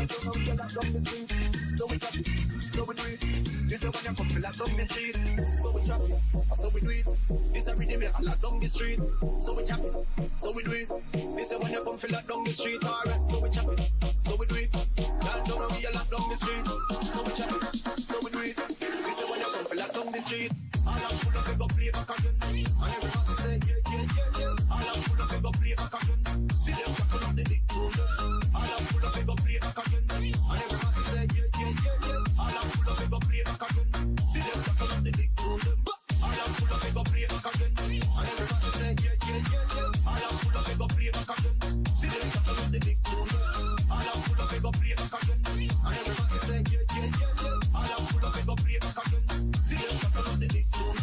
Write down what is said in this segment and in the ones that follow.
So we chop it, so we do it. This is when you come to lock down the street. So we chop it, so we do it. This is rhythm you lock down the street. So we chop it, so we do it. This is when you come to lock down the street. Alright, so we chop it, so we do it. Land down and we lock down the street. So we chop it, so we do it. This is when you come to lock down the street. All I'm full of go play back again. And everybody say yeah, yeah, yeah, yeah. All I'm full of go play back again. See them tackle up the big tune. All I'm full of go play back again. And everybody say yeah, yeah, yeah, yeah. All I'm full of go play back again. See them tackle up the big tune. All I'm full of go play back again. And everybody say yeah, yeah, yeah, yeah. All I'm full of go play back again. See them tackle up the big tune. All I'm full of go play back again. And everybody say yeah, yeah, yeah, yeah. All I'm full of go play back again. See them tackle up the big tune.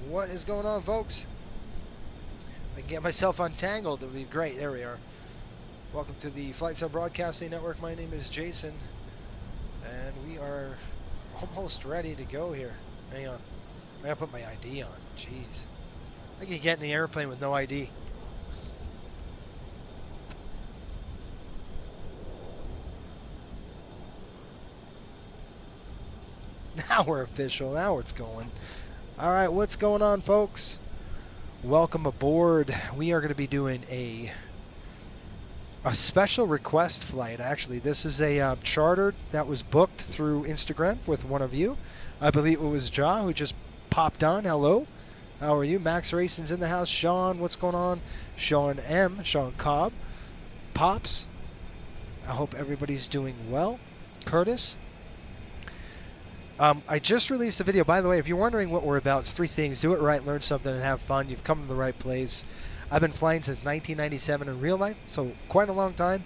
What is going on, folks? I can get myself untangled. It would be great. There we are. Welcome to the Flight Cell Broadcasting Network. My name is Jason, and we are almost ready to go here. Hang on. I gotta put my ID on. Jeez. I can get in the airplane with no ID. Now we're official. Now it's going. All right, what's going on, folks? Welcome aboard. We are going to be doing a special request flight. Actually, this is a charter that was booked through Instagram with one of you. I believe it was Ja who just popped on. Hello. How are you? Max Racing's in the house. Sean, what's going on? Sean M. Sean Cobb. Pops. I hope everybody's doing well. Curtis. I just released a video. By the way, if you're wondering what we're about, it's three things. Do it right, learn something, and have fun. You've come to the right place. I've been flying since 1997 in real life, so quite a long time.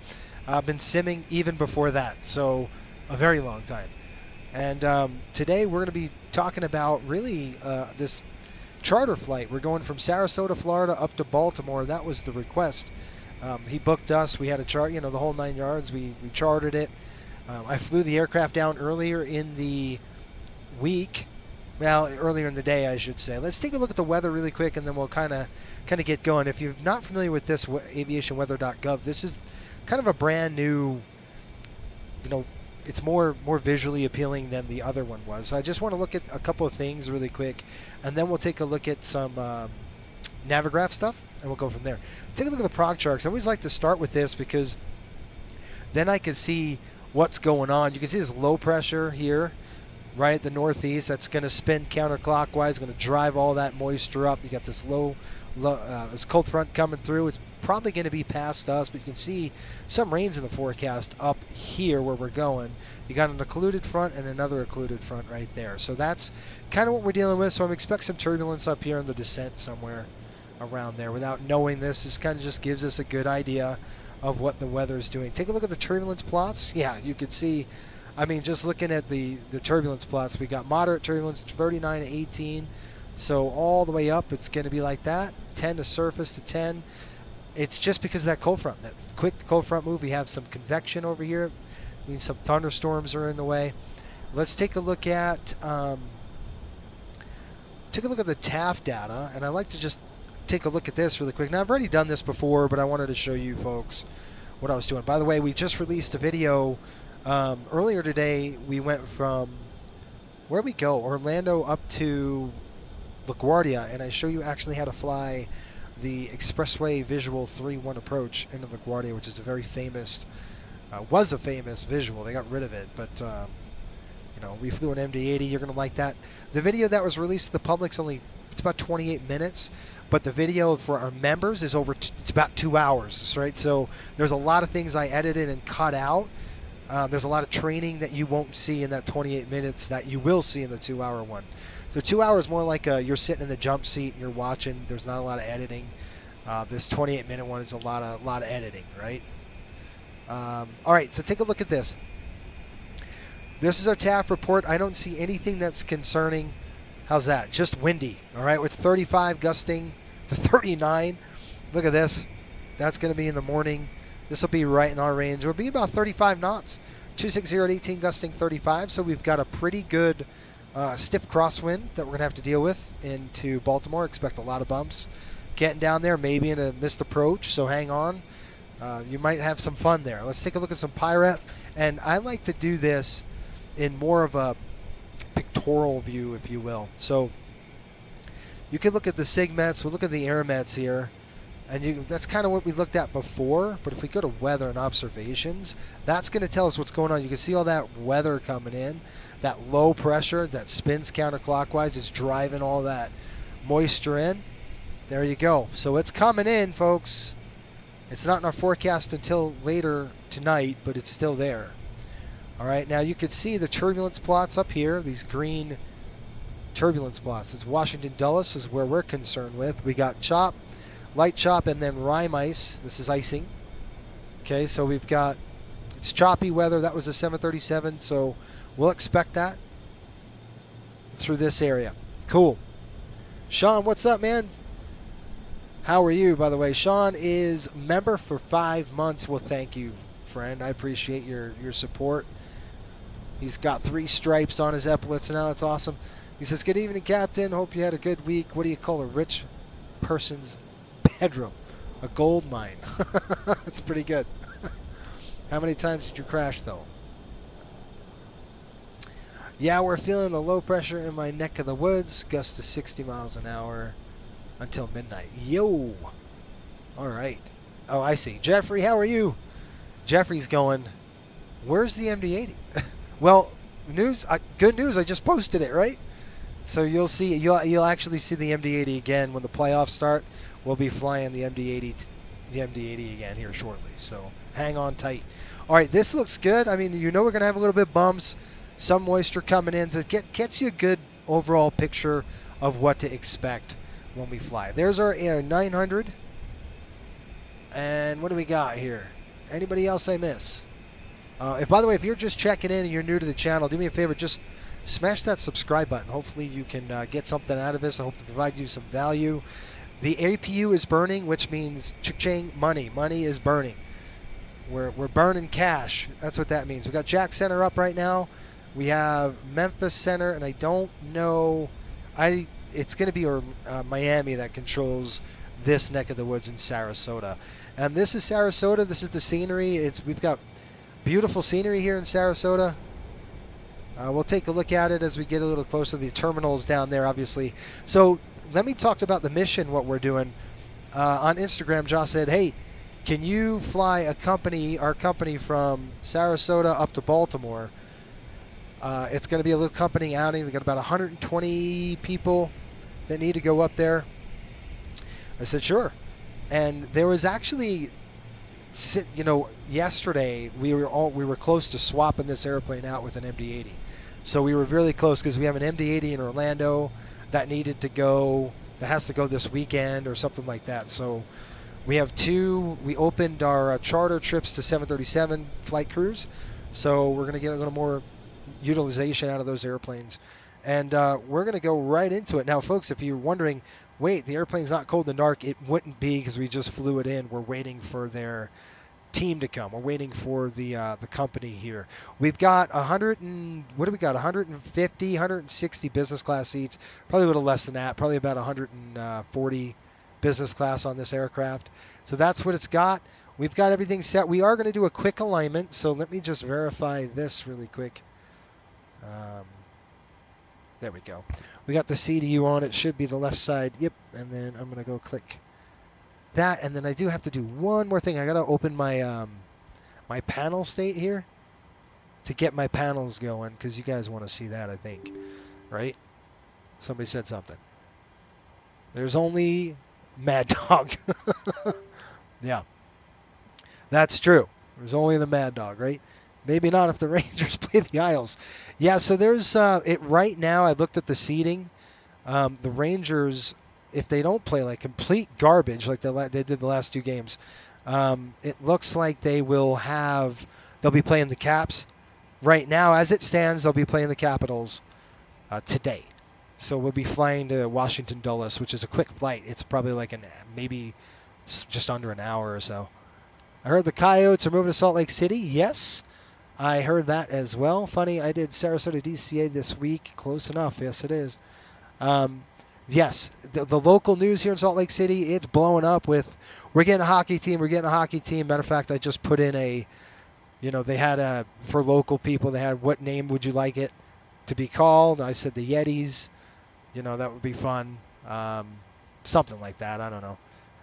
I've been simming even before that, so a very long time. And today we're going to be talking about really this charter flight. We're going from Sarasota, Florida up to Baltimore. That was the request. He booked us. We had a chart, the whole 9 yards. We chartered it. I flew the aircraft down earlier in the week. Well, earlier in the day, I should say. Let's take a look at the weather really quick, and then we'll kind of get going. If you're not familiar with this, aviationweather.gov, this is kind of a brand new, it's more visually appealing than the other one was. So I just want to look at a couple of things really quick, and then we'll take a look at some Navigraph stuff, and we'll go from there. Take a look at the prog charts. I always like to start with this because then I can see what's going on. You can see this low pressure here, right at the northeast. That's going to spin counterclockwise, going to drive all that moisture up. You got this this cold front coming through. It's probably going to be past us, but you can see some rains in the forecast up here where we're going. You got an occluded front and another occluded front right there. So that's kind of what we're dealing with. So I'm expecting some turbulence up here in the descent somewhere around there. Without knowing this kind of just gives us a good idea of what the weather is doing. Take a look at the turbulence plots. Yeah, you can see, just looking at the turbulence plots, we got moderate turbulence, 39 to 18. So all the way up, it's going to be like that, 10 to surface to 10. It's just because of that cold front, that quick cold front move. We have some convection over here. It means some thunderstorms are in the way. Let's take a look at the TAF data, and I like to just take a look at this really quick. Now, I've already done this before, but I wanted to show you folks what I was doing. By the way, we just released a video earlier today. We went from, where'd we go? Orlando up to LaGuardia, and I show you actually how to fly the Expressway Visual 3-1 approach into LaGuardia, which is a very famous, was a famous visual. They got rid of it, but we flew an MD-80. You're going to like that. The video that was released to the public it's about 28 minutes, but the video for our members is it's about 2 hours, right? So there's a lot of things I edited and cut out. There's a lot of training that you won't see in that 28 minutes that you will see in the 2-hour one. So 2 hours more like you're sitting in the jump seat and you're watching. There's not a lot of editing. This 28-minute one is a lot of editing, right? All right, so take a look at this. This is our TAF report. I don't see anything that's concerning. How's that? Just windy, all right? It's 35 gusting to 39. Look at this. That's going to be in the morning. This will be right in our range. We'll be about 35 knots. 260 at 18 gusting 35. So we've got a pretty good stiff crosswind that we're going to have to deal with into Baltimore. Expect a lot of bumps. Getting down there, maybe in a missed approach, so hang on. You might have some fun there. Let's take a look at some Pirate. And I like to do this in more of a pictorial view, if you will. So you can look at the SIGMETs. We'll look at the AirMets here. And that's kind of what we looked at before. But if we go to weather and observations, that's going to tell us what's going on. You can see all that weather coming in. That low pressure that spins counterclockwise is driving all that moisture in. There you go. So it's coming in, folks. It's not in our forecast until later tonight, but it's still there. All right, now you can see the turbulence plots up here, these green turbulence plots. It's Washington Dulles is where we're concerned with. We got chop, light chop, and then rime ice. This is icing. Okay, so we've got, it's choppy weather. That was a 737, so we'll expect that through this area. Cool. Sean, what's up, man? How are you, by the way? Sean is member for 5 months. Well, thank you, friend. I appreciate your support. He's got 3 stripes on his epaulets now. That's awesome. He says, good evening, Captain. Hope you had a good week. What do you call a rich person's bedroom? A gold mine. That's pretty good. How many times did you crash, though? Yeah, we're feeling the low pressure in my neck of the woods, gusts to 60 miles an hour until midnight. Yo! All right. Oh, I see. Jeffrey, how are you? Jeffrey's going, where's the MD-80? Well, good news, I just posted it, right? So you'll actually see the MD-80 again when the playoffs start. We'll be flying the MD-80 again here shortly. So hang on tight. All right, this looks good. I mean, we're going to have a little bit of bumps, some moisture coming in, so it gets you a good overall picture of what to expect when we fly. There's our Air 900. And what do we got here? Anybody else I miss? By the way, if you're just checking in and you're new to the channel, do me a favor, just smash that subscribe button. Hopefully you can get something out of this. I hope to provide you some value. The APU is burning, which means cha-ching, money. Money is burning. We're burning cash. That's what that means. We got Jack Center up right now. We have Memphis Center, and I don't know. It's going to be Miami that controls this neck of the woods in Sarasota. And this is Sarasota. This is the scenery. We've got beautiful scenery here in Sarasota. We'll take a look at it as we get a little closer. The terminals down there, obviously. So let me talk about the mission, what we're doing. On Instagram, Josh said, hey, can you fly our company from Sarasota up to Baltimore? It's going to be a little company outing. They've got about 120 people that need to go up there. I said, sure. And there was actually, yesterday we were close to swapping this airplane out with an MD-80. So we were really close because we have an MD-80 in Orlando that has to go this weekend or something like that. So we have two. We opened our charter trips to 737 flight crews. So we're going to get a little more utilization out of those airplanes. And we're going to go right into it. Now, folks, if you're wondering, wait, the airplane's not cold and dark, it wouldn't be because we just flew it in. We're waiting for their team to come. We're waiting for the company here. We've got 150, 160 business class seats, probably a little less than that, probably about 140 business class on this aircraft. So that's what it's got. We've got everything set. We are going to do a quick alignment, so let me just verify this really quick. There we go. We got the CDU on. It should be the left side. Yep. And then I'm going to go click that. And then I do have to do one more thing. I got to open my my panel state here to get my panels going because you guys want to see that, I think. Right? Somebody said something. There's only Mad Dog. Yeah. That's true. There's only the Mad Dog, right? Maybe not if the Rangers play the Isles. Yeah, so there's it right now. I looked at the seating. The Rangers, if they don't play like complete garbage like they did the last two games, it looks like they'll be playing the Caps. Right now, as it stands, they'll be playing the Capitals today. So we'll be flying to Washington Dulles, which is a quick flight. It's probably like maybe just under an hour or so. I heard the Coyotes are moving to Salt Lake City. Yes. I heard that as well. Funny, I did Sarasota DCA this week. Close enough. Yes, it is. Yes, the local news here in Salt Lake City, it's blowing up with, we're getting a hockey team. Matter of fact, I just put in they had for local people, they had, what name would you like it to be called? I said the Yetis. That would be fun. Something like that. I don't know.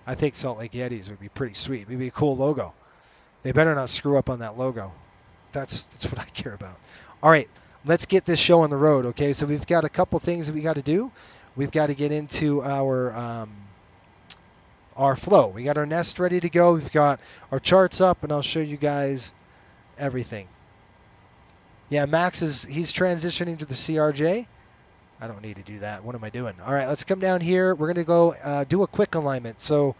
I think Salt Lake Yetis would be pretty sweet. Maybe a cool logo. They better not screw up on that logo. That's what I care about. All right, let's get this show on the road, okay? So we've got a couple things that we got to do. We've got to get into our flow. We got our nest ready to go. We've got our charts up, and I'll show you guys everything. Yeah, Max he's transitioning to the CRJ. I don't need to do that. What am I doing? All right, let's come down here. We're going to go do a quick alignment. So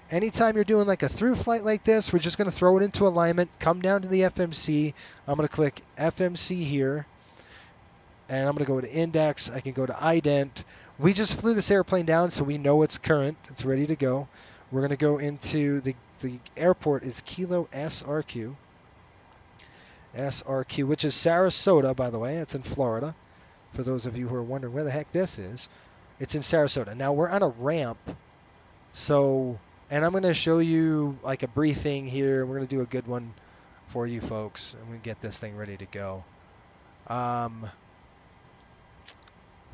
anytime you're doing like a through flight like this, we're just going to throw it into alignment, come down to the FMC. I'm going to click FMC here, and I'm going to go to index. I can go to ident. We just flew this airplane down, so we know it's current. It's ready to go. We're going to go into the airport is Kilo SRQ. SRQ, which is Sarasota, by the way. It's in Florida. For those of you who are wondering where the heck this is, it's in Sarasota. Now, we're on a ramp, so... And I'm going to show you like a briefing here. We're going to do a good one for you folks, and we get this thing ready to go.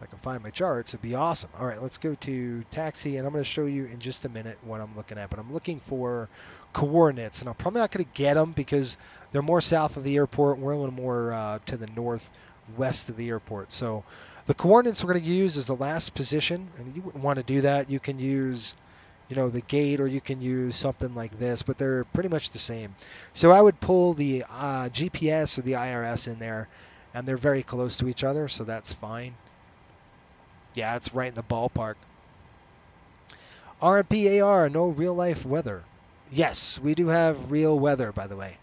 If I can find my charts, it'd be awesome. All right, let's go to taxi, and I'm going to show you in just a minute what I'm looking at. But I'm looking for coordinates, and I'm probably not going to get them because they're more south of the airport, and we're a little more to the northwest of the airport. So the coordinates we're going to use is the last position, and you wouldn't want to do that. You can use, the gate, or you can use something like this, but they're pretty much the same. So I would pull the GPS or the IRS in there, and they're very close to each other, so that's fine. Yeah, it's right in the ballpark. RMPAR, no real life weather. Yes, we do have real weather, by the way.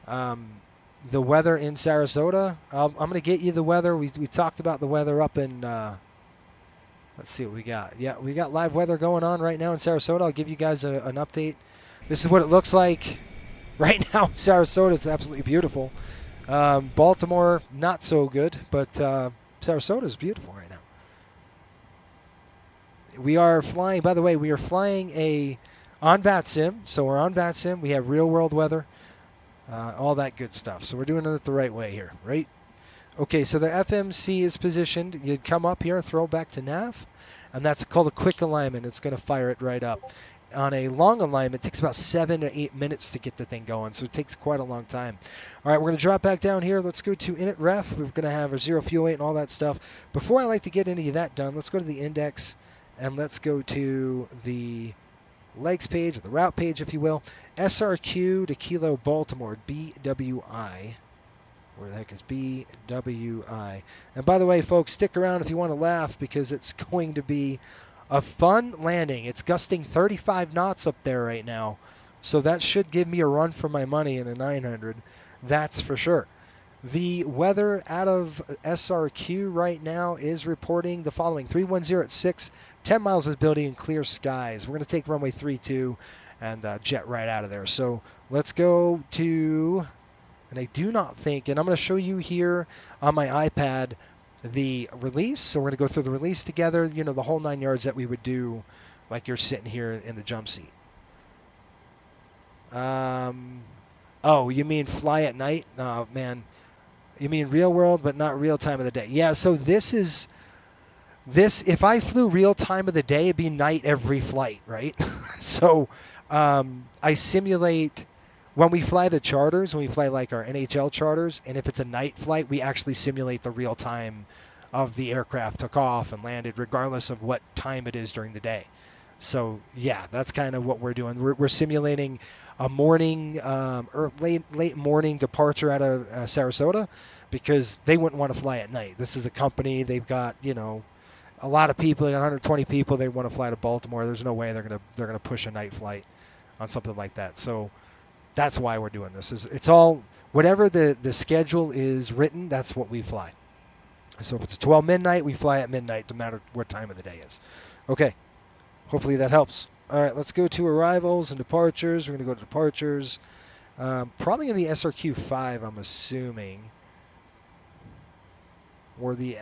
The weather in Sarasota, I'm going to get you the weather. We talked about the weather up in, let's see what we got. Yeah, we got live weather going on right now in Sarasota. I'll give you guys an update. This is what it looks like right now in Sarasota. It's absolutely beautiful. Baltimore, not so good, but Sarasota is beautiful right now. We are flying, by the way, we are flying on VATSIM. So we're on VATSIM. We have real world weather, all that good stuff. So we're doing it the right way here, right? Okay, so the FMC is positioned. You'd come up here, throw back to nav, and that's called a quick alignment. It's going to fire it right up. On a long alignment, it takes about 7 to 8 minutes to get the thing going, so it takes quite a long time. All right, we're going to drop back down here. Let's go to init ref. We're going to have our 0 fuel weight and all that stuff. Before I like to get any of that done, let's go to the index, and let's go to the legs page, or the route page, if you will. SRQ to Kilo Baltimore, BWI. Where the heck is BWI? And by the way, folks, stick around if you want to laugh, because it's going to be a fun landing. It's gusting 35 knots up there right now, so that should give me a run for my money in a 900. That's for sure. The weather out of SRQ right now is reporting the following: 310 at 6, 10 miles visibility and clear skies. We're going to take runway 32 and jet right out of there. So let's go to, and I do not think, and I'm going to show you here on my iPad the release. So we're going to go through the release together, the whole 9 yards that we would do like you're sitting here in the jump seat. Oh, you mean fly at night? Oh, man. You mean real world, but not real time of the day. Yeah, so this, if I flew real time of the day, it'd be night every flight, right? So I simulate, when we fly the charters, when we fly like our NHL charters, and if it's a night flight, we actually simulate the real time of the aircraft took off and landed, regardless of what time it is during the day. So yeah, that's kind of what we're doing. We're simulating a morning or late morning departure out of Sarasota, because they wouldn't want to fly at night. This is a company, they've got a lot of people, 120 people. They want to fly to Baltimore. There's no way they're gonna push a night flight on something like that. So that's why we're doing this. It's all whatever the schedule is written. That's what we fly. So if it's a 12 midnight, we fly at midnight, no matter what time of the day is. Okay. Hopefully that helps. All right, let's go to arrivals and departures. We're going to go to departures. Probably in the SRQ 5, I'm assuming. Or the,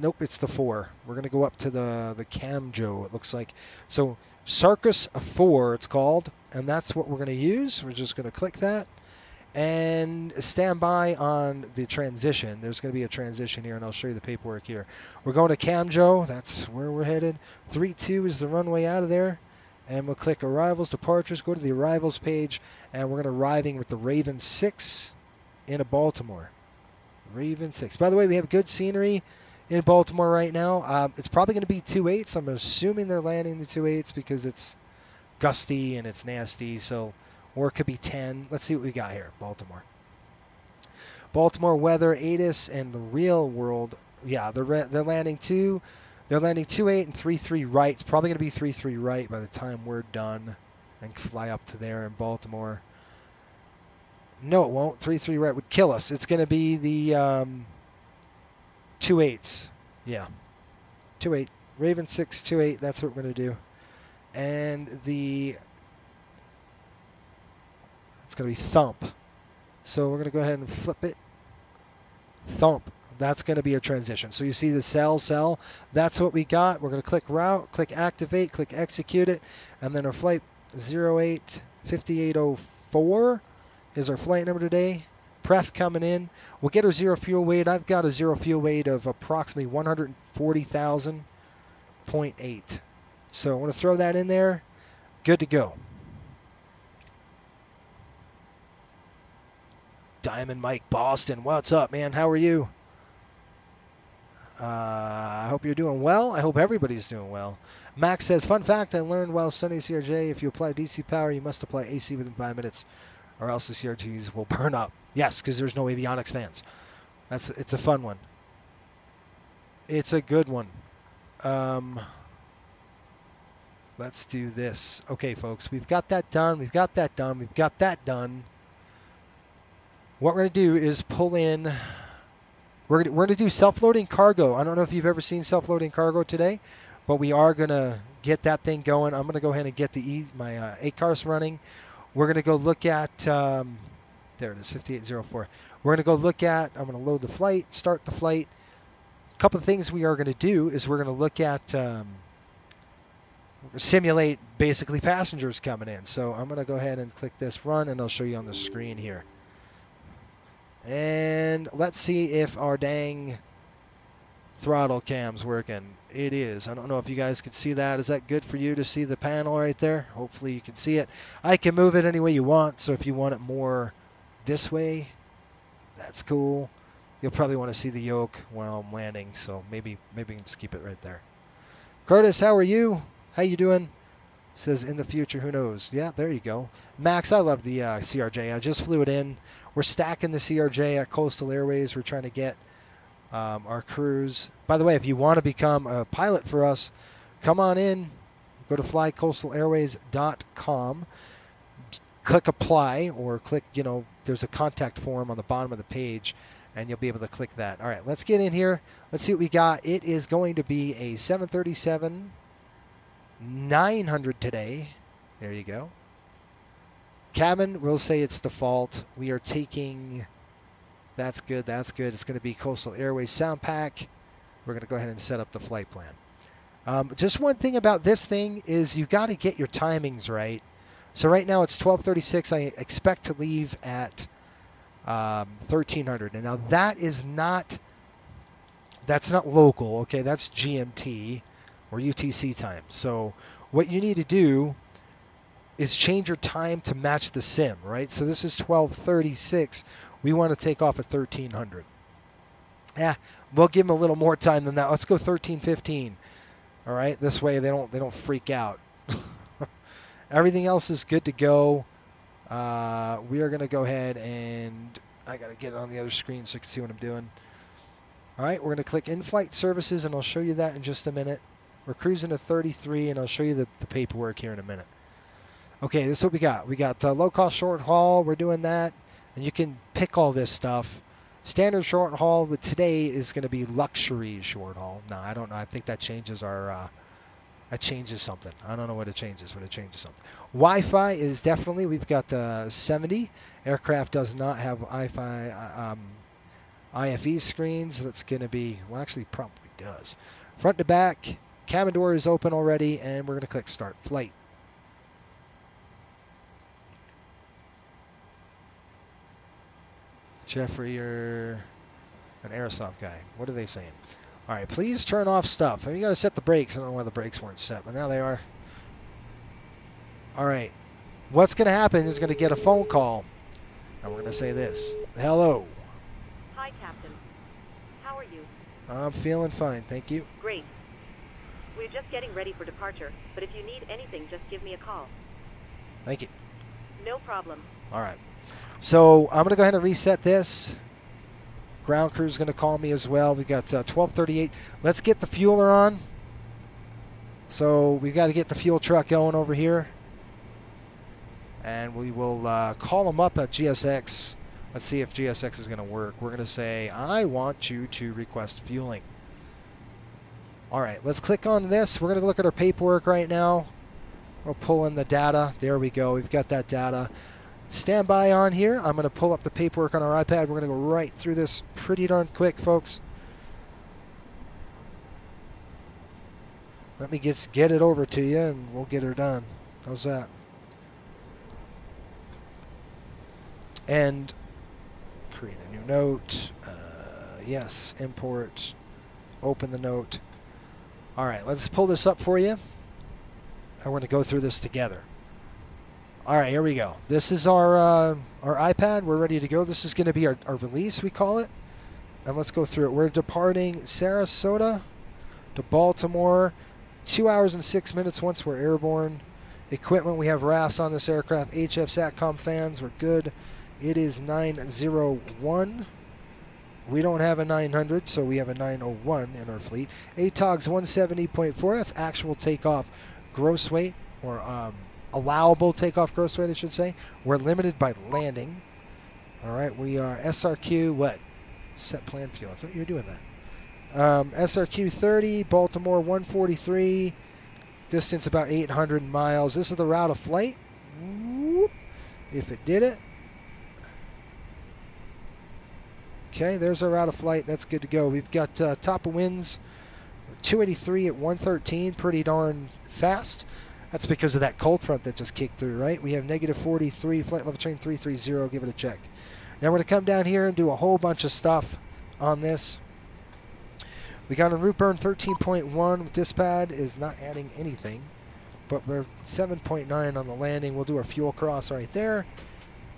nope, it's the 4. We're going to go up to the Camjo, it looks like. So Sarcus 4, it's called, and that's what we're going to use. We're just going to click that. And stand by on the transition. There's going to be a transition here, and I'll show you the paperwork here. We're going to Camjo. That's where we're headed. 32 is the runway out of there. And we'll click Arrivals, Departures, go to the Arrivals page, and we're going to arriving with the Raven 6 into Baltimore. Raven 6. By the way, we have good scenery in Baltimore right now. It's probably going to be 2.8s. I'm assuming they're landing the 2.8s because it's gusty and it's nasty, so... Or it could be 10. Let's see what we got here. Baltimore. Baltimore weather, ATIS, and the real world. Yeah, they're landing 2. They're landing 2.8 and 3.3 right. It's probably going to be 3.3 right by the time we're done and fly up to there in Baltimore. No, it won't. 3.3 right would kill us. It's going to be the 2.8s. Yeah. 2.8. Raven 6, 2.8. That's what we're going to do. And the... It's going to be Thump. So we're going to go ahead and flip it. Thump. That's going to be a transition. So you see the cell. That's what we got. We're going to click route, click activate, click execute it. And then our flight 085804 is our flight number today. Pref coming in. We'll get our zero fuel weight. I've got a zero fuel weight of approximately 140,000.8. So I want to throw that in there. Good to go. Diamond Mike Boston, what's up, man? How are you? I hope you're doing well. I hope everybody's doing well. Max says, fun fact I learned while studying CRJ, if you apply DC power, you must apply AC within 5 minutes, or else the CRJs will burn up. Yes, because there's no avionics fans. It's a fun one. It's a good one. Let's do this. Okay, folks, we've got that done. We've got that done. We've got that done. What we're going to do is pull in. We're going to do self-loading cargo. I don't know if you've ever seen self-loading cargo today, but we are going to get that thing going. I'm going to go ahead and get my ACARS running. We're going to go look at, there it is, 5804. We're going to go look at, I'm going to load the flight, start the flight. A couple of things we are going to do is we're going to look at, simulate basically passengers coming in. So I'm going to go ahead and click this run, and I'll show you on the screen here. And let's see if our dang throttle cam's working. It is. I don't know if you guys can see that. Is that good for you to see the panel right there? Hopefully you can see it. I can move it any way you want, so if you want it more this way, that's cool. You'll probably want to see the yoke while I'm landing, so maybe we can just keep it right there. Curtis, how are you? How you doing? Says in the future, who knows? Yeah, there you go. Max, I love the CRJ. I just flew it in. We're stacking the CRJ at Coastal Airways. We're trying to get our crews. By the way, if you want to become a pilot for us, come on in. Go to flycoastalairways.com. Click apply, or click, there's a contact form on the bottom of the page, and you'll be able to click that. All right, let's get in here. Let's see what we got. It is going to be a 737-900 today. There you go. Cabin, we'll say it's default. We are taking, that's good, that's good. It's going to be Coastal Airways Sound Pack. We're going to go ahead and set up the flight plan. Just one thing about this thing is you've got to get your timings right. So right now it's 12:36. I expect to leave at 1300. And now that's not local, okay? That's GMT or UTC time. So what you need to do is change your time to match the sim, right? So this is 12:36. We want to take off at 1300. Yeah, we'll give them a little more time than that. Let's go 13:15. All right, this way they don't freak out. Everything else is good to go. We are going to go ahead and I got to get it on the other screen so you can see what I'm doing. All right, we're going to click in-flight services, and I'll show you that in just a minute. We're cruising to 33, and I'll show you the paperwork here in a minute. Okay, this is what we got. We got low-cost short haul. We're doing that, and you can pick all this stuff. Standard short haul with today is going to be luxury short haul. No, I don't know. I think that changes our that changes something. I don't know what it changes, but it changes something. Wi-Fi is definitely, we've got 70. Aircraft does not have Wi-Fi IFE screens. That's going to be, well, actually probably does. Front to back, cabin door is open already, and we're going to click start flight. Jeffrey, you're an Aerosoft guy. What are they saying? All right, please turn off stuff. And you got to set the brakes. I don't know why the brakes weren't set, but now they are. All right. What's going to happen is going to get a phone call. And we're going to say this. Hello. Hi, Captain. How are you? I'm feeling fine, thank you. Great. We're just getting ready for departure, but if you need anything, just give me a call. Thank you. No problem. All right. So I'm going to go ahead and reset this. Ground crew is going to call me as well. We've got 12:38. Let's get the fueler on. So we've got to get the fuel truck going over here. And we will call them up at GSX. Let's see if GSX is going to work. We're going to say, I want you to request fueling. All right, let's click on this. We're going to look at our paperwork right now. We'll pull in the data. There we go. We've got that data. Stand by on here. I'm going to pull up the paperwork on our iPad. We're going to go right through this pretty darn quick, folks. Let me get it over to you, and we'll get her done. How's that? And Create a new note. Yes, import. Open the note. All right, let's pull this up for you. I want to go through this together. All right, here we go. This is our iPad. We're ready to go. This is going to be our release, we call it. And let's go through it. We're departing Sarasota to Baltimore. 2 hours and 6 minutes once we're airborne. Equipment, we have RAS on this aircraft. HF SATCOM fans, we're good. It is 901. We don't have a 900, so we have a 901 in our fleet. ATOG's 170.4. That's actual takeoff gross weight, or allowable takeoff gross weight, I should say. We're limited by landing. All right, we are SRQ, what? Set plan fuel. I thought you were doing that. SRQ 30, Baltimore 143. Distance about 800 miles. This is the route of flight. Whoop, if it did it. Okay, there's our route of flight. That's good to go. We've got top of winds 283 at 113. Pretty darn fast. That's because of that cold front that just kicked through, right? We have negative 43. Flight level train 330. Give it a check. Now we're going to come down here and do a whole bunch of stuff on this. We got a route burn 13.1. Dispad is not adding anything, but we're 7.9 on the landing. We'll do our fuel cross right there.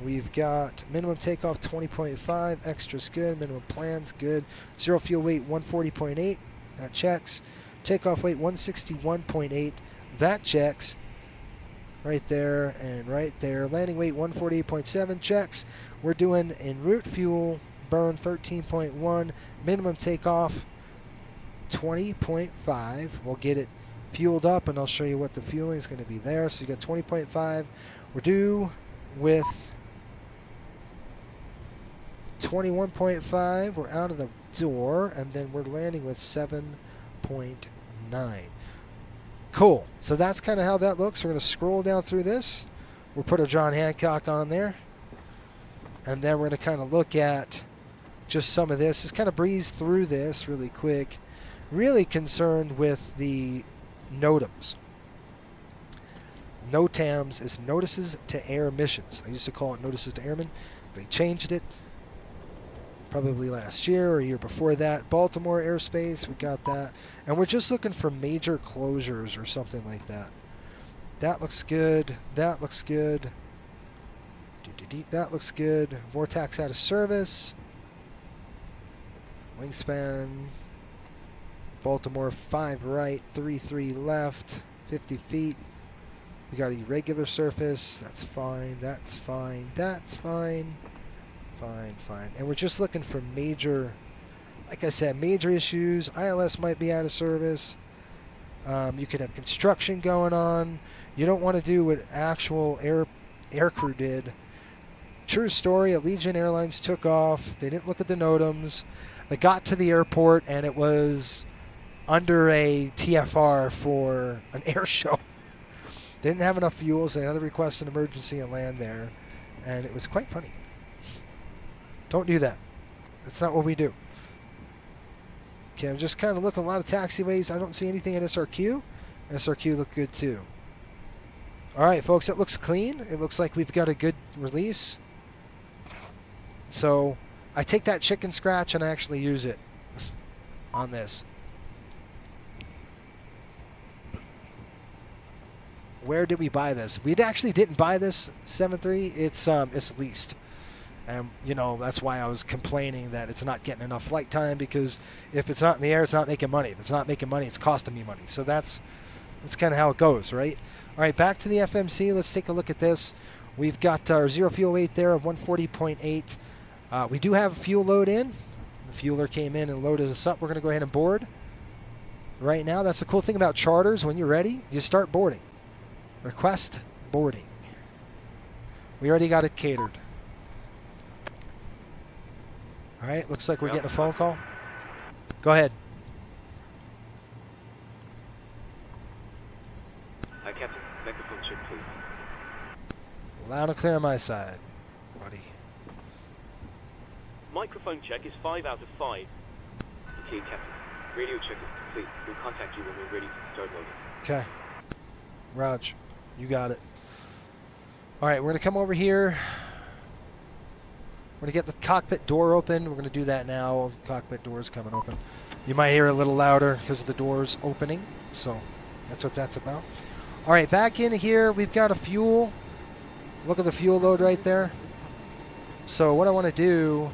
We've got minimum takeoff 20.5. Extras good. Minimum plans good. Zero fuel weight 140.8. That checks. Takeoff weight 161.8. That checks. Right there and right there. Landing weight 148.7 checks. We're doing en route fuel burn 13.1. Minimum takeoff 20.5. We'll get it fueled up and I'll show you what the fueling is going to be there. So you got 20.5. We're due with 21.5. We're out of the door and then we're landing with 7.9. Cool. So that's kind of how that looks. We're going to scroll down through this. We'll put a John Hancock on there. And then we're going to kind of look at just some of this. Just kind of breeze through this really quick. Really concerned with the NOTAMs. NOTAMs is Notices to Air Missions. I used to call it Notices to Airmen. They changed it probably last year or a year before that. Baltimore airspace, we got that. And we're just looking for major closures or something like that. That looks good. That looks good. That looks good. Vortex out of service. Wingspan. Baltimore 5 right, 33 left, 50 feet. We got irregular surface. That's fine. That's fine. That's fine. Fine, fine. And we're just looking for major, like I said, major issues. ILS might be out of service. You could have construction going on. You don't want to do what actual air crew did. True story, Allegiant Airlines took off. They didn't look at the NOTAMs. They got to the airport and it was under a TFR for an air show. They didn't have enough fuel, so they had to request an emergency and land there. And it was quite funny. Don't do that. That's not what we do. Okay, I'm just kind of looking at a lot of taxiways. I don't see anything at SRQ. SRQ look good too. All right, folks, it looks clean. It looks like we've got a good release. So I take that chicken scratch and I actually use it on this. Where did we buy this? We actually didn't buy this 7.3. It's leased. And, you know, that's why I was complaining that it's not getting enough flight time, because if it's not in the air, it's not making money. If it's not making money, it's costing me money. So that's kind of how it goes, right? All right, back to the FMC. Let's take a look at this. We've got our zero fuel weight there of 140.8. We do have a fuel load in. The fueler came in and loaded us up. We're going to go ahead and board right now. That's the cool thing about charters. When you're ready, you start boarding. Request boarding. We already got it catered. All right, looks like we're getting a phone call. Go ahead. Hi, Captain. Microphone check, please. Loud and clear on my side, buddy. Microphone check is 5 out of 5. Okay, Captain. Radio check is complete. We'll contact you when we're ready to start loading. Okay. Raj, you got it. All right, we're going to come over here. We're going to get the cockpit door open. We're going to do that now. Cockpit doors coming open. You might hear it a little louder because of the doors opening. So that's what that's about. All right, back in here, we've got a fuel. Look at the fuel load right there. So what I want to do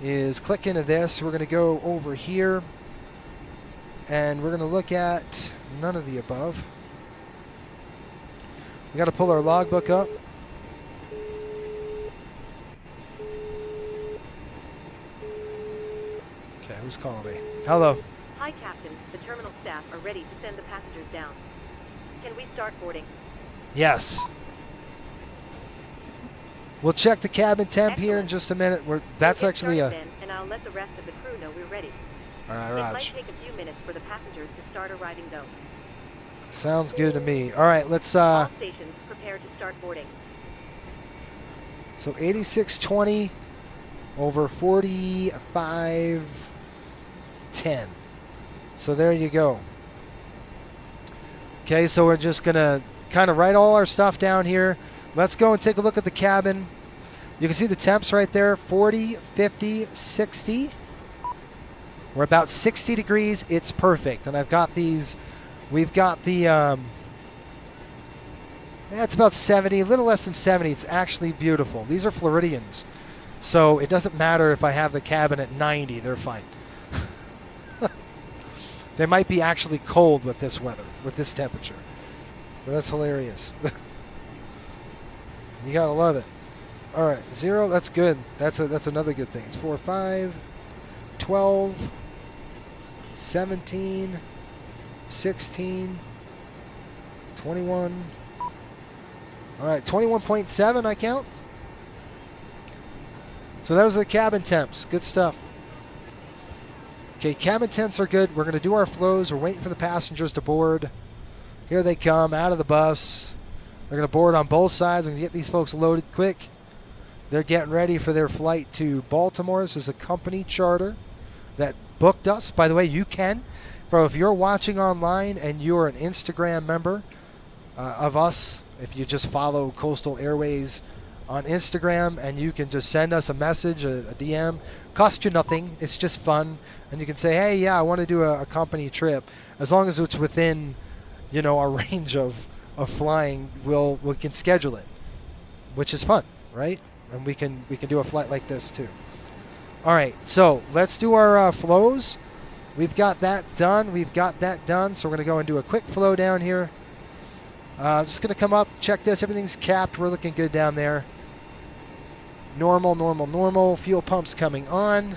is click into this. We're going to go over here, and we're going to look at none of the above. We got to pull our logbook up. Okay, who's calling me? Hello. Hi, Captain. The terminal staff are ready to send the passengers down. Can we start boarding? Yes. We'll check the cabin temp here in just a minute. That's We'll get actually started a... then, and I'll let the rest of the crew know we're ready. All right, It Raj. might take a few minutes for the passengers to start arriving, though. Sounds good to me. All right, let's... All stations prepare to start boarding. So 8620 over 4510. So there you go. Okay, so we're just going to kind of write all our stuff down here. Let's go and take a look at the cabin. You can see the temps right there, 40, 50, 60. We're about 60 degrees. It's perfect. And I've got these, we've got the, it's about 70, a little less than 70. It's actually beautiful. These are Floridians. So it doesn't matter if I have the cabin at 90, they're fine. They might be actually cold with this weather, with this temperature. But that's hilarious. You gotta love it. All right, 0, that's good. That's another good thing. It's 4, 5, 12, 17, 16, 21. All right, 21.7 I count. So that was the cabin temps. Good stuff. Okay, cabin temps are good. We're going to do our flows. We're waiting for the passengers to board. Here they come out of the bus. They're going to board on both sides. I'm going to get these folks loaded quick. They're getting ready for their flight to Baltimore. This is a company charter that booked us. By the way, you can. If you're watching online and you're an Instagram member of us, if you just follow Coastal Airways on Instagram, and you can just send us a message, a DM. Cost you nothing. It's just fun. And you can say, hey, yeah, I want to do a company trip. As long as it's within, our range of flying, we can schedule it, which is fun, right? And we can do a flight like this too. All right, so let's do our flows. We've got that done. So we're going to go and do a quick flow down here. Just going to come up, check this. Everything's capped. We're looking good down there. Normal. Fuel pump's coming on.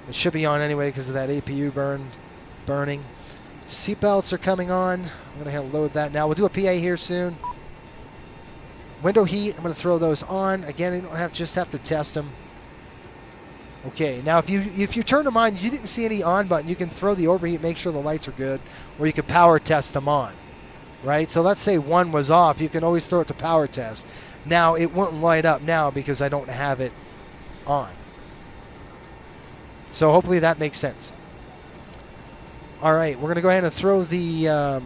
It should be on anyway because of that APU burning. Seatbelts are coming on. I'm going to load that now. We'll do a PA here soon. Window heat, I'm going to throw those on. Again, you don't just have to test them. Okay, now if you turn them on, you didn't see any on button, you can throw the overheat, make sure the lights are good, or you can power test them on. Right? So let's say one was off, you can always throw it to power test. Now it won't light up now because I don't have it on. So hopefully that makes sense. All right, we're going to go ahead and throw the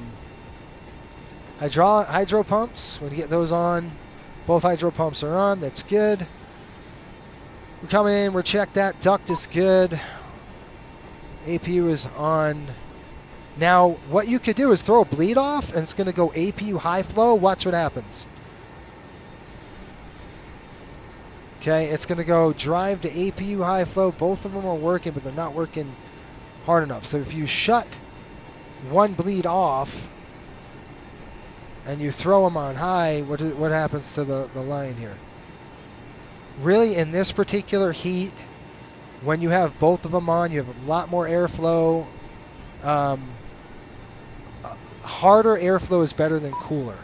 hydro pumps. We're going to get those on. Both hydro pumps are on. That's good. We're coming in. We're checked that. Duct is good. APU is on. Now, what you could do is throw a bleed off, and it's going to go APU high flow. Watch what happens. Okay, it's going to go drive to APU high flow. Both of them are working, but they're not working hard enough. So if you shut one bleed off and you throw them on high, what happens to the line here? Really, in this particular heat, when you have both of them on, you have a lot more airflow. Harder airflow is better than cooler.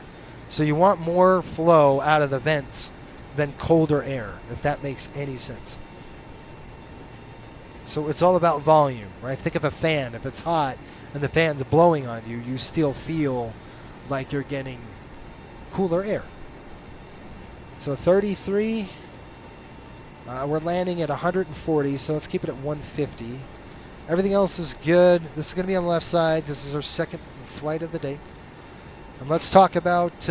So you want more flow out of the vents than colder air, if that makes any sense. So it's all about volume, right? Think of a fan. If it's hot and the fan's blowing on you, you still feel like you're getting cooler air. So 33, we're landing at 140, so let's keep it at 150. Everything else is good. This is going to be on the left side. This is our second flight of the day. And let's talk about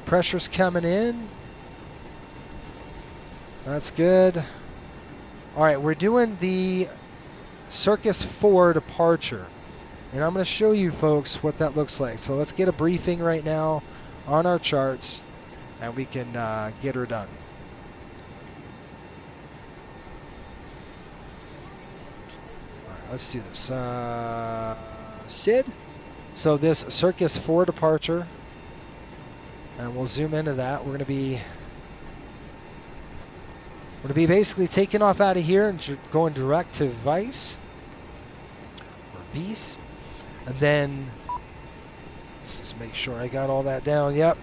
pressures coming in. That's good. All right, we're doing the Circus 4 departure. And I'm going to show you folks what that looks like. So let's get a briefing right now on our charts, and we can get her done. All right, let's do this. SID. So this Circus 4 departure, and we'll zoom into that. We're going to be basically taking off out of here and going direct to Vice. Or Vice. And then, let's just make sure I got all that down. Yep.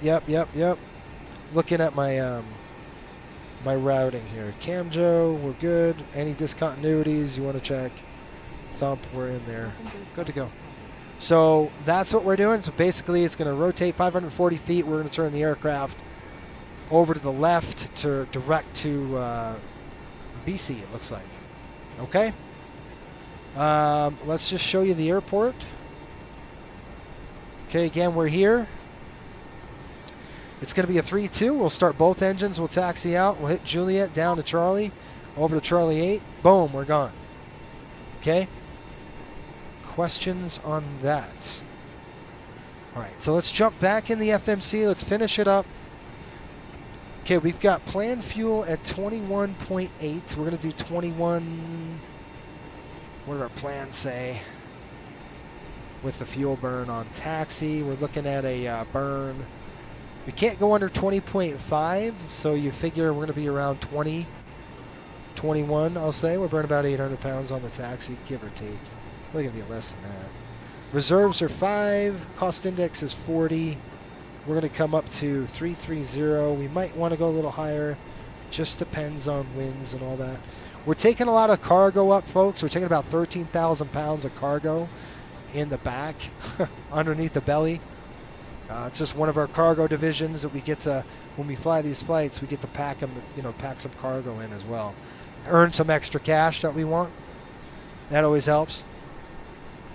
Looking at my my routing here. Camjo, we're good. Any discontinuities you want to check? Thump, we're in there. Good to go. So that's what we're doing. So basically it's going to rotate 540 feet. We're going to turn the aircraft over to the left to direct to BC, it looks like. Okay. Let's just show you the airport. Okay, again, we're here. It's going to be a 3-2. We'll start both engines. We'll taxi out. We'll hit Juliet down to Charlie, over to Charlie 8. Boom, we're gone. Okay. Questions on that? All right, so let's jump back in the FMC. Let's finish it up. Okay, we've got planned fuel at 21.8. We're going to do 21. What did our plans say? With the fuel burn on taxi, we're looking at a burn. We can't go under 20.5, so you figure we're going to be around 20, 21, I'll say. We'll burn about 800 pounds on the taxi, give or take. They're going to be less than that. Reserves are 5. Cost index is 40. We're going to come up to 330. We might want to go a little higher. Just depends on winds and all that. We're taking a lot of cargo up, folks. We're taking about 13,000 pounds of cargo in the back, underneath the belly. It's just one of our cargo divisions that we get to, when we fly these flights, we get to pack them, pack some cargo in as well. Earn some extra cash that we want. That always helps.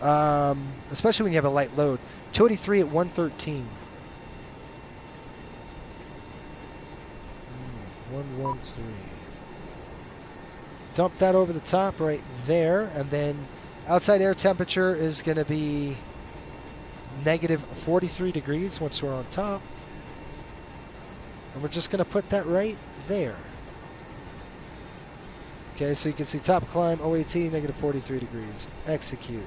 Especially when you have a light load. 283 at 113. 113. Dump that over the top right there, and then outside air temperature is going to be negative 43 degrees once we're on top. And we're just going to put that right there. Okay, so you can see top climb, OAT, negative 43 degrees. Execute.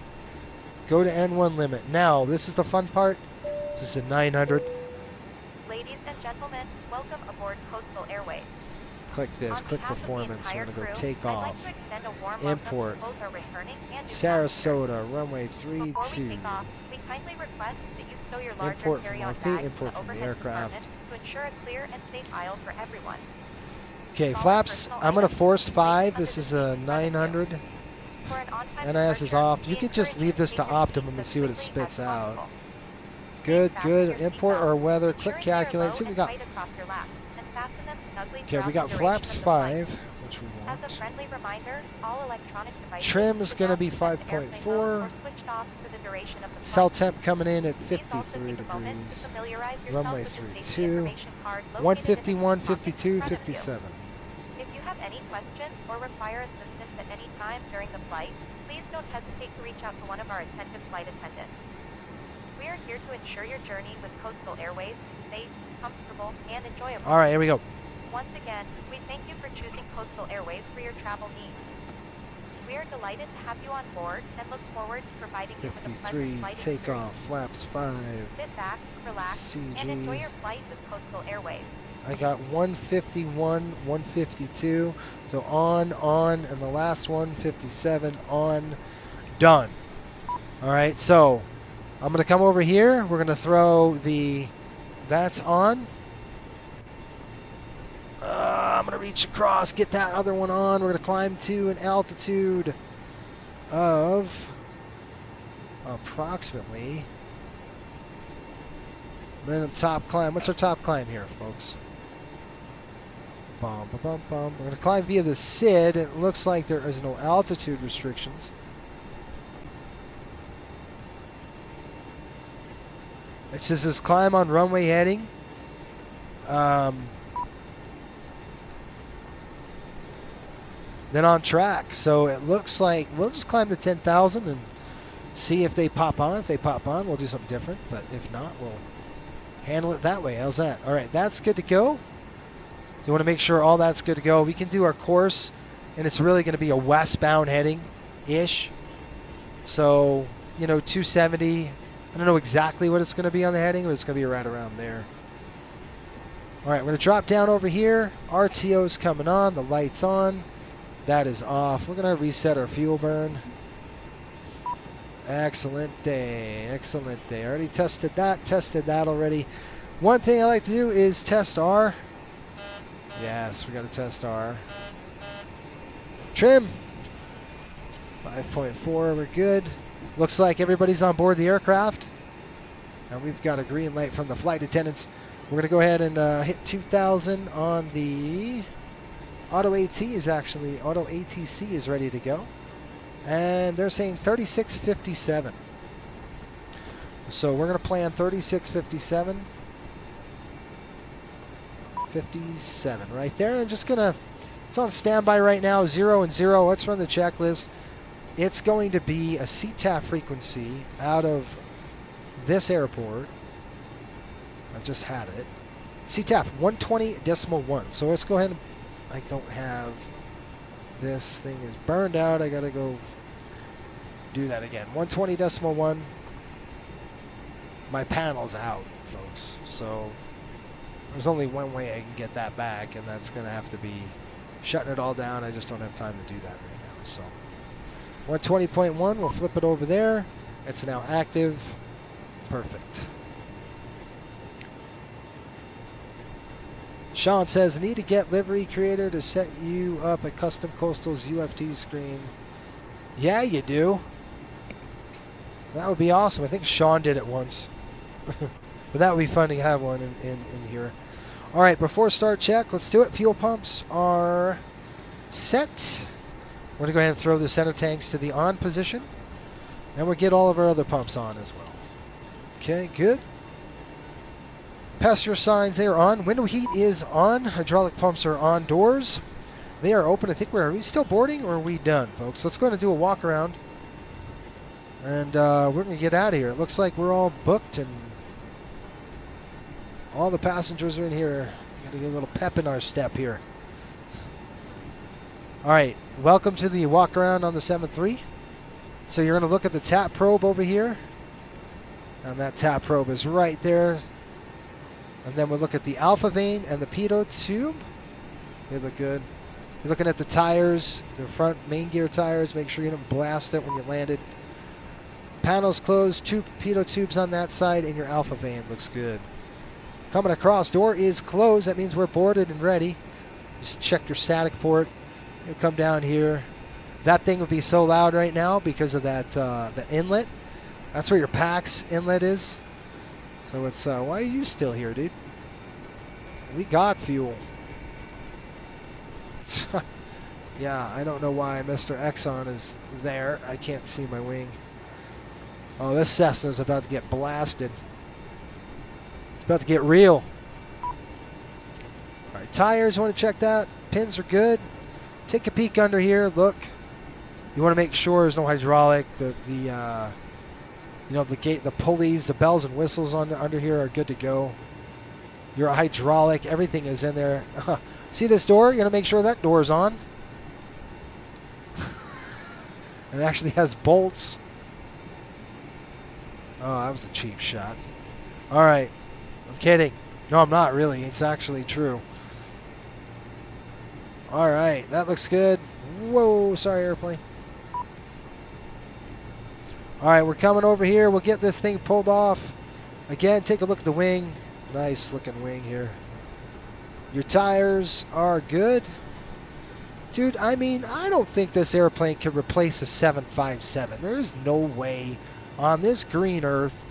Go to N1 limit. Now, this is the fun part. This is a 900. Ladies and gentlemen, welcome aboard Coastal Airways. Click this, click performance. We're going to go take off. Import. Sarasota, runway 32. We kindly request that you stow your larger Import from carry-on RP, bags import to from the overhead aircraft. compartment to ensure a clear and safe aisle for everyone. Okay, flaps, I'm going to force 5. This is a 900. For an on-time NIS is departure, off. we You could just encourage leave this to you to optimum and see what it spits out. Good, good. Import our weather. Click calculate. See what we got. Okay, we got flaps 5, which we want. As a friendly reminder, all electronic devices Trim is going to be switched off to airplane 5.4. mode or switched off for the duration of the Cell flight. temp coming in at Please also 53 take a moment to degrees. familiarize yourself Runway with the safety 32. information card located in the 151, pocket in 52, front of you. 57. If you have any questions or require assistance at any time during the flight, please don't hesitate to reach out to one of our attentive flight attendants. We are here to ensure your journey with Coastal Airways is safe, comfortable, and enjoyable. All right, here we go. Once again, we thank you for choosing Coastal Airways for your travel needs. We are delighted to have you on board and look forward to providing you with a pleasant 53, flight takeoff, experience. flaps 5. Sit back, relax, CG. and enjoy your flight with Coastal Airways. I got 151, 152. So on, and the last one, 57, on, done. All right, so I'm going to come over here. We're going to throw that's on. I'm going to reach across, get that other one on. We're going to climb to an altitude of approximately minimum top climb. What's our top climb here, folks? Bum, bum, bum. We're going to climb via the SID. It looks like there is no altitude restrictions. It says this climb on runway heading. then on track. So it looks like we'll just climb to 10,000 and see if they pop on. If they pop on, we'll do something different. But if not, we'll handle it that way. How's that? All right, that's good to go. So you want to make sure all that's good to go. We can do our course, and it's really going to be a westbound heading-ish. So, 270. I don't know exactly what it's going to be on the heading, but it's going to be right around there. All right, we're going to drop down over here. RTO's coming on. The light's on. That is off. We're going to reset our fuel burn. Excellent day. Excellent day. I already tested that already. One thing I like to do is test R. Yes, we got to test R. Trim. 5.4, we're good. Looks like everybody's on board the aircraft. And we've got a green light from the flight attendants. We're going to go ahead and hit 2,000 on the Auto ATC is ready to go. And they're saying 3657. So we're going to plan 3657. 57 right there. I'm just going to, it's on standby right now, 0 and 0. Let's run the checklist. It's going to be a CTAF frequency out of this airport. I just had it. CTAF 120.1. So let's go ahead and, I don't have, this thing is burned out. I got to go do that again. 120.1. My panel's out, folks. So there's only one way I can get that back, and that's going to have to be shutting it all down. I just don't have time to do that right now. So 120.1, we'll flip it over there. It's now active. Perfect. Sean says, need to get livery creator to set you up a custom Coastal's UFT screen. Yeah, you do. That would be awesome. I think Sean did it once. But that would be fun to have one in here. All right, before start check, let's do it. Fuel pumps are set. We're going to go ahead and throw the center tanks to the on position. And we'll get all of our other pumps on as well. Okay, good. Passenger signs, they are on. Window heat is on. Hydraulic pumps are on. Doors, they are open. I think are we still boarding or are we done, folks? Let's go ahead and do a walk around. And we're going to get out of here. It looks like we're all booked and all the passengers are in here. Got to get a little pep in our step here. All right, welcome to the walk around on the 7-3. So you're going to look at the tap probe over here. And that tap probe is right there. And then we'll look at the alpha vane and the pitot tube. They look good. You're looking at the tires, the front main gear tires. Make sure you don't blast it when you landed. Panels closed, two pitot tubes on that side, and your alpha vane looks good. Coming across, door is closed. That means we're boarded and ready. Just check your static port. You'll come down here. That thing would be so loud right now because of that the inlet. That's where your PAX inlet is. So it's, why are you still here, dude? We got fuel. Yeah, I don't know why Mr. Exxon is there. I can't see my wing. Oh, this Cessna's about to get blasted. It's about to get real. All right, tires, you want to check that? Pins are good. Take a peek under here, look. You want to make sure there's no hydraulic. You know, the gate, the pulleys, the bells and whistles under here are good to go. Your hydraulic, everything is in there. See this door? You're going to make sure that door's on. It actually has bolts. Oh, that was a cheap shot. All right. I'm kidding. No, I'm not really. It's actually true. All right. That looks good. Whoa. Sorry, airplane. All right. We're coming over here. We'll get this thing pulled off. Again, take a look at the wing. Nice looking wing here. Your tires are good. Dude, I mean, I don't think this airplane could replace a 757. There's no way on this green earth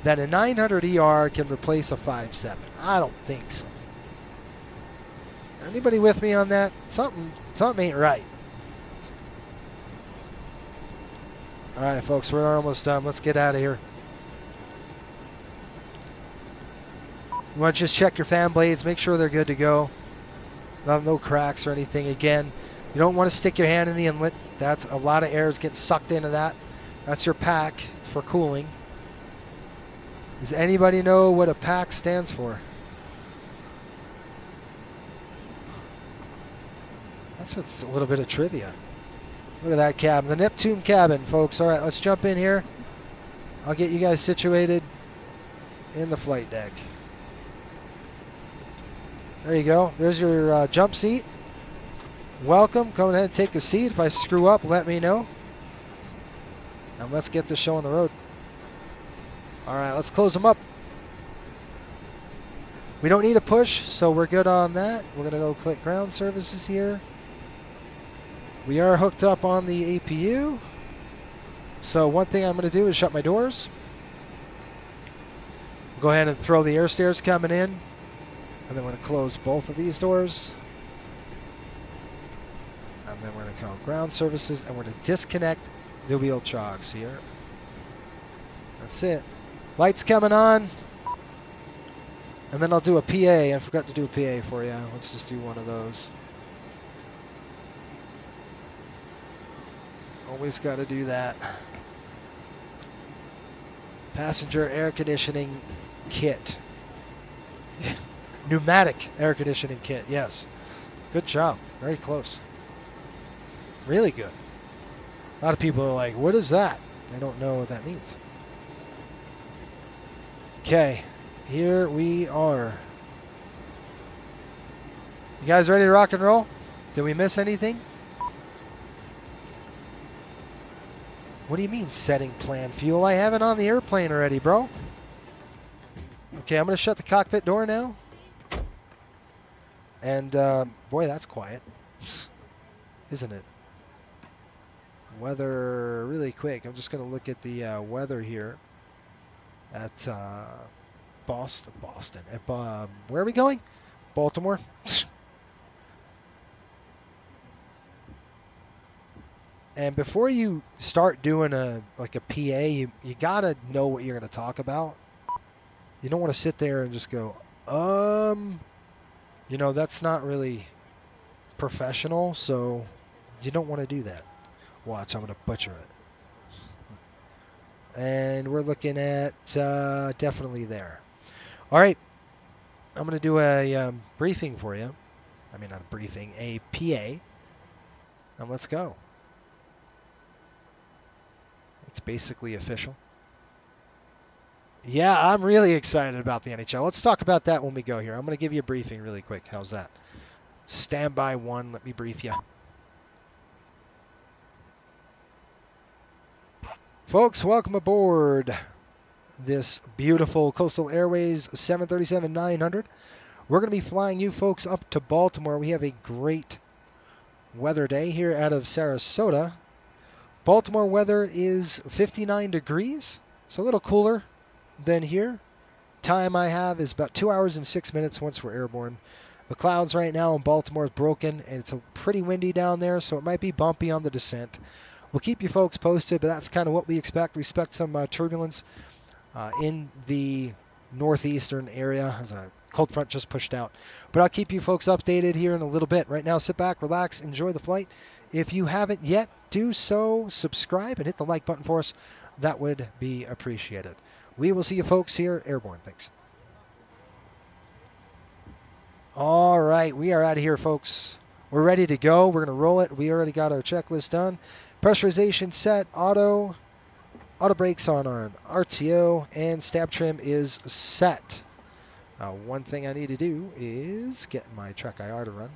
that a 900ER can replace a 57. I don't think so. Anybody with me on that? Something ain't right. All right, folks, we're almost done. Let's get out of here. You want to just check your fan blades, make sure they're good to go. No cracks or anything. Again, You don't want to stick your hand in the inlet. That's a lot of air is getting sucked into that. That's your pack for cooling. Does anybody know what a pack stands for? That's what's a little bit of trivia. Look at that cabin. The Neptune cabin, folks. All right, let's jump in here. I'll get you guys situated in the flight deck. There you go. There's your jump seat. Welcome. Come ahead and take a seat. If I screw up, let me know. And let's get this show on the road. All right, let's close them up. We don't need a push, so we're good on that. We're going to go click ground services here. We are hooked up on the APU. So one thing I'm going to do is shut my doors. Go ahead and throw the air stairs coming in. And then we're going to close both of these doors. And then we're going to call ground services, and we're going to disconnect the wheel chocks here. That's it. Lights coming on. And then I'll do a PA. I forgot to do a PA for you. Let's just do one of those. Always got to do that. Passenger air conditioning kit. Pneumatic air conditioning kit, yes. Good job. Very close. Really good. A lot of people are like, what is that? They don't know what that means. Okay, here we are. You guys ready to rock and roll? Did we miss anything? What do you mean setting plan fuel? I have it on the airplane already, bro. Okay, I'm going to shut the cockpit door now. And, boy, that's quiet. Isn't it? Weather really quick. I'm just going to look at the weather here at Boston. Where are we going? Baltimore. And before you start doing a PA, you got to know what you're going to talk about. You don't want to sit there and just go, you know, that's not really professional, so you don't want to do that. Watch, I'm going to butcher it. And we're looking at definitely there. All right. I'm going to do a briefing for you. I mean, not a briefing, a PA. And let's go. It's basically official. Yeah, I'm really excited about the NHL. Let's talk about that when we go here. I'm going to give you a briefing really quick. How's that? Standby one. Let me brief you. Folks, welcome aboard this beautiful Coastal Airways 737-900. We're going to be flying you folks up to Baltimore. We have a great weather day here out of Sarasota. Baltimore weather is 59 degrees, so a little cooler than here. Time I have is about 2 hours and 6 minutes once we're airborne. The clouds right now in Baltimore is broken, and it's pretty windy down there, so it might be bumpy on the descent. We'll keep you folks posted, but that's kind of what we expect. We expect some turbulence in the northeastern area as a cold front just pushed out. But I'll keep you folks updated here in a little bit. Right now, sit back, relax, enjoy the flight. If you haven't yet, do so, subscribe, and hit the like button for us. That would be appreciated. We will see you folks here airborne. Thanks. All right, we are out of here, folks. We're ready to go. We're going to roll it. We already got our checklist done. Pressurization set, auto brakes on our RTO, and stab trim is set. One thing I need to do is get my track IR to run.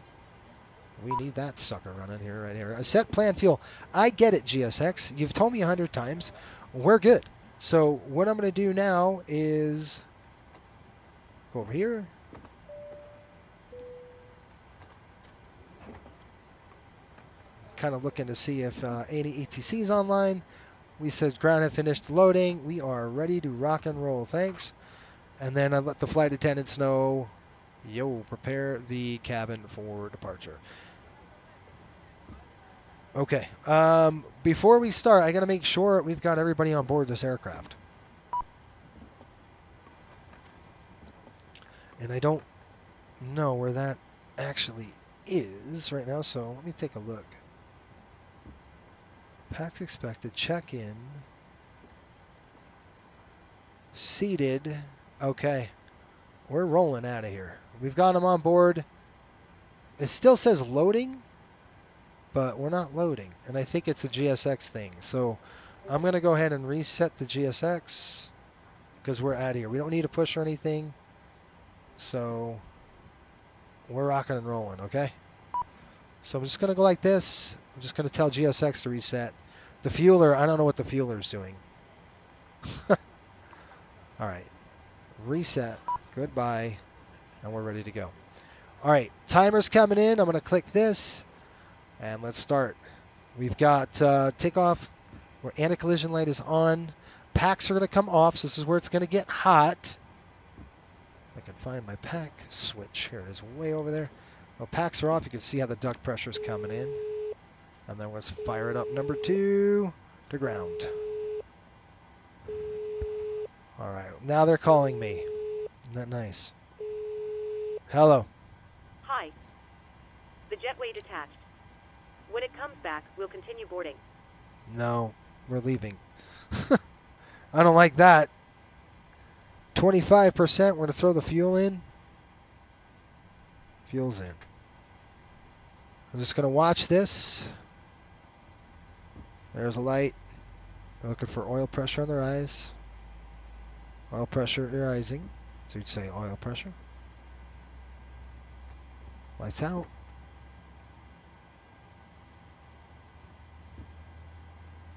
We need that sucker running here, right here. Set plan fuel. I get it, GSX. You've told me 100 times. We're good. So what I'm going to do now is go over here. Kind of looking to see if any ETC is online. We said ground had finished loading. We are ready to rock and roll. Thanks. And then I let the flight attendants know, yo, prepare the cabin for departure. Okay. Before we start, I got to make sure we've got everybody on board this aircraft. And I don't know where that actually is right now, so let me take a look. Pax expected, check-in, seated. Okay, we're rolling out of here. We've got them on board. It still says loading, but we're not loading, and I think it's a GSX thing. So I'm going to go ahead and reset the GSX because we're out of here. We don't need to push or anything, so we're rocking and rolling, okay? So I'm just going to go like this. I'm just going to tell GSX to reset. The fueler, I don't know what the fueler's doing. All right. Reset. Goodbye. And we're ready to go. All right. Timer's coming in. I'm going to click this. And let's start. We've got takeoff. Where anti-collision light is on. Packs are going to come off. So this is where it's going to get hot. I can find my pack switch. Here it is, way over there. Well, packs are off. You can see how the duct pressure is coming in. And then let's fire it up. Number 2 to ground. All right. Now they're calling me. Isn't that nice? Hello. Hi. The jetway detached. When it comes back, we'll continue boarding. No, we're leaving. I don't like that. 25%. We're going to throw the fuel in. Fuel's in. I'm just going to watch this. There's a light. They're looking for oil pressure on their eyes. Oil pressure rising. So you'd say oil pressure. Lights out.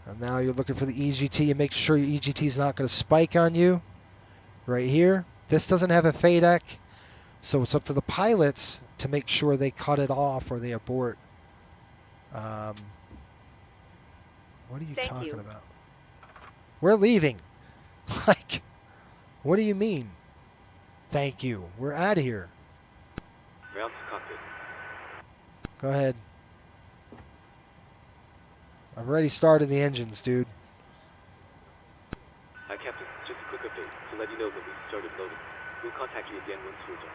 And now you're looking for the EGT and make sure your EGT is not going to spike on you. Right here. This doesn't have a FADEC, so it's up to the pilots to make sure they cut it off or they abort. What are you talking about? We're leaving. Like, what do you mean? Thank you. We're out of here. Round to cockpit. Go ahead. I've already started the engines, dude. Hi, Captain. Just a quick update to let you know that we've started loading. We'll contact you again once we're done.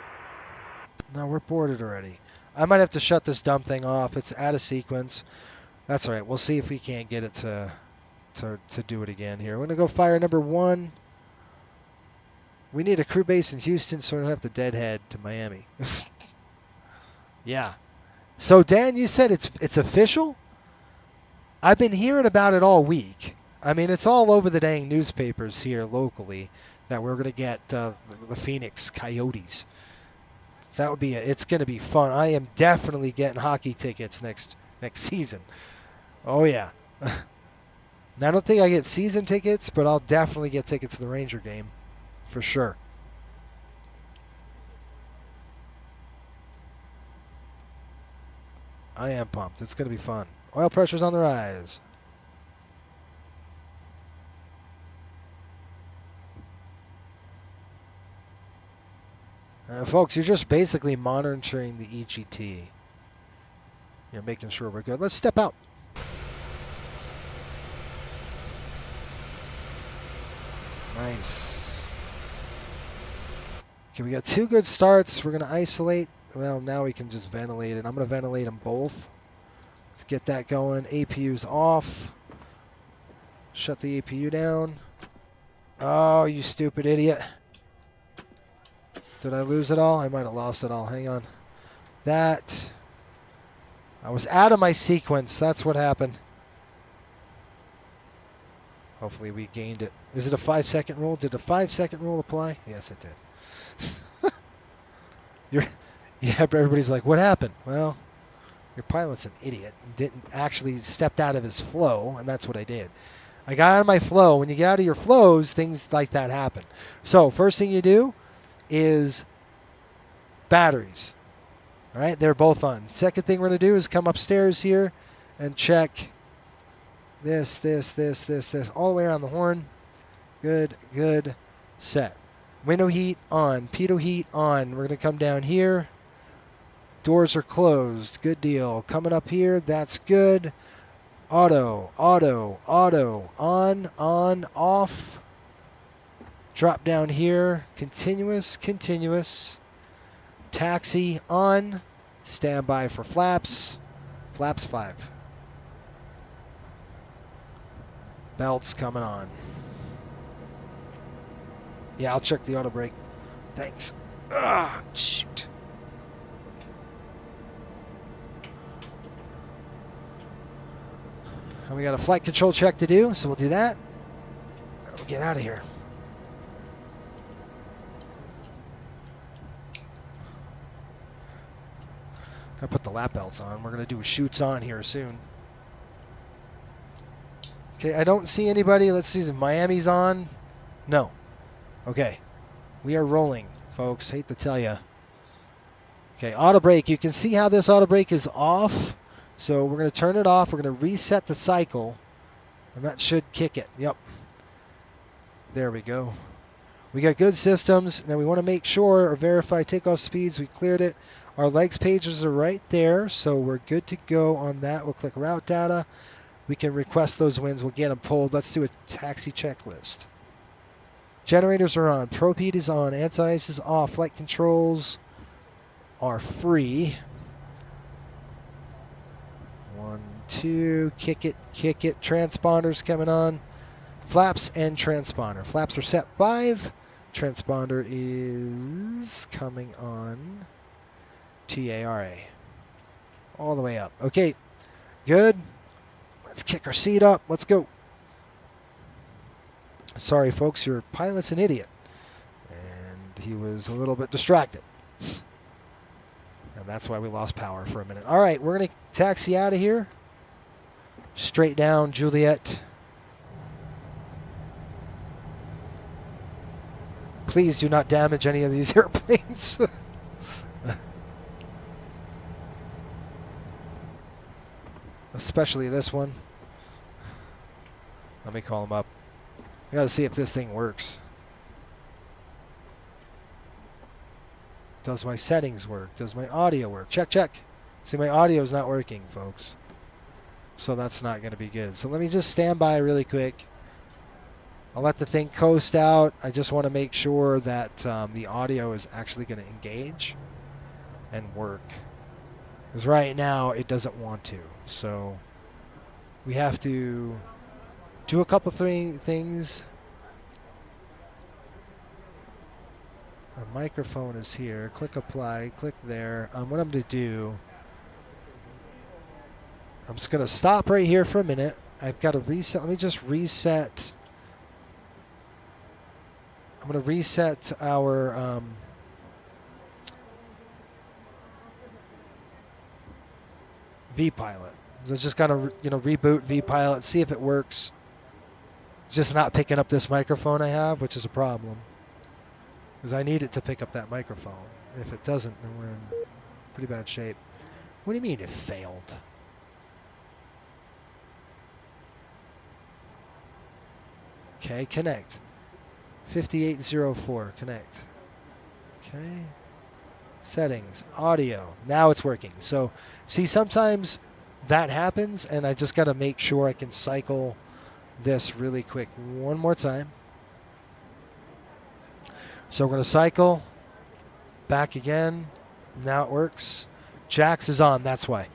No, we're boarded already. I might have to shut this dumb thing off. It's out of sequence. That's all right. We'll see if we can't get it to do it again here. We're going to go fire number 1. We need a crew base in Houston so we don't have to deadhead to Miami. Yeah. So, Dan, you said it's official? I've been hearing about it all week. I mean, it's all over the dang newspapers here locally that we're going to get the Phoenix Coyotes. That would be it's going to be fun. I am definitely getting hockey tickets next season. Oh, yeah. Now, I don't think I get season tickets, but I'll definitely get tickets to the Ranger game for sure. I am pumped. It's going to be fun. Oil pressure's on the rise. Folks, you're just basically monitoring the EGT. You're making sure we're good. Let's step out. Nice. Okay, we got 2 good starts. We're going to isolate. Well, now we can just ventilate it. I'm going to ventilate them both. Let's get that going. APU's off. Shut the APU down. Oh, you stupid idiot. Did I lose it all? I might have lost it all. Hang on. That. I was out of my sequence. That's what happened. Hopefully we gained it. Is it a 5-second rule? Did a 5-second rule apply? Yes, it did. Yeah, everybody's like, what happened? Well, your pilot's an idiot. Didn't actually stepped out of his flow, and that's what I did. I got out of my flow. When you get out of your flows, things like that happen. So first thing you do is batteries. All right, they're both on. Second thing we're going to do is come upstairs here and check this, all the way around the horn. Good, set. Window heat on, pitot heat on. We're going to come down here. Doors are closed. Good deal. Coming up here, that's good. Auto, on, off. Drop down here. Continuous. Taxi on. Stand by for flaps. Flaps 5. Belts coming on. Yeah, I'll check the auto brake. Thanks. Ah, shoot. And we got a flight control check to do, so we'll do that. We'll get out of here. Gotta put the lap belts on. We're gonna do a chutes on here soon. Okay, I don't see anybody. Let's see if Miami's on. No. Okay. We are rolling, folks. Hate to tell you. Okay, auto brake. You can see how this auto brake is off. So we're going to turn it off. We're going to reset the cycle. And that should kick it. Yep. There we go. We got good systems. Now we want to make sure or verify takeoff speeds. We cleared it. Our legs pages are right there. So we're good to go on that. We'll click route data. We can request those winds. We'll get them pulled. Let's do a taxi checklist. Generators are on. Prop heat is on. Anti-ice is off. Flight controls are free. 1, 2. Kick it. Kick it. Transponders coming on. Flaps and transponder. Flaps are set 5. Transponder is coming on. TARA. All the way up. Okay. Good. Let's kick our seat up. Let's go. Sorry, folks, your pilot's an idiot. And he was a little bit distracted. And that's why we lost power for a minute. All right, we're going to taxi out of here. Straight down, Juliet. Please do not damage any of these airplanes. Especially this one. Let me call him up. I gotta see if this thing works. Does my settings work? Does my audio work? Check, check. See, my audio is not working, folks. So that's not going to be good. So let me just stand by really quick. I'll let the thing coast out. I just want to make sure that the audio is actually going to engage and work. Because right now it doesn't want to. So we have to do a couple things. Our microphone is here. Click apply. Click there. What I'm going to do, I'm just going to stop right here for a minute. I've got to reset. Let me just reset. I'm going to reset our vPilot. So just got to reboot vPilot, see if it works. It's just not picking up this microphone I have, which is a problem. Because I need it to pick up that microphone. If it doesn't, then we're in pretty bad shape. What do you mean it failed? Okay, connect. 5804, connect. Okay. Settings, audio. Now it's working. So, see, sometimes that happens, and I just got to make sure I can cycle this really quick one more time. So we're going to cycle back again. Now it works. Jax is on, that's why.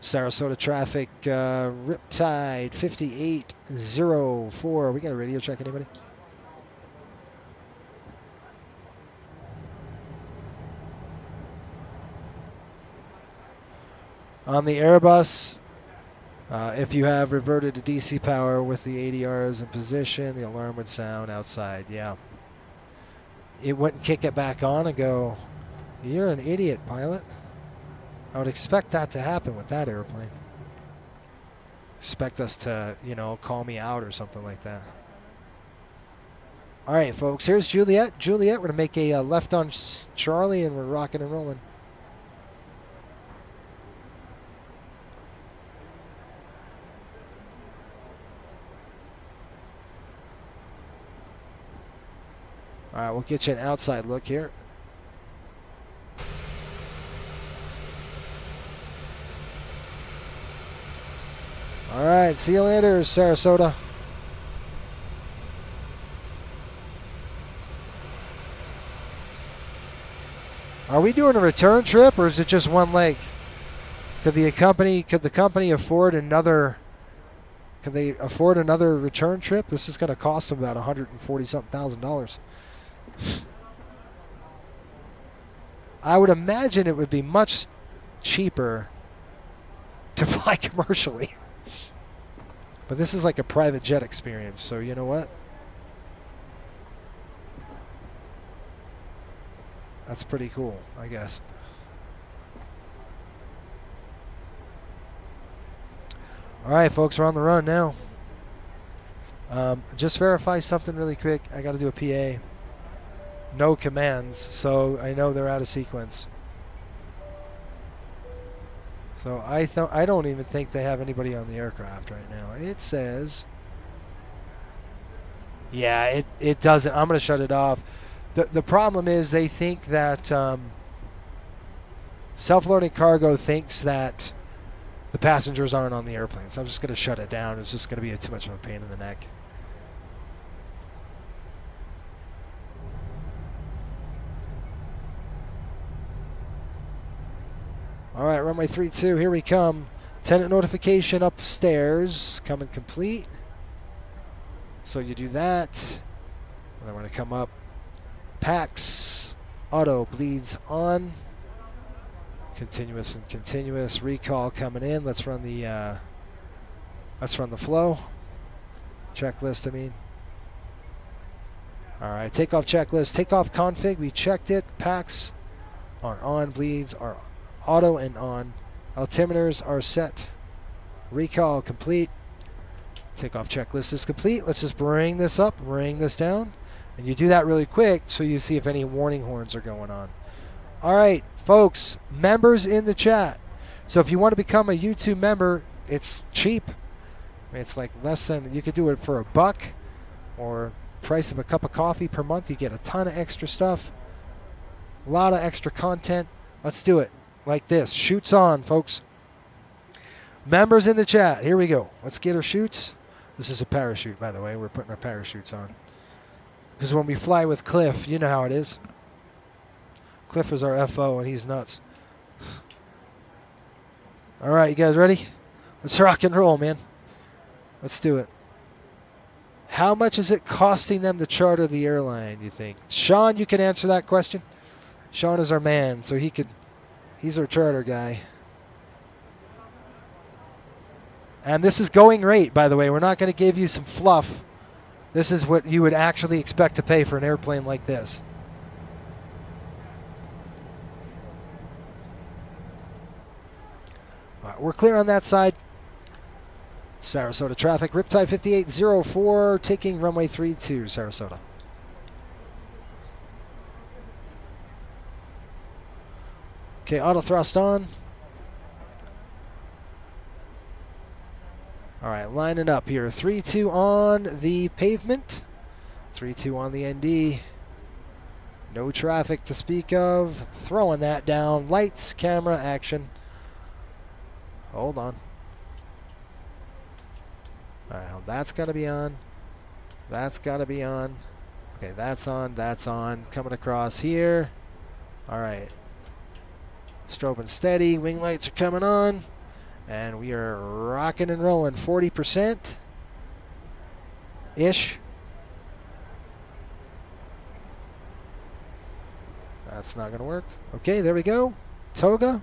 Sarasota traffic, Riptide 5804. We got a radio check, anybody? On the Airbus, if you have reverted to DC power with the ADRs in position, the alarm would sound outside. Yeah. It wouldn't kick it back on and go, "You're an idiot, pilot." I would expect that to happen with that airplane. Expect us to, call me out or something like that. All right, folks, here's Juliet. Juliet, we're going to make a left on Charlie, and we're rocking and rolling. All right, we'll get you an outside look here. All right, see you later, Sarasota. Are we doing a return trip or is it just one leg? Could the company afford another? Could they afford another return trip? This is going to cost them about $140,000. I would imagine it would be much cheaper to fly commercially. But this is like a private jet experience, so you know what? That's pretty cool, I guess. All right, folks, we're on the run now. Just verify something really quick. I got to do a PA. No commands, so I know they're out of sequence. So I don't even think they have anybody on the aircraft right now. It says, yeah, it doesn't. I'm going to shut it off. The problem is they think that self-loading cargo thinks that the passengers aren't on the airplane. So I'm just going to shut it down. It's just going to be too much of a pain in the neck. All right, runway 32, here we come. Tenant notification upstairs, coming complete. So you do that. And then we're going to come up. PAX, auto bleeds on. Continuous and continuous. Recall coming in. Let's run the flow. Checklist, I mean. All right, takeoff checklist. Takeoff config, we checked it. PAX are on, bleeds are auto and on. Altimeters are set. Recall complete. Takeoff checklist is complete. Let's just bring this up, bring this down. And you do that really quick so you see if any warning horns are going on. All right, folks, members in the chat. So if you want to become a YouTube member, it's cheap. I mean, it's like less than, you could do it for $1 or price of a cup of coffee per month. You get a ton of extra stuff, a lot of extra content. Let's do it like this. Shoots on, folks. Members in the chat. Here we go. Let's get our shoots. This is a parachute, by the way. We're putting our parachutes on. Because when we fly with Cliff, you know how it is. Cliff is our FO, and he's nuts. All right, you guys ready? Let's rock and roll, man. Let's do it. How much is it costing them to charter the airline, you think? Sean, you can answer that question. Sean is our man, so he's our charter guy. And this is going rate, by the way. We're not going to give you some fluff. This is what you would actually expect to pay for an airplane like this. All right, we're clear on that side. Sarasota traffic, Riptide 5804, taking runway 32, Sarasota. Okay, auto thrust on. All right, lining up here. 3-2 on the pavement. 3-2 on the ND. No traffic to speak of. Throwing that down. Lights, camera, action. Hold on. All right, well, that's got to be on. That's got to be on. Okay, that's on. That's on. Coming across here. All right. Strobing steady. Wing lights are coming on. And we are rocking and rolling. 40%-ish. That's not going to work. Okay, there we go. Toga.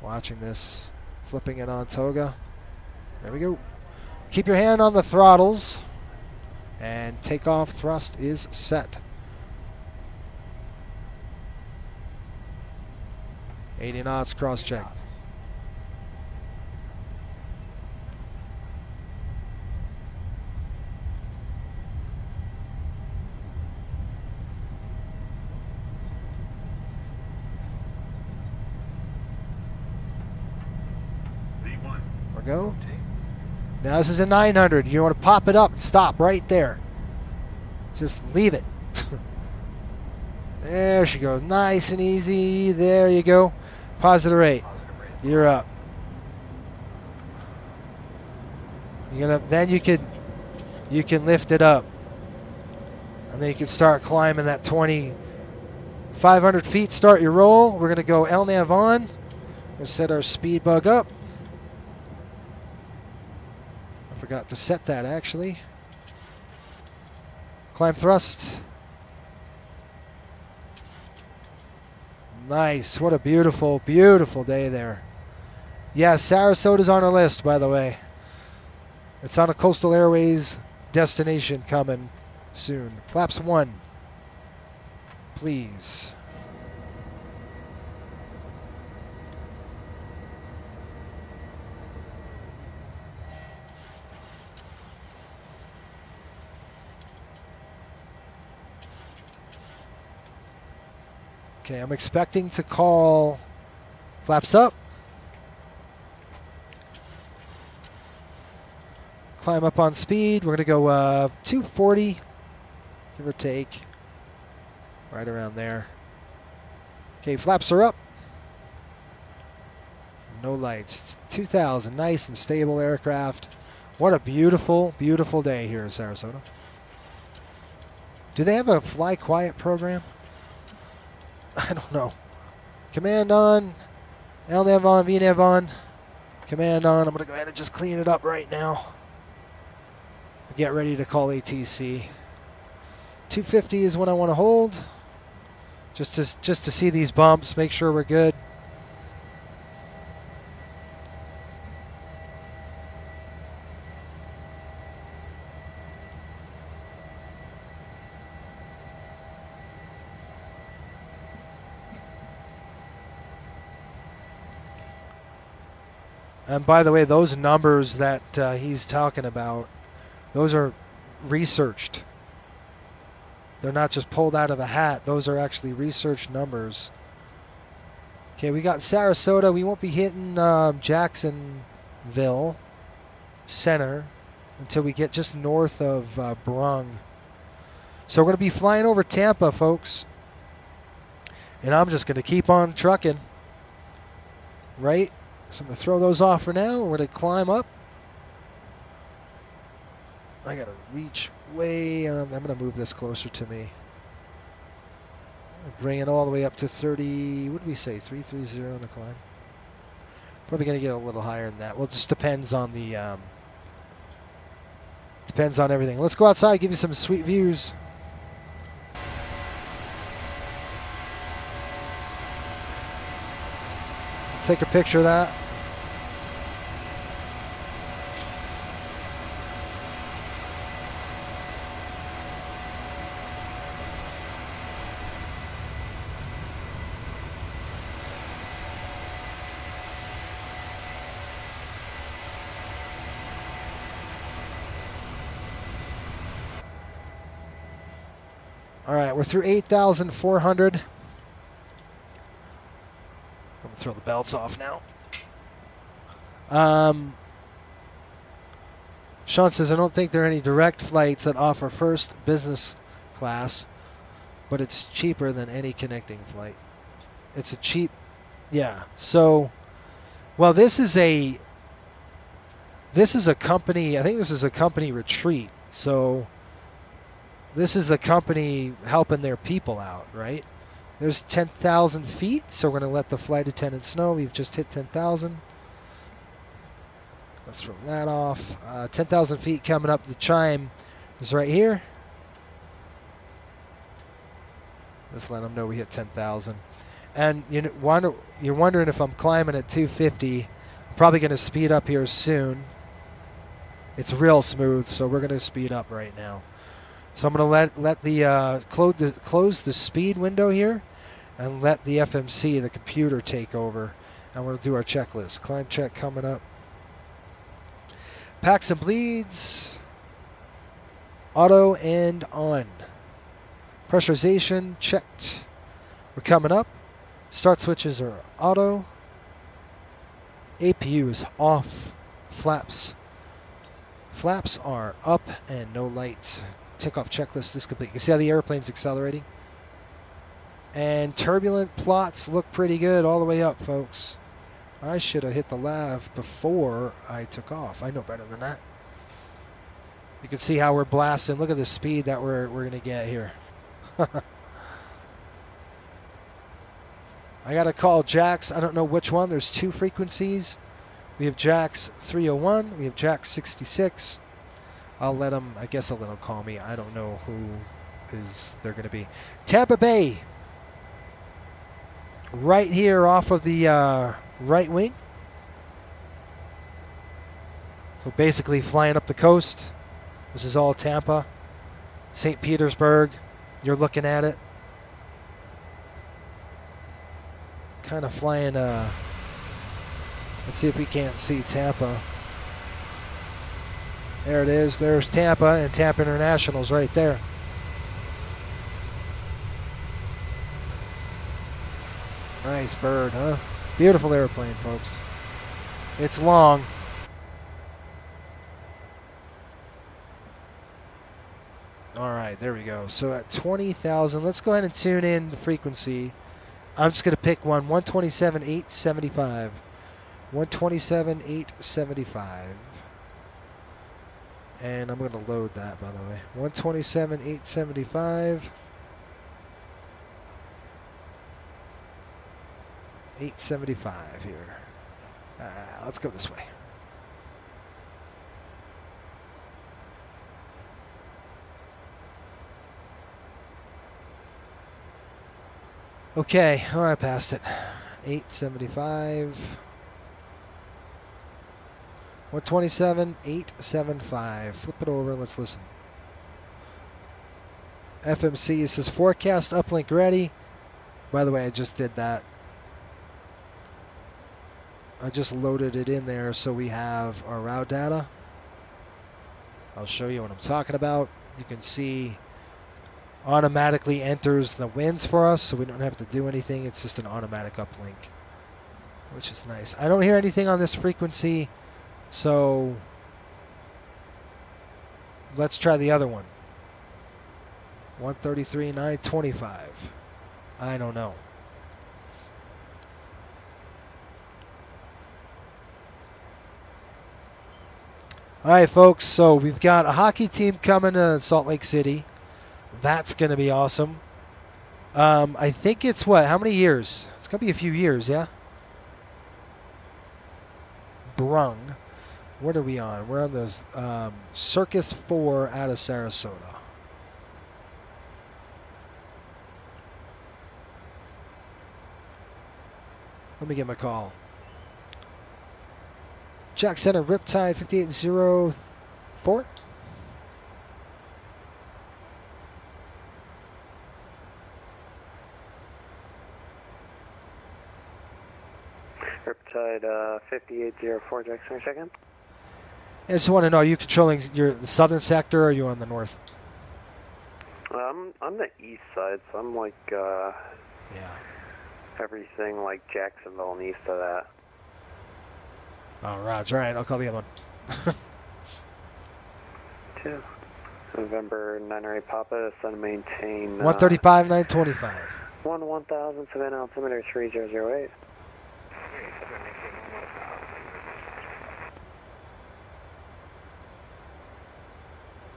Watching this. Flipping it on Toga. There we go. Keep your hand on the throttles. And takeoff thrust is set. 80 knots, cross check. Go. Now this is a 900. You want to pop it up and stop right there. Just leave it. There she goes. Nice and easy. There you go. Positive rate. You're up. Then you can lift it up. And then you can start climbing that 25 500 feet, start your roll. We're going to go LNAV on. We're going to set our speed bug up. I forgot to set that actually. Climb thrust. Nice. What a beautiful, beautiful day there. Yeah, Sarasota's on our list, by the way. It's on a Coastal Airways destination coming soon. Flaps 1. Please. Okay, I'm expecting to call flaps up. Climb up on speed. We're going to go 240, give or take. Right around there. Okay, flaps are up. No lights. It's 2000. Nice and stable aircraft. What a beautiful, beautiful day here in Sarasota. Do they have a fly quiet program? I don't know. Command on. LNAV on. VNAV on. Command on. I'm going to go ahead and just clean it up right now. Get ready to call ATC. 250 is what I want to hold. Just to see these bumps, make sure we're good. And by the way, those numbers that he's talking about, those are researched. They're not just pulled out of a hat. Those are actually researched numbers. Okay, we got Sarasota. We won't be hitting Jacksonville Center until we get just north of Brung. So we're going to be flying over Tampa, folks. And I'm just going to keep on trucking. Right? So I'm going to throw those off for now. We're going to climb up. I got to reach way on. I'm going to move this closer to me. Bring it all the way up to 30. What did we say? 330 on the climb. Probably going to get a little higher than that. Well, it just depends on the. Depends on everything. Let's go outside. Give you some sweet views. Let's take a picture of that. All right, we're through 8,400. I'm gonna throw the belts off now. Sean says, I don't think there are any direct flights that offer first business class, but it's cheaper than any connecting flight. It's a cheap, yeah. So, well, this is a company, I think this is a company retreat. So this is the company helping their people out, right? There's 10,000 feet, so we're going to let the flight attendants know we've just hit 10,000. Let's throw that off. 10,000 feet coming up. The chime is right here. Just let them know we hit 10,000. And you're wondering if I'm climbing at 250. I'm probably going to speed up here soon. It's real smooth, so we're going to speed up right now. So I'm going to let the close the speed window here and let the FMC, the computer, take over. And we'll do our checklist. Climb check coming up. Packs and bleeds. Auto and on. Pressurization checked. We're coming up. Start switches are auto. APU is off. Flaps. Flaps are up and no lights. Takeoff checklist is complete. You can see how the airplane's accelerating. And turbulent plots look pretty good all the way up, folks. I should have hit the lav before I took off. I know better than that. You can see how we're blasting. Look at the speed that we're going to get here. I got to call Jax. I don't know which one. There's two frequencies. We have Jax 301. We have Jax 66. I guess I'll let him call me. I don't know who they're going to be. Tampa Bay. Right here off of the right wing. So basically flying up the coast. This is all Tampa. St. Petersburg. You're looking at it. Kind of flying, let's see if we can't see Tampa. There it is. There's Tampa, and Tampa International's right there. Nice bird, huh? Beautiful airplane, folks. It's long. All right, there we go. So at 20,000, let's go ahead and tune in the frequency. I'm just going to pick one, 127.875. 127.875. And I'm going to load that, by the way. 127.875. 875 here. Let's go this way. Okay, all right, passed it. 875. 127.875. Flip it over and let's listen. FMC says forecast uplink ready. By the way, I just did that. I just loaded it in there so we have our route data. I'll show you what I'm talking about. You can see automatically enters the winds for us, so we don't have to do anything. It's just an automatic uplink, which is nice. I don't hear anything on this frequency, so let's try the other one. 133.925. I don't know. All right, folks, so we've got a hockey team coming to Salt Lake City. That's going to be awesome. I think it's what? How many years? It's going to be a few years, yeah? Brung. What are we on? We're on the Circus 4 out of Sarasota. Let me get my call. Jack Center, Riptide 5804. Riptide 5804, Jack Center, second. I just want to know, are you controlling the southern sector or are you on the north? I'm the east side, so I'm like yeah, everything like Jacksonville and east of that. Oh, Roger. All right, I'll call the other one. 2. November 908 Papa, sun maintain 135, 925. 1000, Savannah altimeter 3008.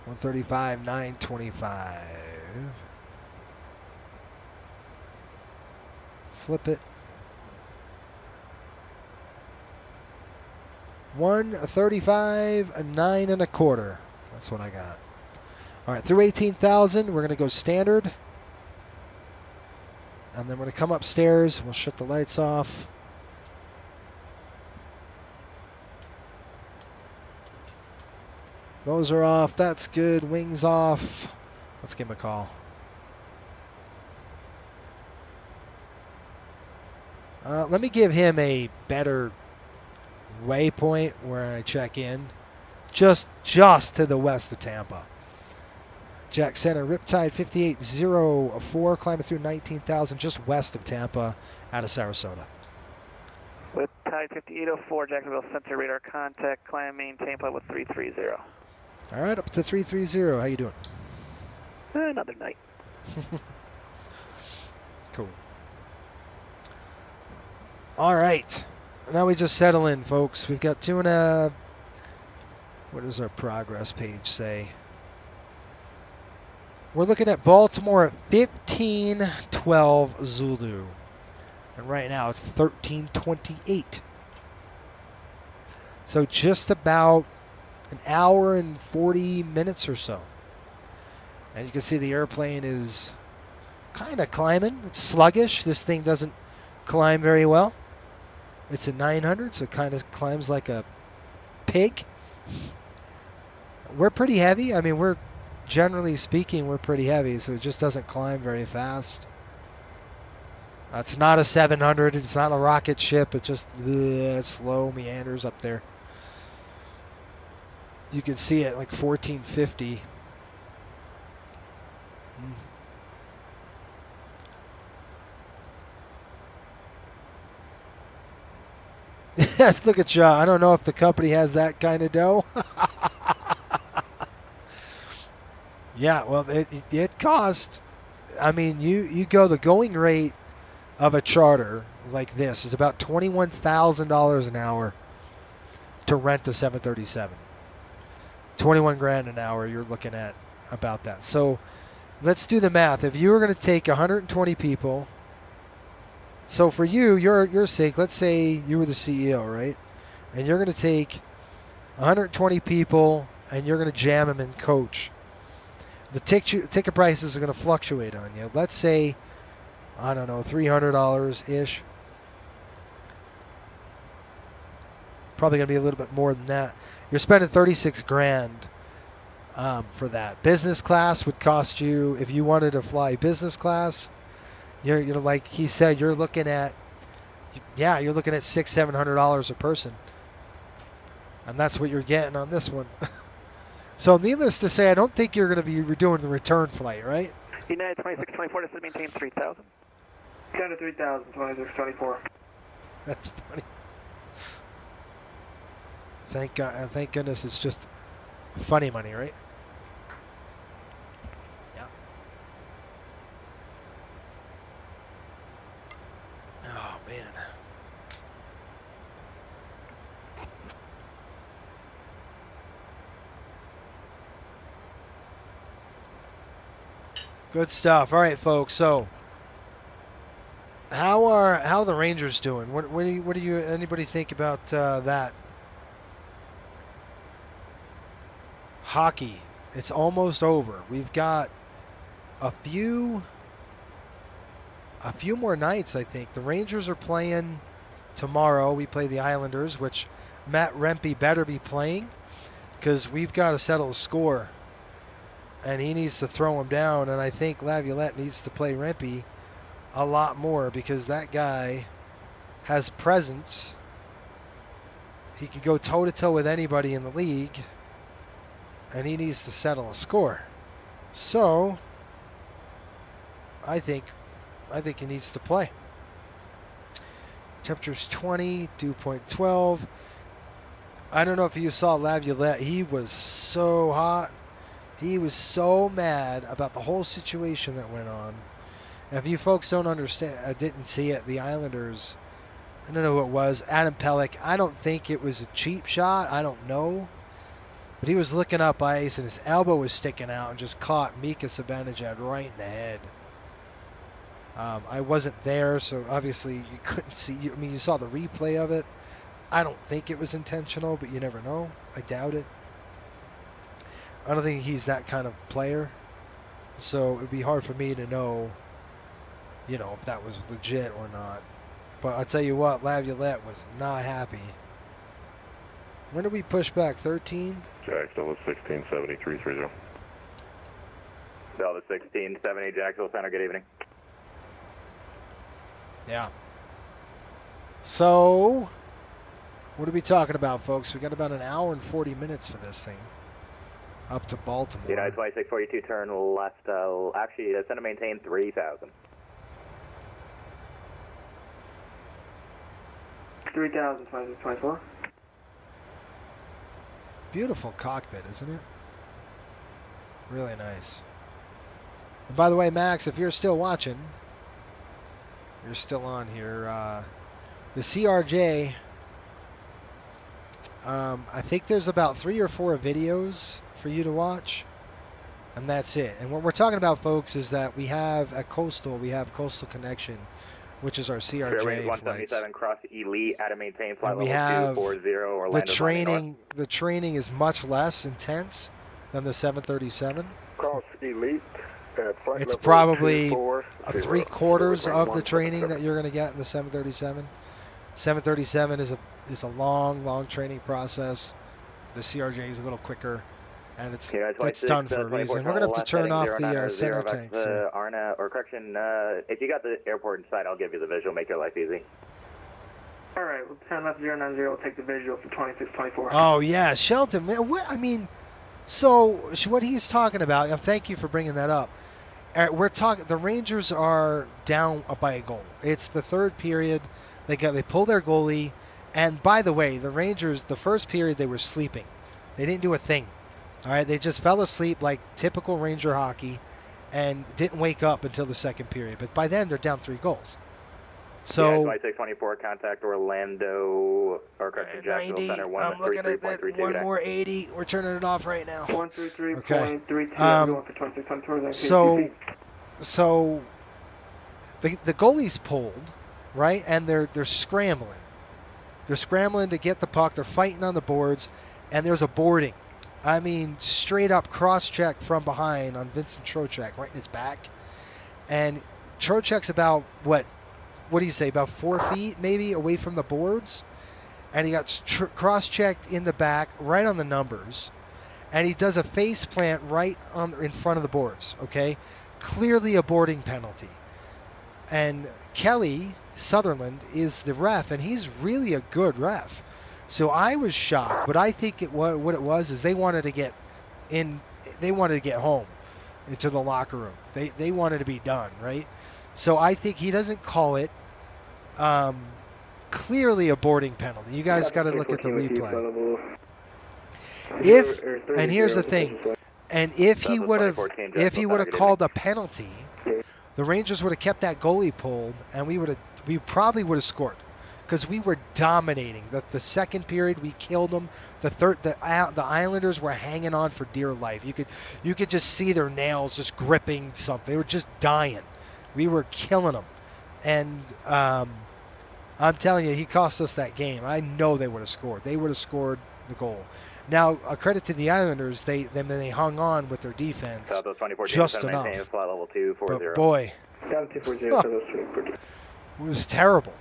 $135, 925. Flip it. 135, 9 1/4. That's what I got. All right, through 18,000, we're going to go standard. And then we're going to come upstairs. We'll shut the lights off. Those are off. That's good. Wings off. Let's give him a call. Let me give him a better waypoint where I check in. Just to the west of Tampa. Jack Center, Riptide 5804, climbing through 19,000 just west of Tampa out of Sarasota. Riptide 5804, Jacksonville Center, radar contact, climb, maintain flight with 330. All right, up to 330. How you doing? Another night. Cool. All right. Now we just settle in, folks. We've got what does our progress page say? We're looking at Baltimore at 1512 Zulu. And right now it's 13:28. So just about an hour and 40 minutes or so. And you can see the airplane is kind of climbing. It's sluggish. This thing doesn't climb very well. It's a 900, so it kind of climbs like a pig. We're pretty heavy. I mean, generally speaking, we're pretty heavy, so it just doesn't climb very fast. It's not a 700. It's not a rocket ship. It just slow meanders up there. You can see it like 1450. Yes, look at you. I don't know if the company has that kind of dough. Yeah, well, it costs. I mean, you go, the going rate of a charter like this is about $21,000 an hour to rent a 737. 21 grand an hour, you're looking at about that. So let's do the math. If you were going to take 120 people, so for you, your sake, let's say you were the CEO, right? And you're going to take 120 people and you're going to jam them in coach. The ticket prices are going to fluctuate on you. Let's say, I don't know, $300-ish. Probably going to be a little bit more than that. You're spending 36 grand for that. Business class would cost you, if you wanted to fly business class, you're like he said, you're looking at $600-700 a person. And that's what you're getting on this one. So needless to say, I don't think you're going to be doing the return flight, right? United 2624, this is maintain 3000. Down to 3000, 2624. That's funny. Thank God, thank goodness it's just funny money, right? Yeah. Oh, man. Good stuff. All right, folks. So, how are the Rangers doing? What do you anybody think about that? Hockey. It's almost over. We've got a few more nights, I think. The Rangers are playing tomorrow. We play the Islanders, which Matt Rempe better be playing because we've got to settle the score. And he needs to throw him down. And I think Laviolette needs to play Rempe a lot more because that guy has presence. He can go toe-to-toe with anybody in the league. And he needs to settle a score. So, I think he needs to play. Temperature's 20, dew point 12. I don't know if you saw Laviolette. He was so hot. He was so mad about the whole situation that went on. And if you folks don't understand, I didn't see it, the Islanders, I don't know who it was, Adam Pelech. I don't think it was a cheap shot. I don't know. But he was looking up ice, and his elbow was sticking out and just caught Mika Zibanejad right in the head. I wasn't there, so obviously you couldn't see. I mean, you saw the replay of it. I don't think it was intentional, but you never know. I doubt it. I don't think he's that kind of player. So it would be hard for me to know, if that was legit or not. But I'll tell you what, Laviolette was not happy. When did we push back? 13? Jacksonville 167330. Delta 1670, Jacksonville Center, good evening. Yeah. So, what are we talking about, folks? We got about an hour and 40 minutes for this thing. Up to Baltimore. United 2642, turn left. Actually, center maintain 3000. 3000, 2624. Beautiful cockpit, isn't it? Really nice. And by the way, Max, if you're still watching, you're still on here. The CRJ, I think there's about 3 or 4 videos for you to watch, and that's it. And what we're talking about, folks, is that we have at Coastal, we have Coastal Connection. which is our Fairway CRJ flights. 177 cross elite at a maintain flight And we level have 240 Orlando. the training is much less intense than the 737. Cross elite at flight It's level probably 240. 3/4 of the training that you're going to get in the 737. 737 is a long training process. The CRJ is a little quicker, and it's done for a reason. We're going to have to turn off the center tank soon. Arna, or correction, if you got the airport in sight, I'll give you the visual, make your life easy. All right, well, 10 left 090 will take the visual for 2624. Oh yeah, Shelton. Man, so what he's talking about, and thank you for bringing that up. We're talking. The Rangers are down by a goal. It's the third period. They pull their goalie, and by the way, the Rangers, the first period they were sleeping. They didn't do a thing. All right, they just fell asleep like typical Ranger hockey, and didn't wake up until the second period. But by then they're down 3 goals. So yeah, 2624, contact Orlando, or correction, Jacksonville Center, I'm looking at that 133.32. one more 80. We're turning it off right now. 133.32. So the goalie's pulled, right, and they're scrambling. They're scrambling to get the puck. They're fighting on the boards, and there's a boarding. I mean, straight up cross check from behind on Vincent Trocheck, right in his back, and Trocheck's about what do you say, about 4 feet maybe away from the boards, and he got cross-checked in the back, right on the numbers, and he does a face plant right in front of the boards, okay? Clearly a boarding penalty. And Kelly Sutherland is the ref, and he's really a good ref. So I was shocked, but I think what it was is they wanted to get home into the locker room. They wanted to be done, right? So I think he doesn't call it clearly a boarding penalty. You guys got to look at the replay. And here's the thing, and if he would have called a penalty, the Rangers would have kept that goalie pulled, and we probably would have scored, because we were dominating. The second period we killed them. The third, the Islanders were hanging on for dear life. You could just see their nails just gripping something. They were just dying. We were killing them, and I'm telling you, he cost us that game. I know they would have scored. They would have scored the goal. Now, a credit to the Islanders, they hung on with their defense just enough. But boy, it was terrible.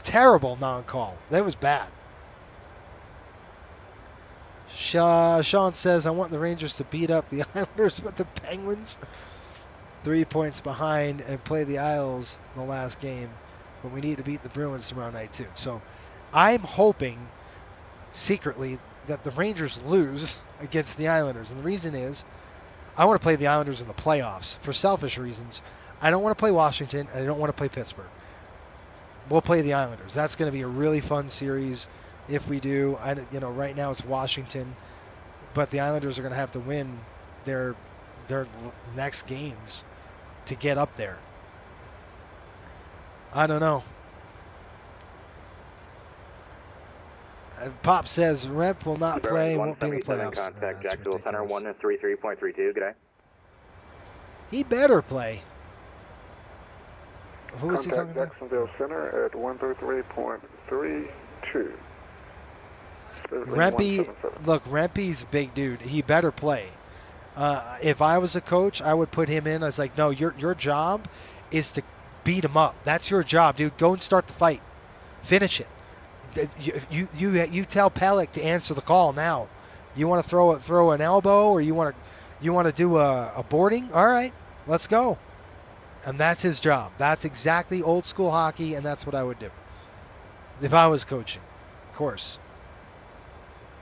Terrible non-call. That was bad. Sean says, I want the Rangers to beat up the Islanders with the Penguins. 3 points behind and play the Isles in the last game. But we need to beat the Bruins tomorrow night too. So I'm hoping secretly that the Rangers lose against the Islanders. And the reason is I want to play the Islanders in the playoffs for selfish reasons. I don't want to play Washington, and I don't want to play Pittsburgh. We'll play the Islanders. That's going to be a really fun series if we do. Right now it's Washington, but the Islanders are going to have to win their next games to get up there. I don't know. Pop says Rep will not play, won't be in the playoffs. Contact Jacksonville Center 133.32. Good day. He better play. Who is he talking to? Jacksonville Center at 133.32. Rempe's a big dude. He better play. If I was a coach, I would put him in. I was like, no, your job is to beat him up. That's your job, dude. Go and start the fight. Finish it. You tell Pellick to answer the call now. You want to throw an elbow, or you want to do a boarding? All right, let's go. And that's his job. That's exactly old school hockey, and that's what I would do if I was coaching. Of course.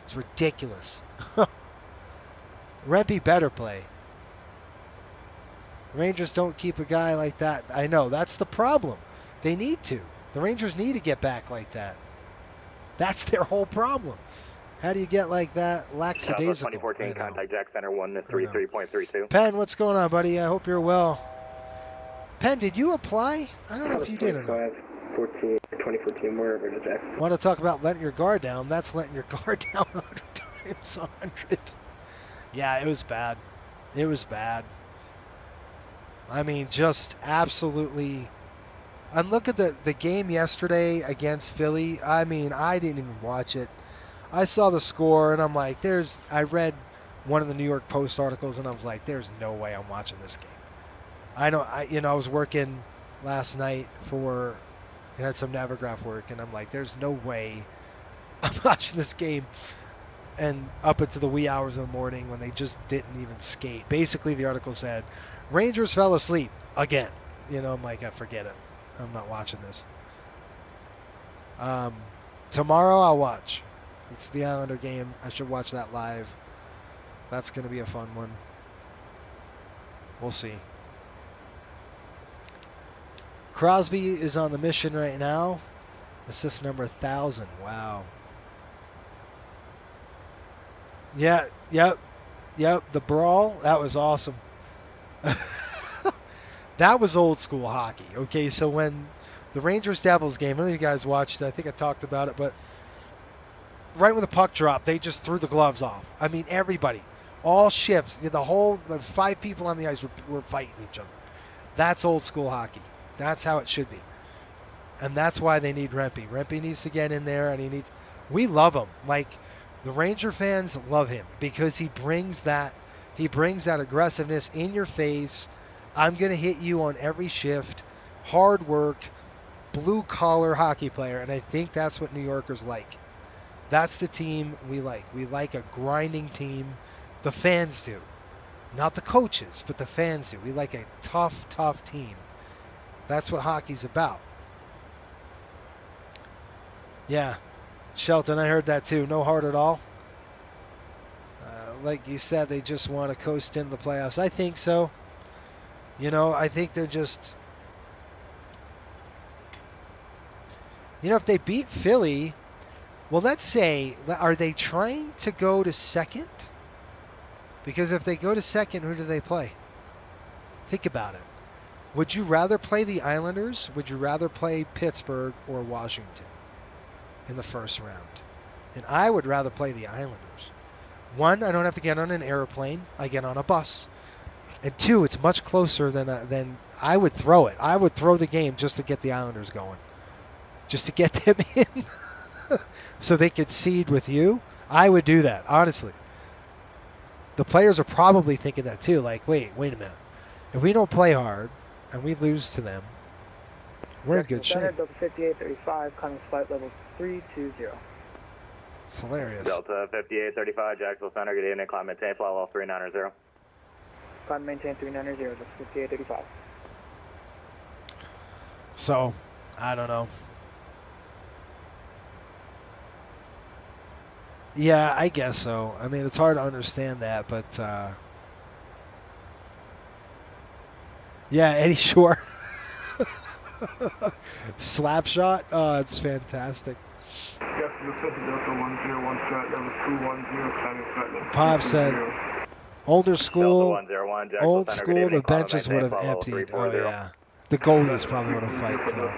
It's ridiculous. Rempe better play. Rangers don't keep a guy like that. I know, that's the problem. They need to. The Rangers need to get back like that. That's their whole problem. How do you get like that lackadaisical? 2014, contact Jack Center 133.32. Penn, what's going on, buddy? I hope you're well. Penn, did you apply? I don't know if you did or not. 2014, Jack. Want to talk about letting your guard down? That's letting your guard down 100 times 100. Yeah, it was bad. It was bad. I mean, just absolutely And look at the game yesterday against Philly. I mean, I didn't even watch it. I saw the score, and I'm like, I read one of the New York Post articles, and I was like, there's no way I'm watching this game. I was working last night had some Navigraph work, and I'm like, there's no way I'm watching this game. And up into the wee hours of the morning when they just didn't even skate. Basically, the article said, Rangers fell asleep again. I'm like, I forget it. I'm not watching this. Tomorrow I'll watch. It's the Islander game. I should watch that live. That's going to be a fun one. We'll see. Crosby is on the mission right now. Assist number 1,000. Wow. Yeah, yep. The brawl, that was awesome. That was old school hockey. Okay, so when the Rangers Devils game, I don't know if you guys watched it. I think I talked about it, but right when the puck dropped, they just threw the gloves off. I mean, everybody, all shifts, the 5 people on the ice were fighting each other. That's old school hockey. That's how it should be. And that's why they need Rempe. Rempe needs to get in there, and we love him. Like, the Ranger fans love him because he brings that aggressiveness in your face. I'm going to hit you on every shift. Hard work, blue-collar hockey player, and I think that's what New Yorkers like. That's the team we like. We like a grinding team. The fans do. Not the coaches, but the fans do. We like a tough, tough team. That's what hockey's about. Yeah. Shelton, I heard that too. No heart at all. Like you said, they just want to coast into the playoffs. I think so. I think they're just... if they beat Philly, well, let's say, are they trying to go to second? Because if they go to second, who do they play? Think about it. Would you rather play the Islanders? Would you rather play Pittsburgh or Washington in the first round? And I would rather play the Islanders. 1, I don't have to get on an airplane. I get on a bus. And 2, it's much closer than I would throw it. I would throw the game just to get the Islanders going. Just to get them in. So they could seed with you. I would do that, honestly. The players are probably thinking that too. Like, wait a minute. If we don't play hard and we lose to them, we're in good shape. Delta 5835, climbing flight level 320. It's hilarious. Delta 5835, Jacksonville Center, good evening. Climb maintain, flight level 390. Climb maintain 390, Delta 5835. So, I don't know. Yeah, I guess so. I mean, it's hard to understand that, but yeah, Eddie Shore. Slap shot. Oh, it's fantastic. Pop said, older school, the benches would have emptied. Oh, yeah. The goalies probably would have fight, too.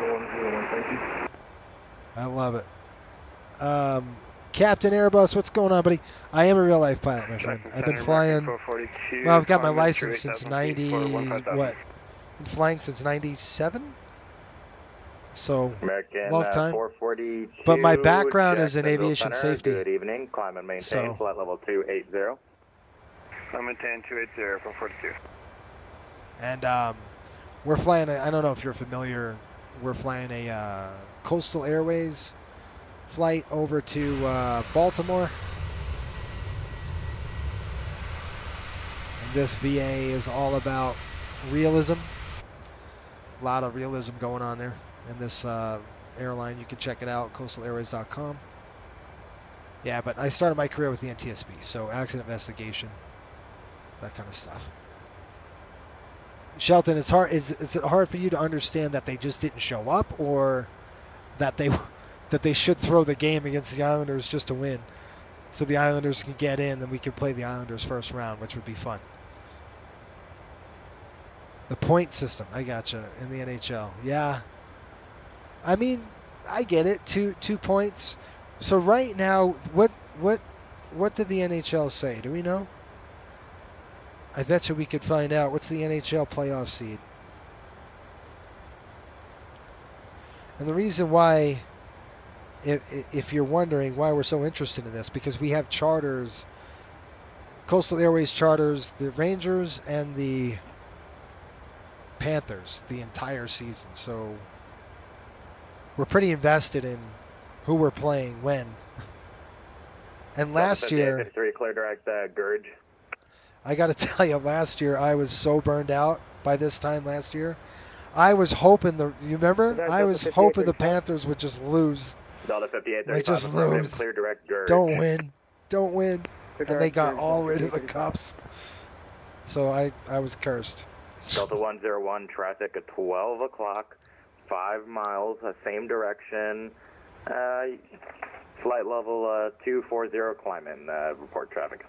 I love it. Captain Airbus, what's going on, buddy? I am a real-life pilot, my friend. I've been flying... Well, I've got my license since 90... What? Been flying since 97? So, American, long time. 442, but my background is in aviation Center. safety. Good evening. Climb and maintain. Flight level 280. I'm maintain 280 from 42. And we're flying, I don't know if you're familiar, we're flying a Coastal Airways flight over to Baltimore. And this VA is all about realism. A lot of realism going on there. And this airline, you can check it out, coastalairways.com. Yeah, but I started my career with the NTSB, so accident investigation, that kind of stuff. Shelton, it's hard. Is it hard for you to understand that they just didn't show up, or that they should throw the game against the Islanders just to win, so the Islanders can get in, and we can play the Islanders first round, which would be fun. The point system, I gotcha, in the NHL. Yeah. I mean, I get it. Two points. So right now, what did the NHL say? Do we know? I bet you we could find out. What's the NHL playoff seed? And the reason why, if you're wondering why we're so interested in this, because we have charters, Coastal Airways charters, the Rangers and the Panthers the entire season. So we're pretty invested in who we're playing when. And last year, 53, clear direct Gurge. I got to tell you, last year I was so burned out by this time last year. I was hoping you remember? I was hoping the Panthers would just lose. Delta 58, Like just lose. clear direct Gurge. Don't win. And they got all the way to the Cups. So I was cursed. Delta 101, traffic at 12 o'clock, 5 miles, same direction. Flight level 240, climb in, report traffic.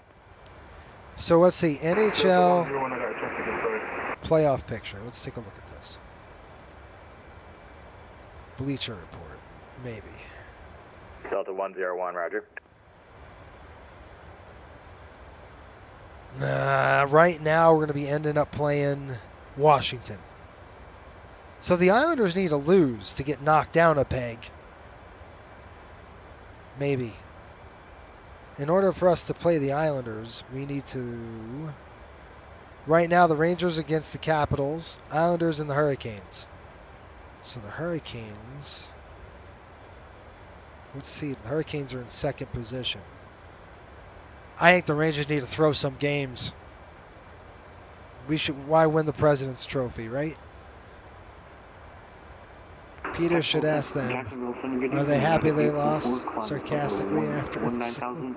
So let's see, NHL playoff picture. Let's take a look at this. Bleacher report, maybe. Delta 101, roger. Right now we're going to be ending up playing Washington. So the Islanders need to lose to get knocked down a peg. Maybe. In order for us to play the Islanders, we need to... Right now, the Rangers against the Capitals, Islanders and the Hurricanes. So the Hurricanes... Let's see, the Hurricanes are in second position. I think the Rangers need to throw some games. Why win the President's Trophy, right? Peter should ask them, are they happy they lost? Sarcastically after episode.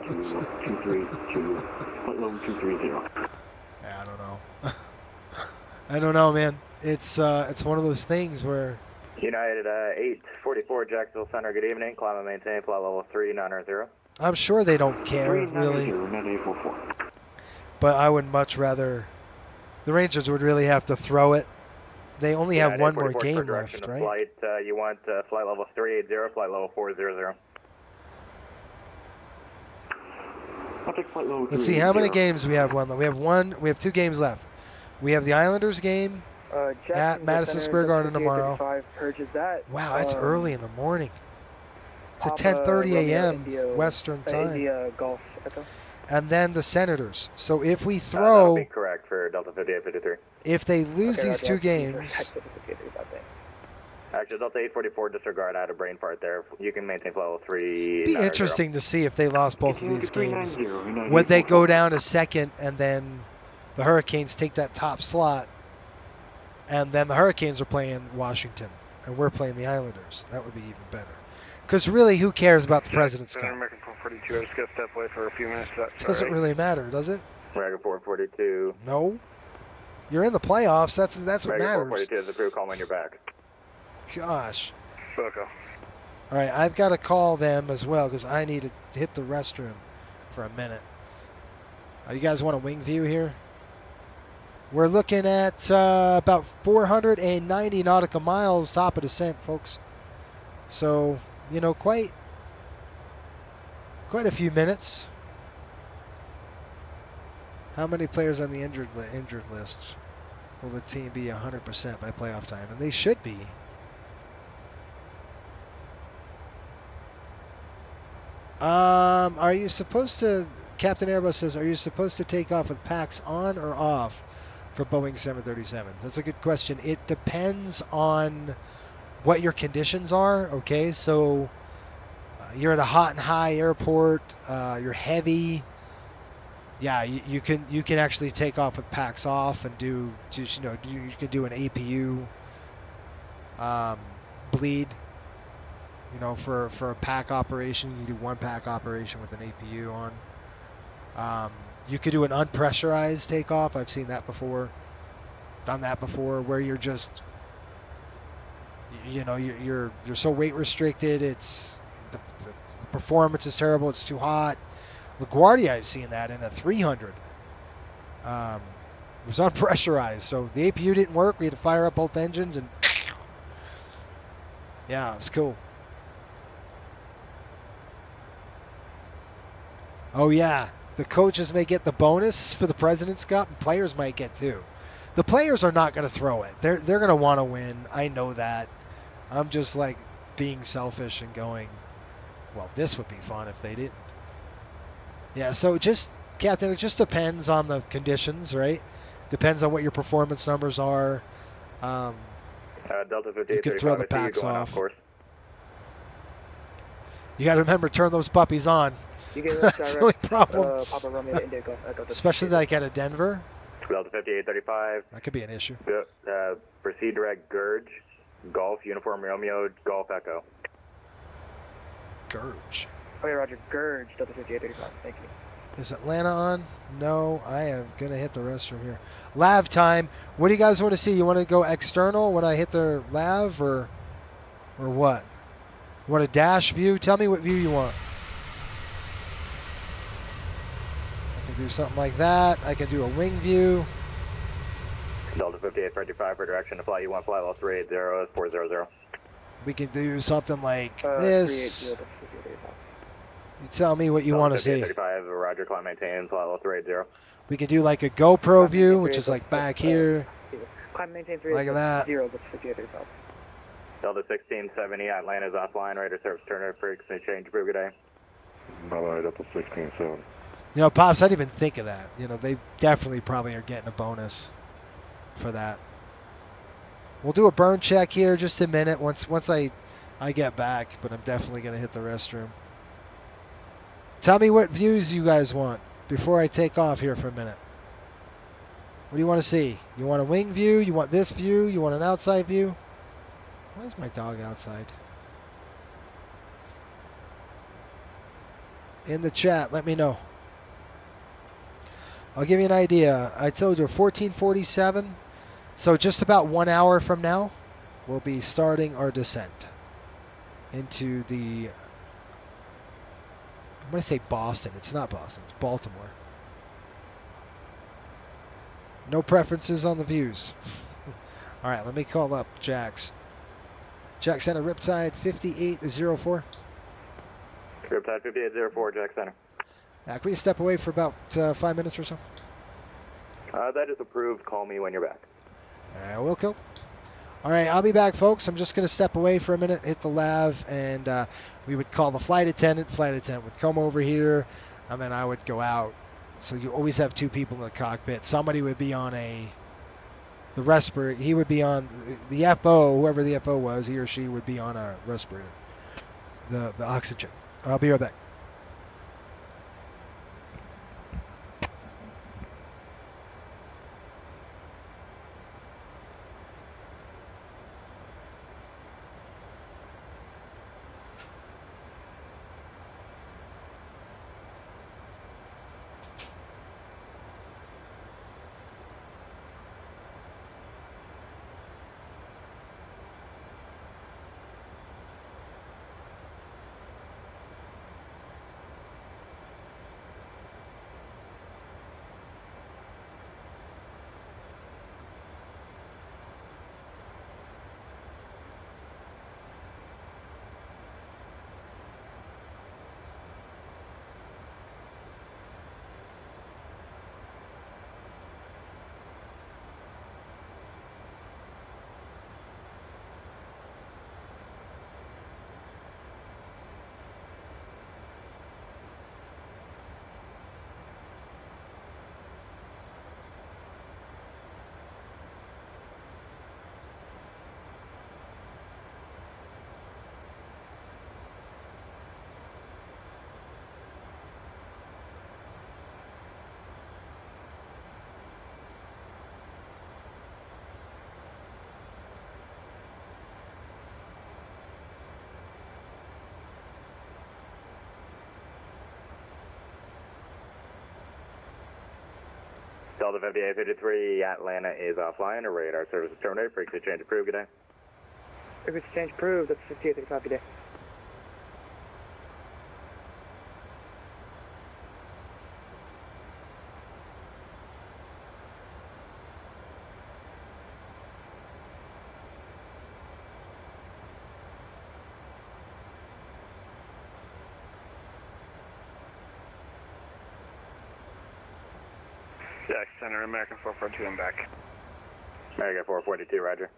I don't know. I don't know, man. It's one of those things where... United 844 Jacksonville Center, good evening. Climb and maintain flight level 3900. I'm sure they don't care, really. But I would much rather... The Rangers would really have to throw it. They only have one more game left, right? Flight, you want flight level 380, flight level 400. Let's see how many games we have. We have 2 games left. We have the Islanders game at Madison Square Garden tomorrow. Wow, that's early in the morning. It's at 10:30 a.m. Western time. And then the Senators. So if we throw... That'll be correct for Delta 5853. If they lose these 2 games... Actually, Delta 844, disregard. I had a brain fart there. You can maintain flight level 3. It'd be interesting to see if they lost both of these games. Would they go down a second and then the Hurricanes take that top slot and then the Hurricanes are playing Washington and we're playing the Islanders? That would be even better. Because really, who cares about the President's Cup? American 442, I just got to step away for a few minutes. Doesn't really matter, does it? Ragga 442. No. You're in the playoffs. That's what Ragga matters. 442 is approved. Call when you're back. Gosh. Okay. All right, I've got to call them as well because I need to hit the restroom for a minute. You guys want a wing view here? We're looking at about 490 nautical miles top of descent, folks. So, you know, quite a few minutes. How many players on the injured list? Will the team be 100% by playoff time? And they should be. Are you supposed to, Captain Airbus says, are you supposed to take off with packs on or off for Boeing 737s? That's a good question. It depends on what your conditions are, okay? So you're at a hot and high airport, you're heavy. Yeah, you can actually take off with packs off and you can do an APU bleed. You know, for a pack operation, you do 1 pack operation with an APU on. You could do an unpressurized takeoff. I've seen that before. Done that before, where you're just, you know, you're so weight restricted. It's the performance is terrible. It's too hot. LaGuardia, I've seen that in a 300. It was unpressurized, so the APU didn't work. We had to fire up both engines, and yeah, it was cool. Oh yeah, the coaches may get the bonus for the President's Cup, and players might get too. The players are not going to throw it. They're going to want to win. I know that. I'm just like, being selfish and going, well, this would be fun if they didn't. Yeah, so just, Captain, it just depends on the conditions, right? Depends on what your performance numbers are. Delta 5835, You could throw the I see you packs going off. course. You got to remember, turn those puppies on. You get That's the only problem. Papa Romeo to Indigo, Echo. Especially like at a Denver. Delta 5835. That could be an issue. Proceed direct Gurge, Golf, Uniform Romeo, Golf Echo. Gurge. Okay, Roger. Gurge, Delta 5835. Thank you. Is Atlanta on? No, I am going to hit the restroom here. Lav time. What do you guys want to see? You want to go external when I hit the lav or what? You want a dash view? Tell me what view you want. I can do something like that. I can do a wing view. Delta 5835 for direction to fly U1, flight level 380 is 400. We can do something like this. 380, 5835. You tell me what you want to see. 5835, Roger, climb maintain, flight level 380. We can do like a GoPro view, which is like back here. Climb maintain Like that. 0, that's 5835. Delta 1670, Atlanta is offline, radar service turner, frequency change, approve, good day. Bye-bye, Delta 1670. You know, Pops, I didn't even think of that. You know, they definitely probably are getting a bonus for that. We'll do a burn check here just a minute once I get back, but I'm definitely going to hit the restroom. Tell me what views you guys want before I take off here for a minute. What do you want to see? You want a wing view? You want this view? You want an outside view? Why is my dog outside? In the chat, let me know. I'll give you an idea. I told you 1447. So just about 1 hour from now, we'll be starting our descent into the, I'm going to say Boston. It's not Boston. It's Baltimore. No preferences on the views. All right, let me call up Jax. Jack Center, Riptide 5804. Riptide 5804, Jack Center. Can we step away for about 5 minutes or so? That is approved. Call me when you're back. I will go. All right, I'll be back, folks. I'm just going to step away for a minute, hit the lav, and we would call the flight attendant. Flight attendant would come over here, and then I would go out. So you always have two people in the cockpit. Somebody would be on the respirator. He would be on the FO, whoever the FO was, he or she would be on a respirator, the oxygen. I'll be right back. Delta 5853, Atlanta is offline. Radar service is terminated. Frequency change approved. Good day. Frequency change approved. That's 5835. Good day. Jack Center, American 442 and back. American 442, roger.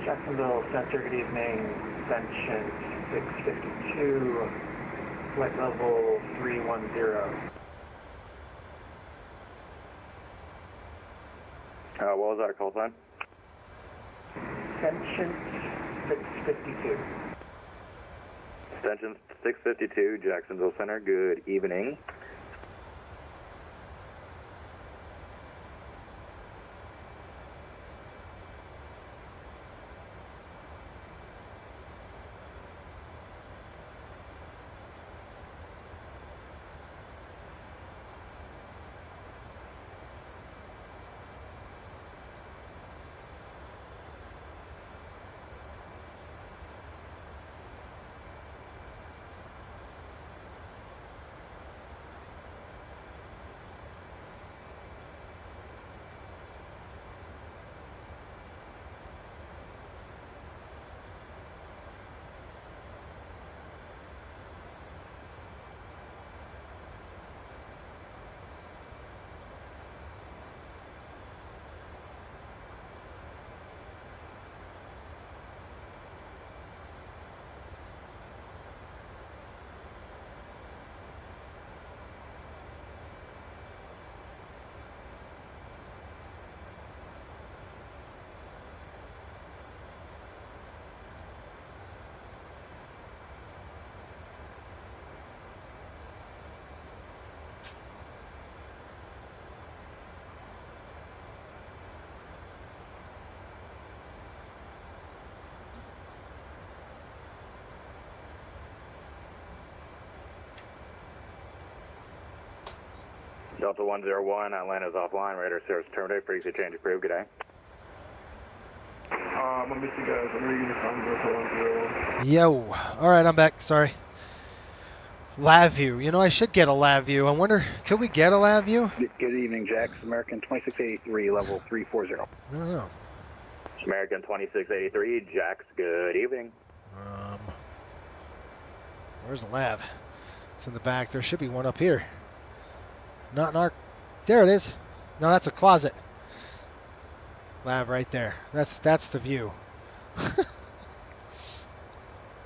Jacksonville Center, good evening. Ascension 652, flight level 310. What was that call sign? Ascension 652. Extension 652, Jacksonville Center, good evening. Delta 101, Atlanta's offline, radar service terminate, frequency change approved, good day. I miss you guys. I'm reading Delta 101. Yo. Alright, I'm back. Sorry. Lav view. You know, I should get a lav view. I wonder, could we get a lav view? Good evening, Jax. American 2683, level 340. I don't know. American 2683, Jax, good evening. Where's the lav? It's in the back. There should be one up here. Not in our... There it is. No, that's a closet. Lav right there. That's the view.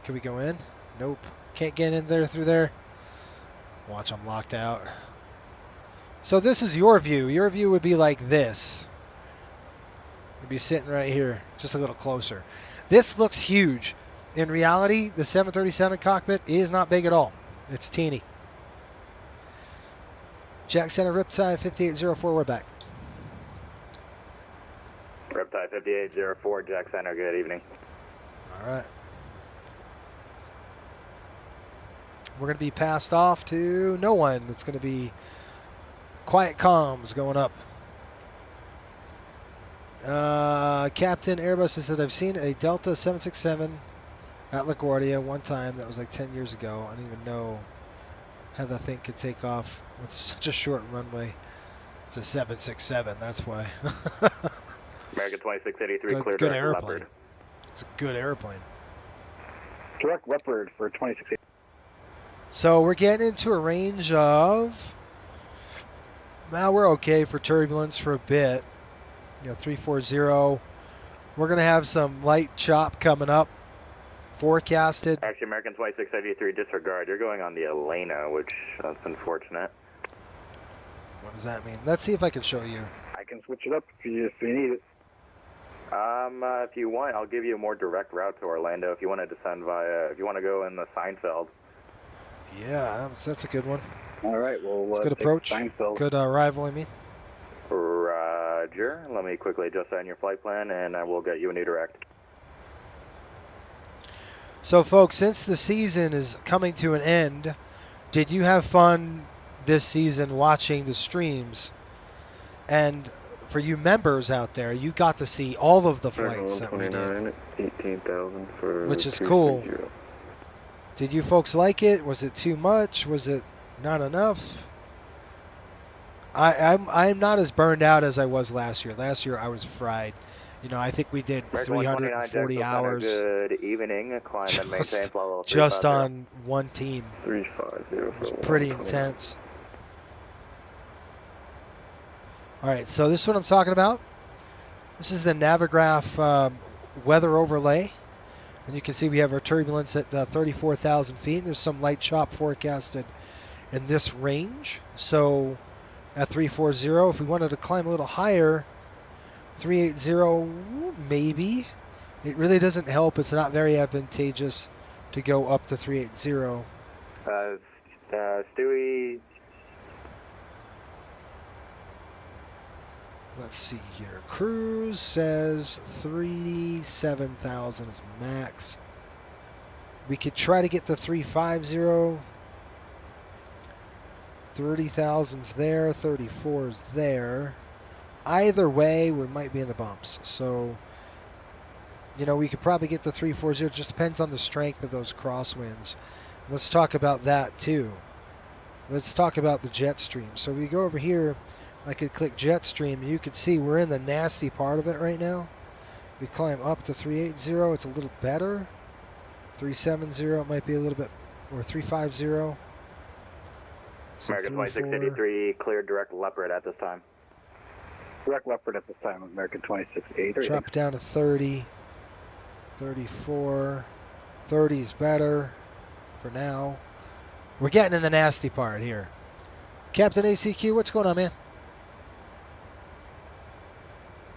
Can we go in? Nope. Can't get in there through there. Watch, I'm locked out. So this is your view. Your view would be like this. You'd be sitting right here, just a little closer. This looks huge. In reality, the 737 cockpit is not big at all. It's teeny. Jack Center, Riptide 5804, we're back. Riptide 5804, Jack Center, good evening. All right. We're going to be passed off to no one. It's going to be quiet comms going up. Captain Airbus said, I've seen a Delta 767 at LaGuardia one time. That was like 10 years ago. I didn't even know how that thing could take off with such a short runway. It's a 767, that's why. American 2683, clear good direct airplane. Leopard. It's a good airplane. Direct Leopard for 2683. So we're getting into a range of... Now we're okay for turbulence for a bit. 340. We're going to have some light chop coming up. Forecasted. Actually, American 2683, disregard. You're going on the Elena, which that's unfortunate. What does that mean? Let's see if I can show you. I can switch it up if you need it. If you want, I'll give you a more direct route to Orlando. If you want to descend via, if you want to go in the Seinfeld. Yeah, that's a good one. All right, well, good approach. Seinfeld. Good arrival, I mean. Roger. Let me quickly adjust that in your flight plan, and I will get you a new direct. So, folks, since the season is coming to an end, did you have fun this season watching the streams? And for you members out there, you got to see all of the flights that we did, 18,000 for which is cool. Did you folks like it? Was it too much? Was it not enough? I'm not as burned out as I was last year. Last year I was fried. You know, I think we did 340 hours Good evening. Climb and maintain flight level just on one team. 350. It was pretty intense. All right, so this is what I'm talking about. This is the Navigraph weather overlay. And you can see we have our turbulence at 34,000 feet. And there's some light chop forecasted in this range. So at 340, if we wanted to climb a little higher, 380 maybe. It really doesn't help. It's not very advantageous to go up to 380. Stewie. Let's see here. Cruise says 37,000 is max. We could try to get to 350. 30,000's there. 34's there. Either way, we might be in the bumps. So, you know, we could probably get to 340. It just depends on the strength of those crosswinds. Let's talk about that too. Let's talk about the jet stream. So we go over here. I could click jet stream. You can see we're in the nasty part of it right now. We climb up to 380. It's a little better. 370. It might be a little bit, or 350. So American 2683, clear direct Leopard at this time. Direct Leopard at this time, American 2683. Drop down to 30. 34. 30 is better for now. We're getting in the nasty part here. Captain ACQ, what's going on, man?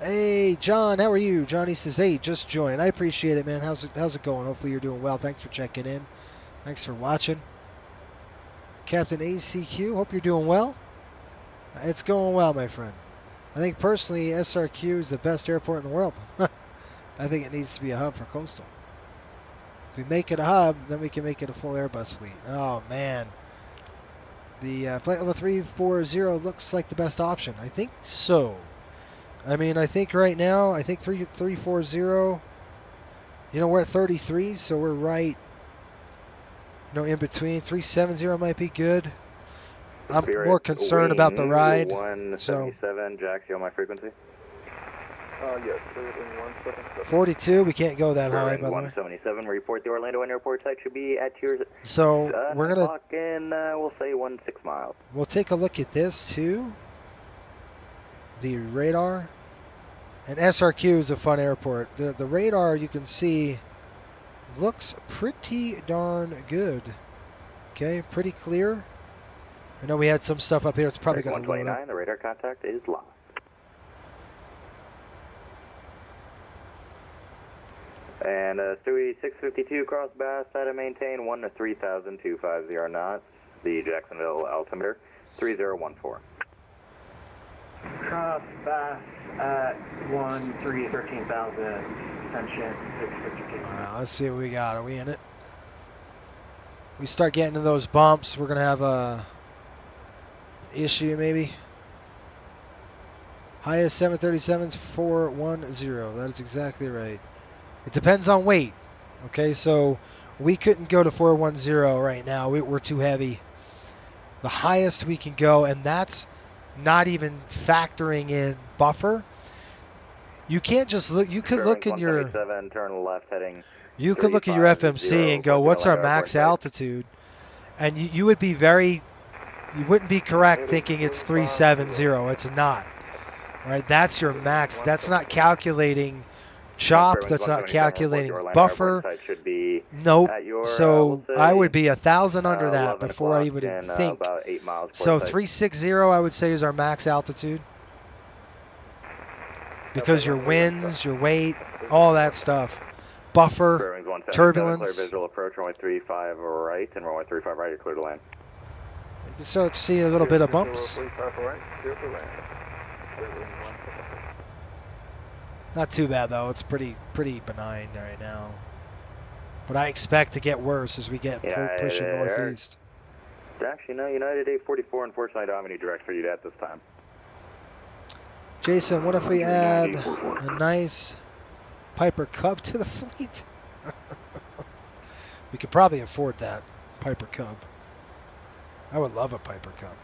Hey, John, how are you? Johnny says, hey, just joined. I appreciate it, man. How's it going? Hopefully you're doing well. Thanks for checking in. Thanks for watching. Captain ACQ, hope you're doing well. It's going well, my friend. I think personally SRQ is the best airport in the world. I think it needs to be a hub for coastal. If we make it a hub, then we can make it a full Airbus fleet. Oh, man. The flight level 340 looks like the best option. I think so. I mean, I think right now, I think 340, you know, we're at 33, so we're right, you know, in between. 370 might be good. I'm more concerned about the ride. 177, Jack, see on my frequency? Yes, 177. 42, we can't go that high, by the way. 177, report the Orlando Airport site should be at your... So, we're going to... Clock in, we'll say 16 miles. We'll take a look at this, too. The radar. And SRQ is a fun airport. The radar, you can see, looks pretty darn good. Okay, pretty clear. I know we had some stuff up here. It's probably going to load up. The radar contact is locked. And Stewie 652 cross Bass, side to maintain 1 to 3,250 knots. The Jacksonville altimeter 3014. Cross Bass at 13,000, tension 652. Alright, let's see what we got. Are we in it? We start getting to those bumps, we're going to have a issue maybe. Highest 737's 410. That is exactly right. It depends on weight. Okay, so we couldn't go to 410 right now. We're too heavy. The highest we can go, and that's not even factoring in buffer. You can't just look. You could look in your. Turn left heading. You could look at your FMC and go, "What's our max altitude?" And you would be very. You wouldn't be correct thinking it's 370. It's not. Right? That's your max. That's not calculating chop. That's not calculating buffer. Nope. So I would be 1,000 under that before I even think. So 360 I would say is our max altitude. Because your winds, your weight, all that stuff. Buffer, turbulence. Clear visual approach, runway 35 right, and runway 35 right, you're clear to land. You can start to see a little bit of bumps. Not too bad though. It's pretty benign right now. But I expect to get worse as we get pushing northeast. Actually, no. United 844. Unfortunately, I don't have any direct for you at this time. Jason, what if we add a nice Piper Cub to the fleet? We could probably afford that Piper Cub. I would love a Piper Cub.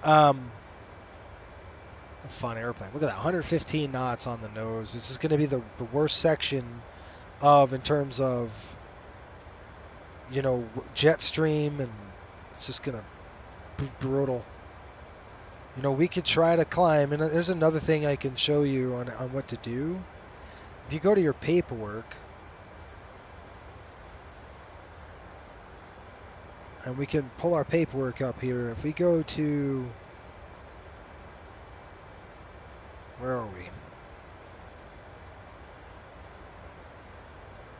A fun airplane. Look at that, 115 knots on the nose. This is going to be the worst section in terms of, jet stream, and it's just going to be brutal. We could try to climb, and there's another thing I can show you on what to do. If you go to your paperwork, and we can pull our paperwork up here. If we go to, where are we?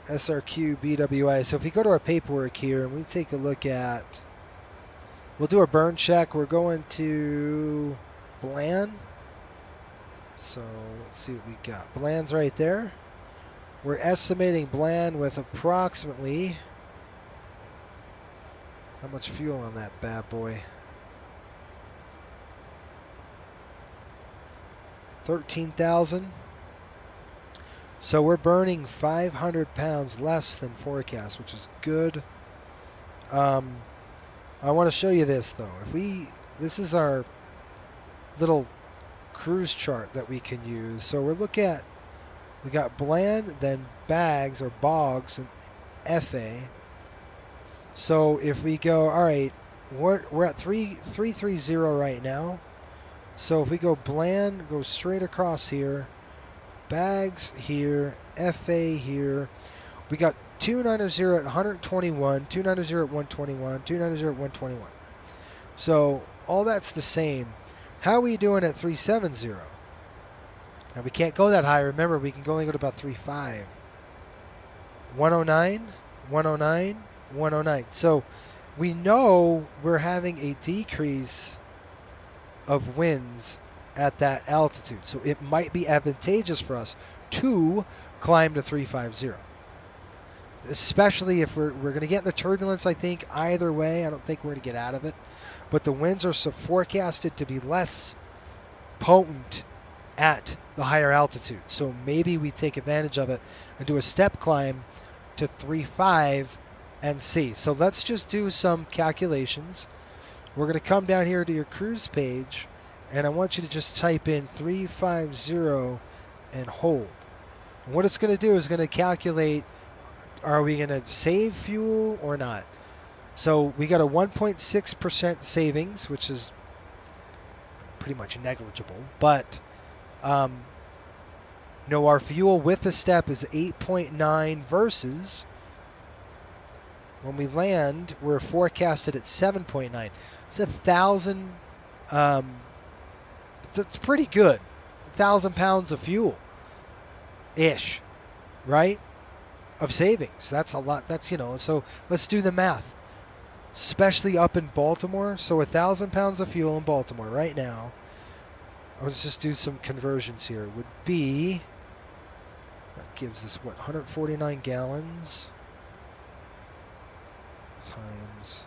SRQ BWI. So if we go to our paperwork here and we take a look at, we'll do a burn check. We're going to Bland. So let's see what we got. Bland's right there. We're estimating Bland with approximately, how much fuel on that bad boy? 13,000. So we're burning 500 pounds less than forecast, which is good. I want to show you this though. This is our little cruise chart that we can use. So we got Bland, then Bags or Bogs, and FA. So if we go, all right, we're at 330 right now. So if we go Bland, go straight across here, Bags here, FA here. We got 290 at 121, 290 at 121, 290 at 121. So all that's the same. How are we doing at 370? Now we can't go that high. Remember, we can only go to about 3.5. 109, 109. 109. So we know we're having a decrease of winds at that altitude. So it might be advantageous for us to climb to 350. Especially if we're going to get in the turbulence, I think, either way. I don't think we're going to get out of it. But the winds are forecasted to be less potent at the higher altitude. So maybe we take advantage of it and do a step climb to 3.5 and see. So let's just do some calculations. We're going to come down here to your cruise page, and I want you to just type in 350 and hold. And what it's going to do is going to calculate, are we going to save fuel or not? So we got a 1.6% savings, which is pretty much negligible, but our fuel with the step is 8.9 versus when we land, we're forecasted at 7.9. It's 1,000. That's pretty good. 1,000 pounds of fuel, ish, right? Of savings. That's a lot. That's So let's do the math. Especially up in Baltimore. So 1,000 pounds of fuel in Baltimore right now. Let's just do some conversions here. Would be, that gives us what, 149 gallons. Times,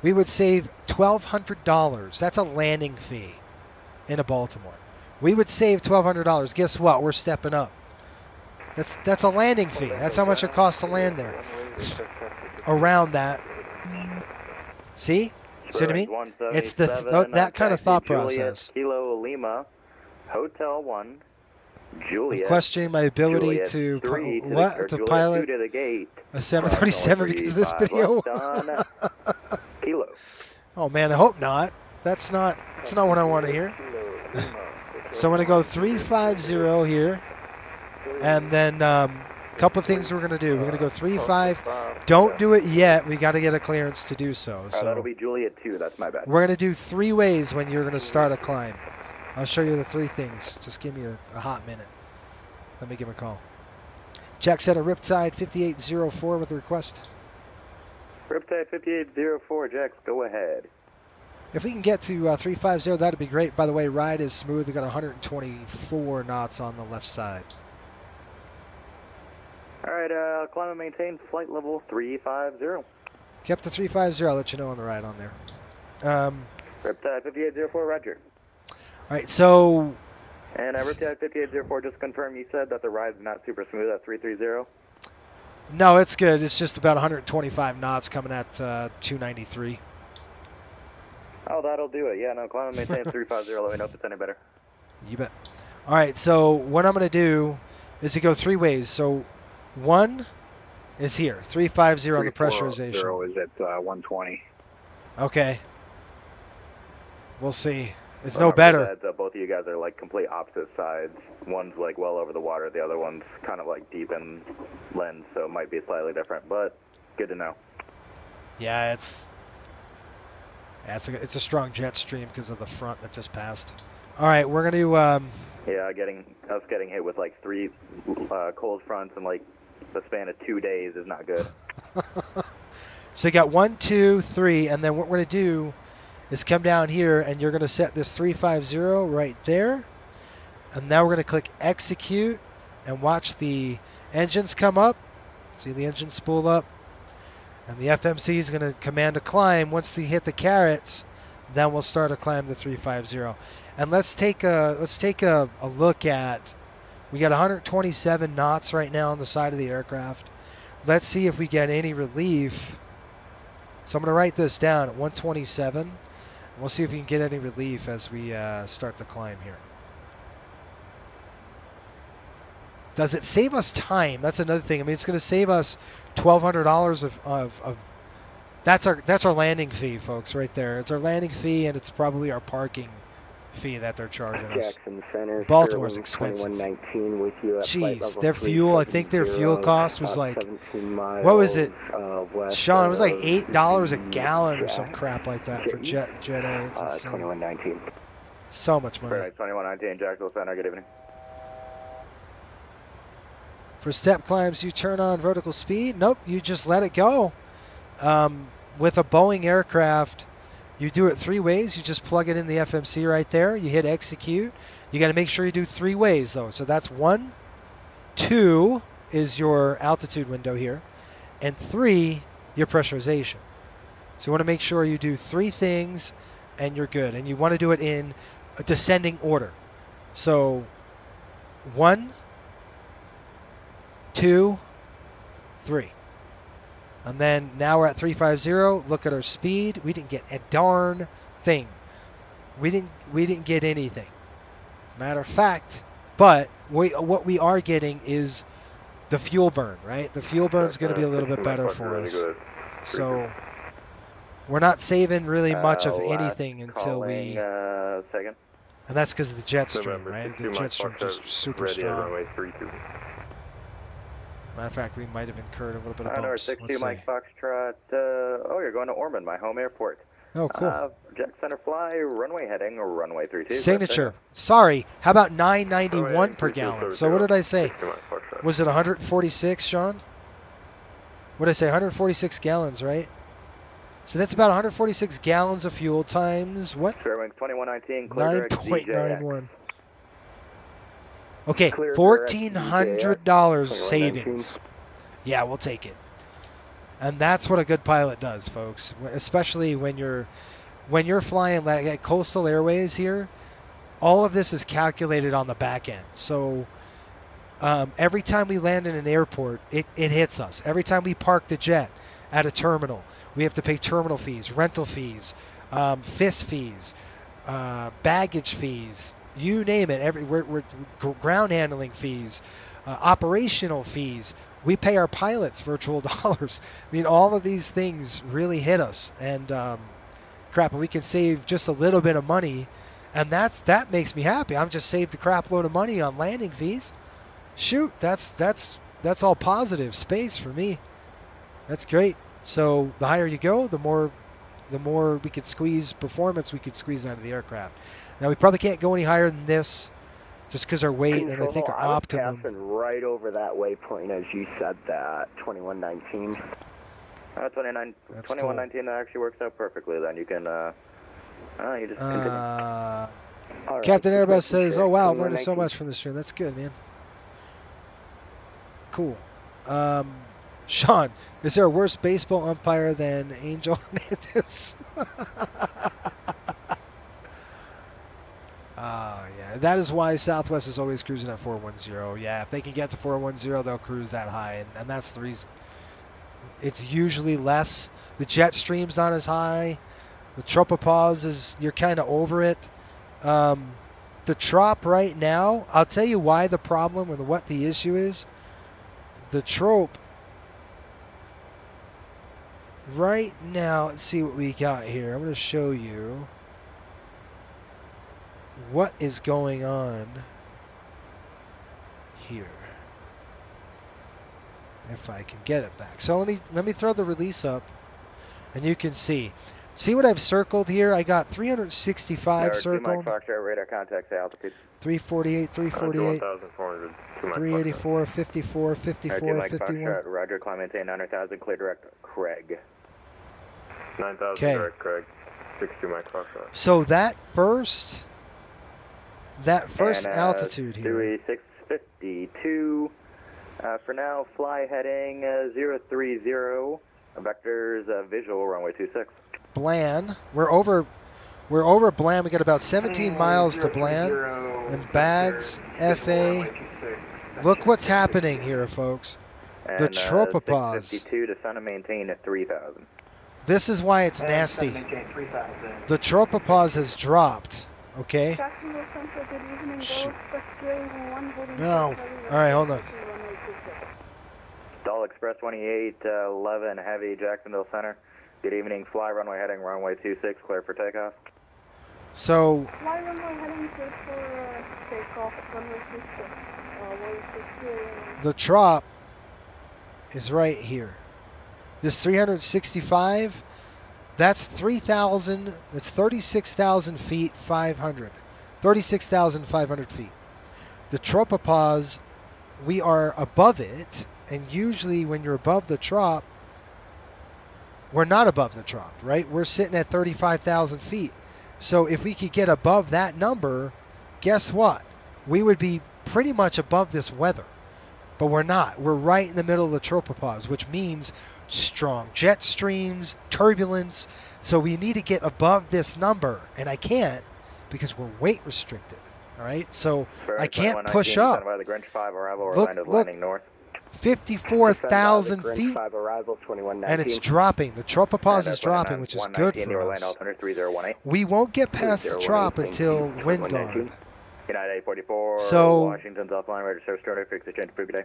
we would save $1,200. That's a landing fee in a Baltimore. We would save $1,200. Guess what? We're stepping up. That's a landing fee. That's how much it costs to land there. Around that. See? See what I mean? It's that kind of thought process. Kilo Lima, Hotel 1. Juliet, I'm questioning my ability to pilot to the gate. A 737 because of this video. Kilo. Oh man, I hope not. That's not what I want to hear. So I'm going to go 350 here, and then a couple of things we're going to do. We're going to go 3.5. Don't do it yet. We got to get a clearance to do so. So that'll be Juliet 2. That's my bad. We're going to do 3 ways when you're going to start a climb. I'll show you the 3 things. Just give me a hot minute. Let me give him a call. Jack said a Riptide 5804 with a request. Riptide 5804, Jax, go ahead. If we can get to 350, that'd be great. By the way, ride is smooth. We got 124 knots on the left side. All right, climb and maintain flight level 350. Kept the 350. I'll let you know on the ride on there. Riptide 5804, roger. right, so And Riptide 5804, just confirm you said that the ride's not super smooth at 330? no, it's good. It's just about 125 knots coming at 293. Oh, that'll do it. Yeah, no, climb and maintain 350. Let me know if it's any better. You bet. All right, so what I'm going to do is to go three ways. So one is here, 350 on the pressurization. 340 is at 120. Okay. We'll see. It's Remember no better. That, both of you guys are like complete opposite sides. One's like well over the water, the other one's kind of like deep in lens, so it might be slightly different, but good to know. Yeah, it's a strong jet stream because of the front that just passed. All right, we're going to... Yeah, us getting hit with like 3 cold fronts in like the span of 2 days is not good. So you got 1, 2, 3, and then what we're going to do is come down here, and you're going to set this 350 right there. And now we're going to click execute and watch the engines come up. See the engine spool up. And the FMC is going to command a climb. Once they hit the carrots, then we'll start a climb to 350. And let's take a look at, we got 127 knots right now on the side of the aircraft. Let's see if we get any relief. So I'm going to write this down at 127. We'll see if we can get any relief as we start the climb here. Does it save us time? That's another thing. I mean, it's going to save us $1,200 of that's our landing fee, folks, right there. It's our landing fee, and it's probably our parking fee that they're charging us. Jackson Center, Baltimore's expensive. 2119 with you at Jeez, their fuel, I think their fuel cost was like, what was it? Sean, it was like $8 a gallon or some crap like that for Jet A. It's insane. 2119. So much money. 2119, Jacksonville Center, good evening. For step climbs, you turn on vertical speed. Nope, you just let it go. With a Boeing aircraft, you do it 3 ways. You just plug it in the FMC right there. You hit execute. You got to make sure you do 3 ways, though. So that's 1, 2 is your altitude window here, and 3, your pressurization. So you want to make sure you do 3 things, and you're good. And you want to do it in a descending order. So 1, 2, 3. And then now we're at 350. Look at our speed. We didn't get a darn thing. We didn't get anything. Matter of fact, but what we are getting is the fuel burn, right? The fuel burn is going to be a little bit better for us. So we're not saving really much of anything until we. Second. And that's because of the jet stream, right? The jet stream just super strong. Matter of fact, we might have incurred a little bit of bumps. 62 Mike Foxtrot. You're going to Ormond, my home airport. Oh, cool. Jack Center fly, runway heading, runway 32. Signature. Sorry. How about 991 per gallon? So what did I say? Was it 146, Sean? What did I say? 146 gallons, right? So that's about 146 gallons of fuel times what? Fairwings 2119. 9.91. Okay, $1,400 savings. Yeah, we'll take it. And that's what a good pilot does, folks. Especially when you're flying like at Coastal Airways here. All of this is calculated on the back end. So every time we land in an airport, it hits us. Every time we park the jet at a terminal, we have to pay terminal fees, rental fees, FIS fees, baggage fees. You name it. We're ground handling fees, operational fees. We pay our pilots virtual dollars. I mean, all of these things really hit us. And crap, we can save just a little bit of money, and that makes me happy. I'm just saved a crap load of money on landing fees. Shoot, that's all positive space for me. That's great. So the higher you go, the more we could squeeze performance we could squeeze out of the aircraft. Now, we probably can't go any higher than this just because our weight and I think our optimum. I was passing right over that waypoint as you said that, 2119. 2119, cool. That actually works out perfectly then. You can, you just continue. Right, Captain Airbus says, oh, wow, I'm learning so much from this stream. That's good, man. Cool. Sean, is there a worse baseball umpire than Angel Hernandez? Yeah, that is why Southwest is always cruising at 410. Yeah, if they can get to 410, they'll cruise that high, and that's the reason. It's usually less. The jet stream's not as high. The tropopause is, you're kind of over it. The trop right now, I'll tell you why the problem and what the issue is. The trope right now, let's see what we got here. I'm going to show you what is going on here. If I can get it back. So let me throw the release up and you can see. See what I've circled here? I got 365 circled. Radar contact altitude. 348, 348, 384, 54, 54, 51. Roger, climb maintain 900,000, clear direct, Craig. 9,000 Okay. direct, Craig. 62 Mike Foxtrot. So that first And, altitude here. Dewey 652. For now, fly heading 030. Vectors visual runway 26. Bland. We're over Bland. We got about 17 miles to Bland. And bags, FA. Look what's happening here, folks. The And, tropopause. 652 to sun and maintain at 3,000. This is why it's nasty. The tropopause has dropped. Okay? No. All right, hold on. Stall Express 2811 Heavy, Jacksonville Center. Good evening. Fly runway heading runway 26, clear for takeoff. So Fly runway heading clear for takeoff, runway 26. the trop is right here. This 365, that's 3,000, that's 36,000 feet, 500. 36,500 feet. The tropopause, we are above it, and usually when you're above the trop, we're not above the trop, right? We're sitting at 35,000 feet. So if we could get above that number, guess what? We would be pretty much above this weather. But we're not. We're right in the middle of the tropopause, which means strong jet streams, turbulence. So we need to get above this number, and I can't because we're weight restricted. All right, so I can't push up. By the Grinch 5 arrival, Look, landing north. 54,000 feet, arrival, and it's dropping. The tropopause is dropping, which is good for us. We won't get past the trop until wind guard. United 844, So Washington's offline, ready to service 200, exchange for good day.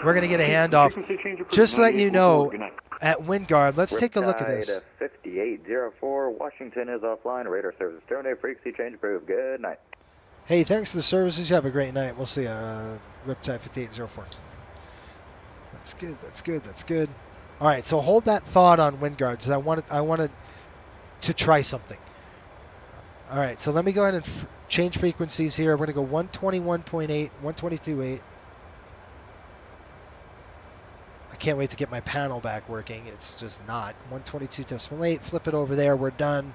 we're going to get a handoff. Just to let you know, at wind guard, let's take a look at this. 5804, Washington is offline, radar service terminated, frequency change approved. Good night. Hey, thanks for the services. You have a great night. We'll see you. Riptide 5804. That's good. That's good. That's good. All right, so hold that thought on wind guards. I wanted to try something. All right, so let me go ahead and change frequencies here. We're going to go 121.8, 122.8. I can't wait to get my panel back working. It's just not. 122.8. Flip it over there. We're done.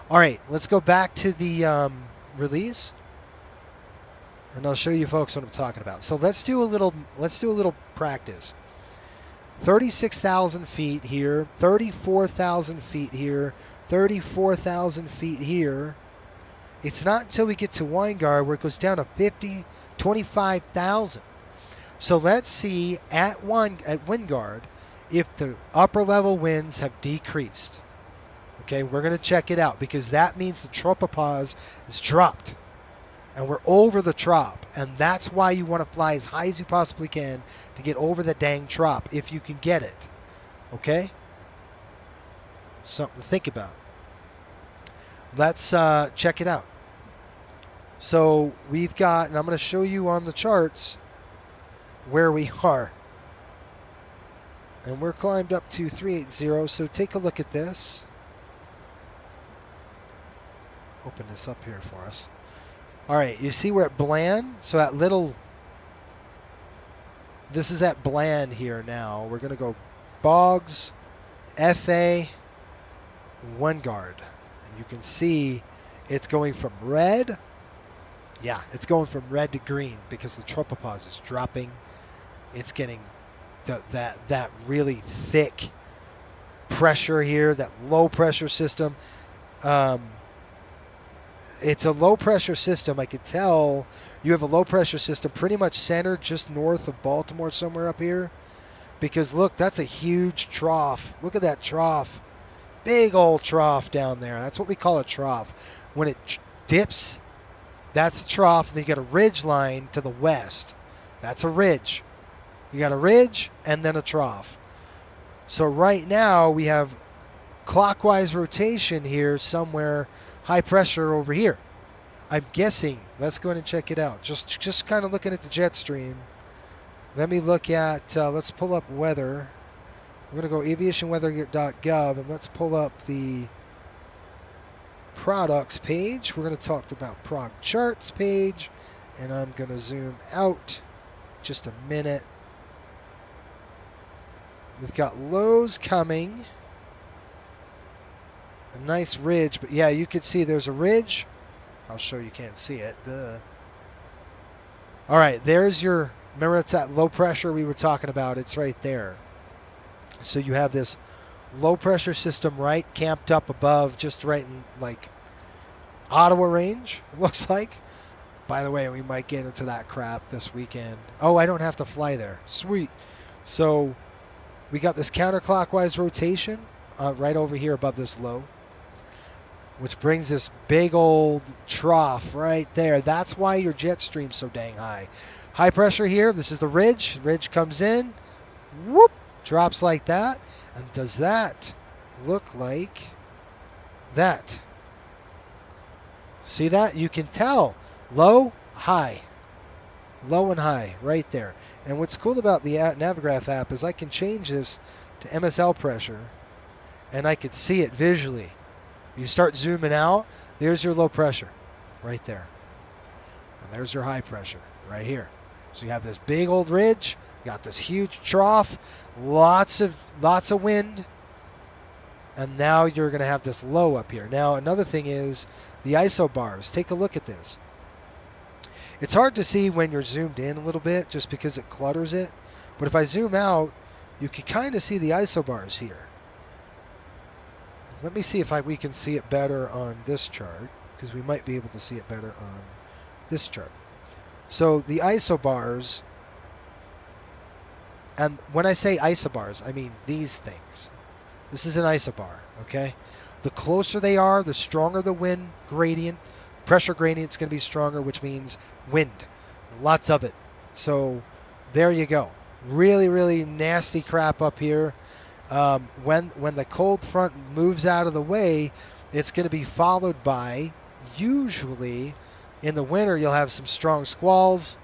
All right, let's go back to the release, and I'll show you folks what I'm talking about. So let's do a little practice. 36,000 feet here, 34,000 feet here, 34,000 feet here. It's not until we get to wind guard where it goes down to 25,000. So let's see at wind guard if the upper level winds have decreased. Okay, we're going to check it out because that means the tropopause is dropped. And we're over the trop, and that's why you want to fly as high as you possibly can to get over the dang trop, if you can get it. Okay? Something to think about. Let's check it out. So we've got, and I'm going to show you on the charts where we are. And we're climbed up to 380, so take a look at this. Open this up here for us. All right, you see we're at Bland. So at this is at Bland here now. We're going to go Boggs, FA, wind guard. And you can see it's going from red. Yeah, it's going from red to green because the tropopause is dropping. It's getting that really thick pressure here, that low pressure system. it's a low pressure system. I could tell you have a low pressure system pretty much centered just north of Baltimore, somewhere up here. Because look, that's a huge trough. Look at that trough. Big old trough down there. That's what we call a trough. When it dips, that's a trough, and then you got a ridge line to the west. That's a ridge. You got a ridge and then a trough. So right now we have clockwise rotation here somewhere, high pressure over here. I'm guessing. Let's go ahead and check it out. Just kind of looking at the jet stream. Let me look at, let's pull up weather. We're going to go aviationweather.gov, and let's pull up the products page. We're going to talk about prog charts page, and I'm going to zoom out just a minute. We've got lows coming. A nice ridge, but yeah, you can see there's a ridge. I'll show you can't see it. All right, there's your, remember it's that low pressure we were talking about. It's right there. So you have this low pressure system right camped up above, just right in like Ottawa range, it looks like. By the way, we might get into that crap this weekend. Oh, I don't have to fly there. Sweet. So we got this counterclockwise rotation right over here above this low, which brings this big old trough right there. That's why your jet stream's so dang high. High pressure here. This is the ridge. Ridge comes in. Whoop. Drops like that. And does that look like that? See that? You can tell. Low, high. Low and high right there. And what's cool about the Navigraph app is I can change this to MSL pressure, and I can see it visually. You start zooming out, there's your low pressure right there. And there's your high pressure right here. So you have this big old ridge, you got this huge trough, lots of wind, and now you're going to have this low up here. Now another thing is the isobars. Take a look at this. It's hard to see when you're zoomed in a little bit just because it clutters it. But if I zoom out, you can kind of see the isobars here. Let me see if we can see it better on this chart, because we might be able to see it better on this chart. So the isobars, and when I say isobars, I mean these things. This is an isobar, okay? The closer they are, the stronger the wind gradient. Pressure gradient's going to be stronger, which means wind. Lots of it. So there you go. Really, really nasty crap up here. When the cold front moves out of the way, it's going to be followed by, usually in the winter, you'll have some strong squalls.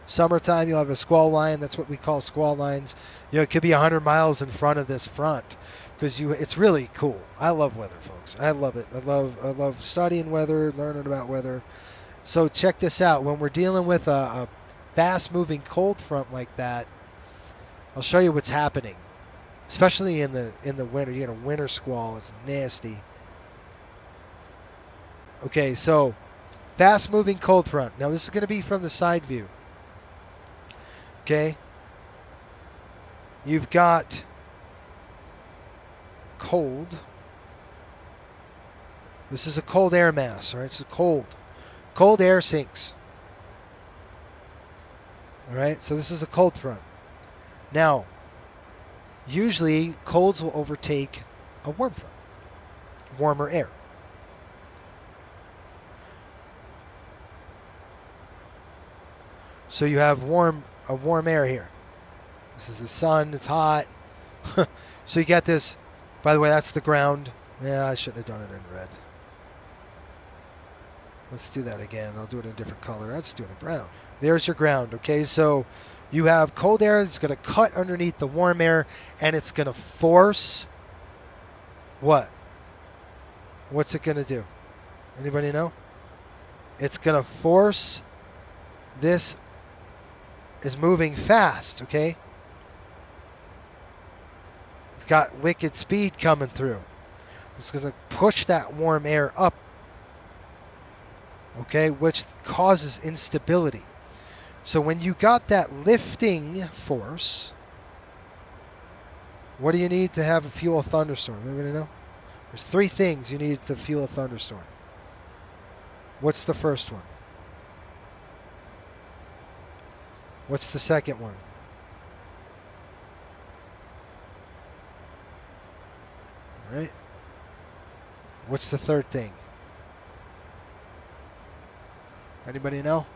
Summertime, you'll have a squall line. That's what we call squall lines. You know, it could be 100 miles in front of this front, because it's really cool. I love weather, folks. I love it. I love studying weather, learning about weather. So check this out. When we're dealing with a fast-moving cold front like that, I'll show you what's happening. Especially in the winter. You get a winter squall. It's nasty. Okay, so fast-moving cold front. Now this is going to be from the side view. Okay. You've got cold. This is a cold air mass, all right? It's a cold. Cold air sinks. All right, so this is a cold front. Now, usually colds will overtake a warm front, warmer air. So you have a warm air here. This is the sun, it's hot. So you got this, by the way, that's the ground. Yeah, I shouldn't have done it in red. Let's do that again. I'll do it in a different color. Let's do it in brown. There's your ground, okay? So you have cold air that's going to cut underneath the warm air, and it's going to force what? What's it going to do? Anybody know? It's going to force this is moving fast, okay? It's got wicked speed coming through. It's going to push that warm air up, okay, which causes instability. So when you got that lifting force, what do you need to have a fuel a thunderstorm? Anybody know? There's three things you need to fuel a thunderstorm. What's the first one? What's the second one? All right. What's the third thing? Anybody know?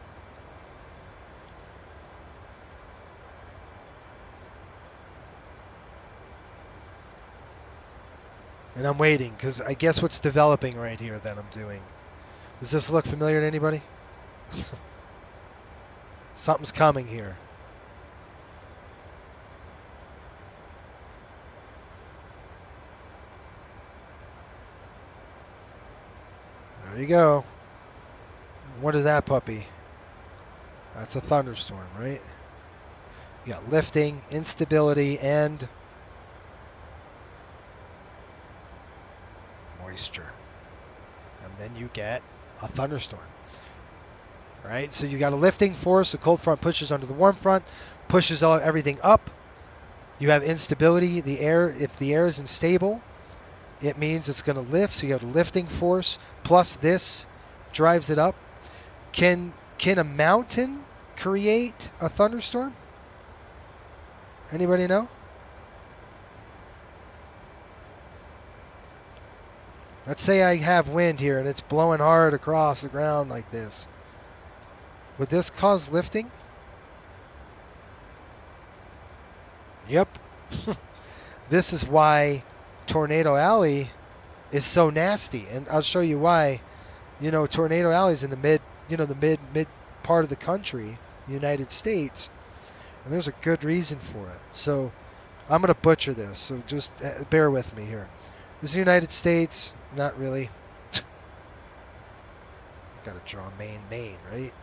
And I'm waiting because I guess what's developing right here that I'm doing. Does this look familiar to anybody? Something's coming here. There you go. What is that puppy? That's a thunderstorm, right? You got lifting, instability, and moisture. And then you get a thunderstorm. Right? So you got a lifting force, the cold front pushes under the warm front, pushes everything up. You have instability, the air, if the air is unstable, it means it's going to lift, so you have a lifting force, plus this drives it up. Can a mountain create a thunderstorm? Anybody know? Let's say I have wind here and it's blowing hard across the ground like this. Would this cause lifting? Yep. This is why Tornado Alley is so nasty, and I'll show you why. You know, Tornado Alley is in the mid part of the country, the United States, and there's a good reason for it. So I'm going to butcher this, so just bear with me here. This is the United States. Not really. Got to draw Maine, right?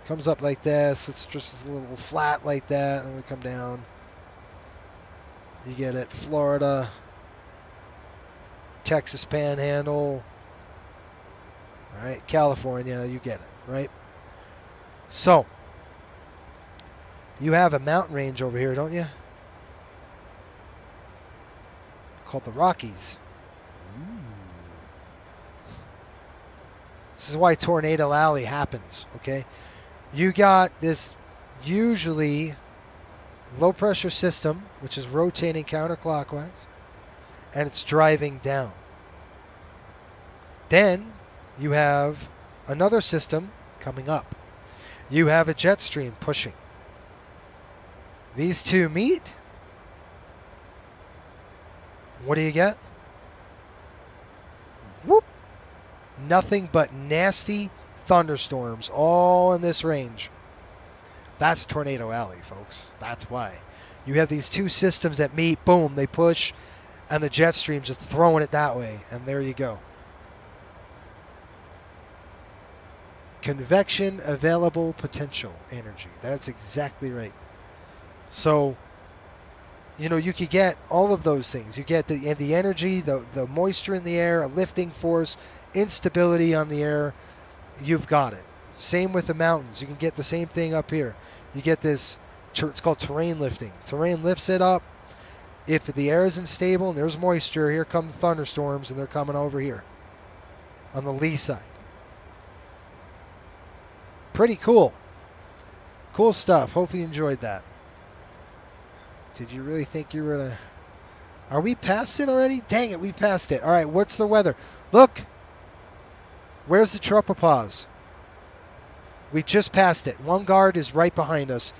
Comes up like this. It's just a little flat like that, and we come down. You get it. Florida, Texas Panhandle, all right? California, you get it, right? So you have a mountain range over here, don't you? Called the Rockies. This is why Tornado Alley happens, okay? You got this usually low pressure system, which is rotating counterclockwise, and it's driving down. Then you have another system coming up. You have a jet stream pushing. These two meet. What do you get? Whoop! Nothing but nasty thunderstorms all in this range. That's Tornado Alley, folks. That's why. You have these two systems that meet, boom, they push, and the jet stream just throwing it that way, and there you go. Convection available potential energy. That's exactly right. So, you know, you could get all of those things. You get the energy, the moisture in the air, a lifting force, instability on the air. You've got it. Same with the mountains. You can get the same thing up here. You get this, it's called terrain lifting. Terrain lifts it up. If the air is unstable and there's moisture, here come the thunderstorms, and they're coming over here on the lee side. Pretty cool. Cool stuff. Hope you enjoyed that. Did you really think you were going to... Are we past it already? Dang it, we passed it. All right, what's the weather? Look. Where's the tropopause? We just passed it. One guard is right behind us.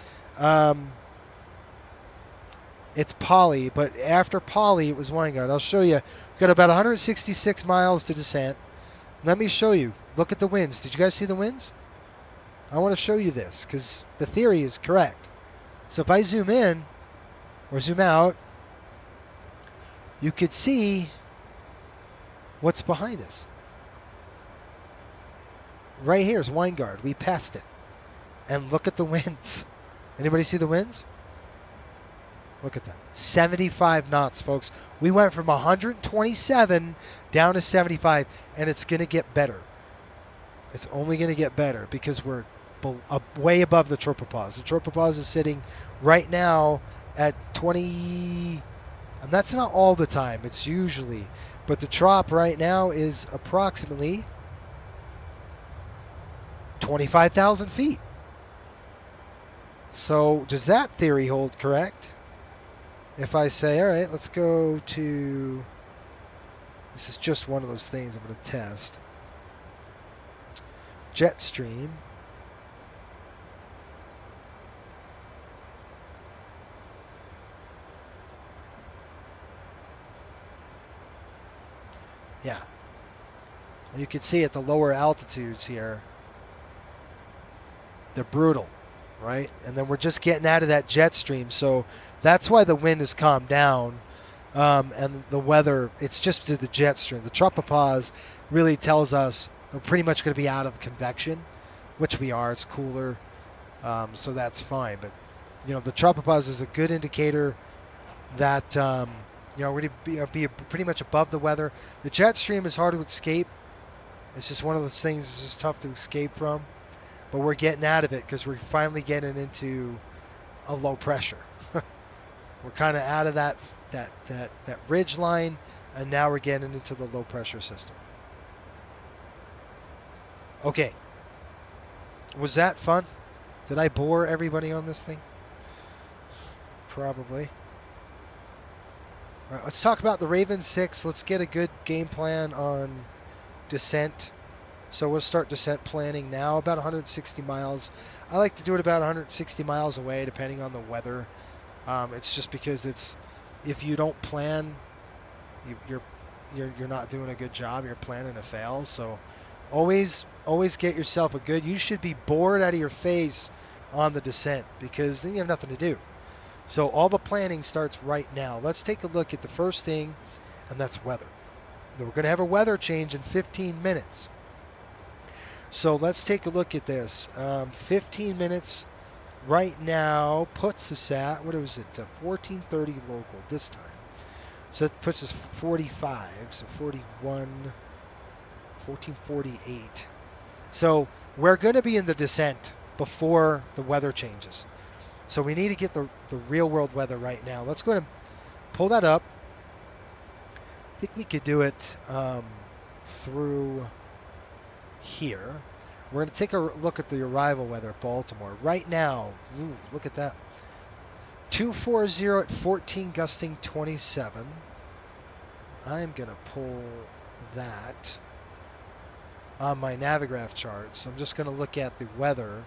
It's Polly, but after Polly, it was one guard. I'll show you. We've got about 166 miles to descent. Let me show you. Look at the winds. Did you guys see the winds? I want to show you this because the theory is correct. So if I zoom in or zoom out, you could see what's behind us. Right here is Weingard. We passed it. And look at the winds. Anybody see the winds? Look at that. 75 knots, folks. We went from 127 down to 75, and it's going to get better. It's only going to get better because we're way above the tropopause. The tropopause is sitting right now at 20, and that's not all the time. It's usually, but the trop right now is approximately 25,000 feet. So does that theory hold correct? If I say, all right, let's go to, this is just one of those things I'm going to test. Jet stream. Yeah. You can see at the lower altitudes here, they're brutal, right? And then we're just getting out of that jet stream. So that's why the wind has calmed down. And the weather, it's just to the jet stream. The tropopause really tells us we're pretty much going to be out of convection, which we are. It's cooler, so that's fine. But, you know, the tropopause is a good indicator that, you know, we're going to be pretty much above the weather. The jet stream is hard to escape. It's just one of those things that's just tough to escape from. But we're getting out of it because we're finally getting into a low pressure. We're kind of out of that ridge line, and now we're getting into the low pressure system. Okay. Was that fun? Did I bore everybody on this thing? Probably. All right, let's talk about the Raven 6. Let's get a good game plan on descent. So we'll start descent planning now, about 160 miles. I like to do it about 160 miles away, depending on the weather. It's just because it's, if you don't plan, you're not doing a good job. You're planning to fail. So always get yourself a good. You should be bored out of your face on the descent because then you have nothing to do. So all the planning starts right now. Let's take a look at the first thing, and that's weather. We're going to have a weather change in 15 minutes. So let's take a look at this. 15 minutes right now puts us at, what was it, 1430 local this time. So it puts us 45, so 41, 1448. So we're going to be in the descent before the weather changes. So we need to get the real world weather right now. Let's go ahead and pull that up. I think we could do it through here. We're going to take a look at the arrival weather at Baltimore. Right now, ooh, look at that. 240 at 14, gusting 27. I'm going to pull that on my Navigraph chart. So I'm just going to look at the weather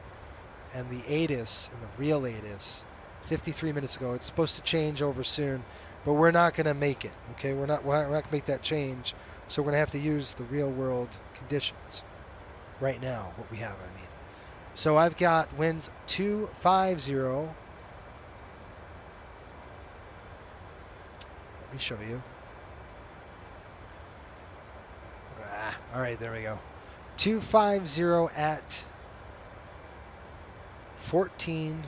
and the ATIS and the real ATIS 53 minutes ago. It's supposed to change over soon, but we're not going to make it. Okay, we're not going to make that change. So we're going to have to use the real world conditions right now, what we have, I mean. So I've got winds 250. Let me show you. All right, there we go. 250 at 14,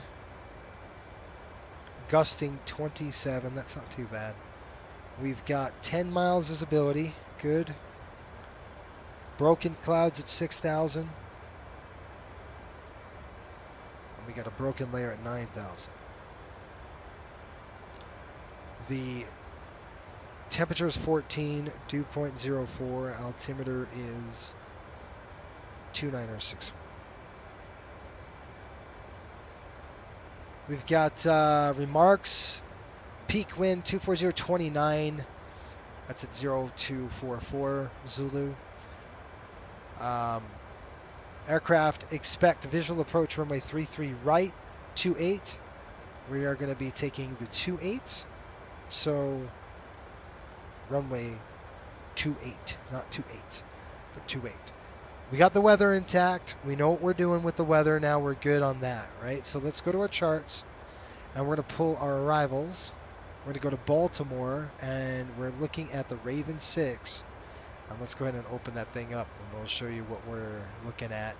gusting 27. That's not too bad. We've got 10 miles visibility. Good. Broken clouds at 6,000. And we got a broken layer at 9,000. The temperature is 14, dew point 0.04. Altimeter is 2961. We've got remarks. Peak wind 240.29. That's at 0244 Zulu. Aircraft expect visual approach runway 33 right, 28. We are going to be taking the 28s. So runway 28, not 28, but 28. We got the weather intact. We know what we're doing with the weather. Now we're good on that, right? So let's go to our charts, and we're going to pull our arrivals. We're going to go to Baltimore, and we're looking at the Raven 6. And let's go ahead and open that thing up, and we'll show you what we're looking at.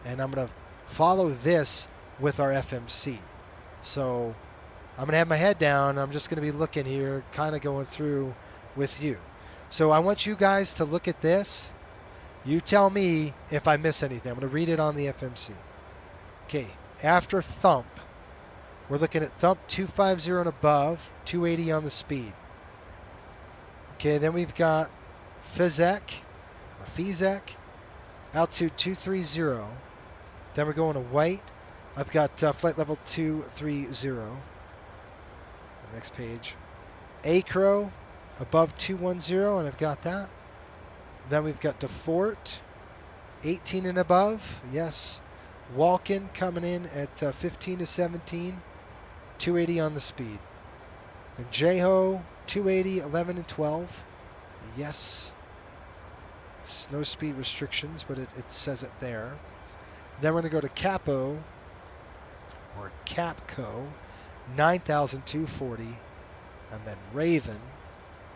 And I'm going to follow this with our FMC. So I'm going to have my head down. I'm just going to be looking here, kind of going through with you. So I want you guys to look at this. You tell me if I miss anything. I'm going to read it on the FMC. Okay, after thump, we're looking at thump 250 and above, 280 on the speed. Okay, then we've got Fezek, altitude 230, Then we're going to white. I've got flight level 230. Next page. Acro above 210, and I've got that. Then we've got DeFort, 18 and above. Yes. Walken coming in at 15 to 17, 280 on the speed. Then Jeho, 280, 11 and 12. Yes. No speed restrictions, but it says it there. Then we're going to go to Capo, or Capco, 9,240. And then Raven,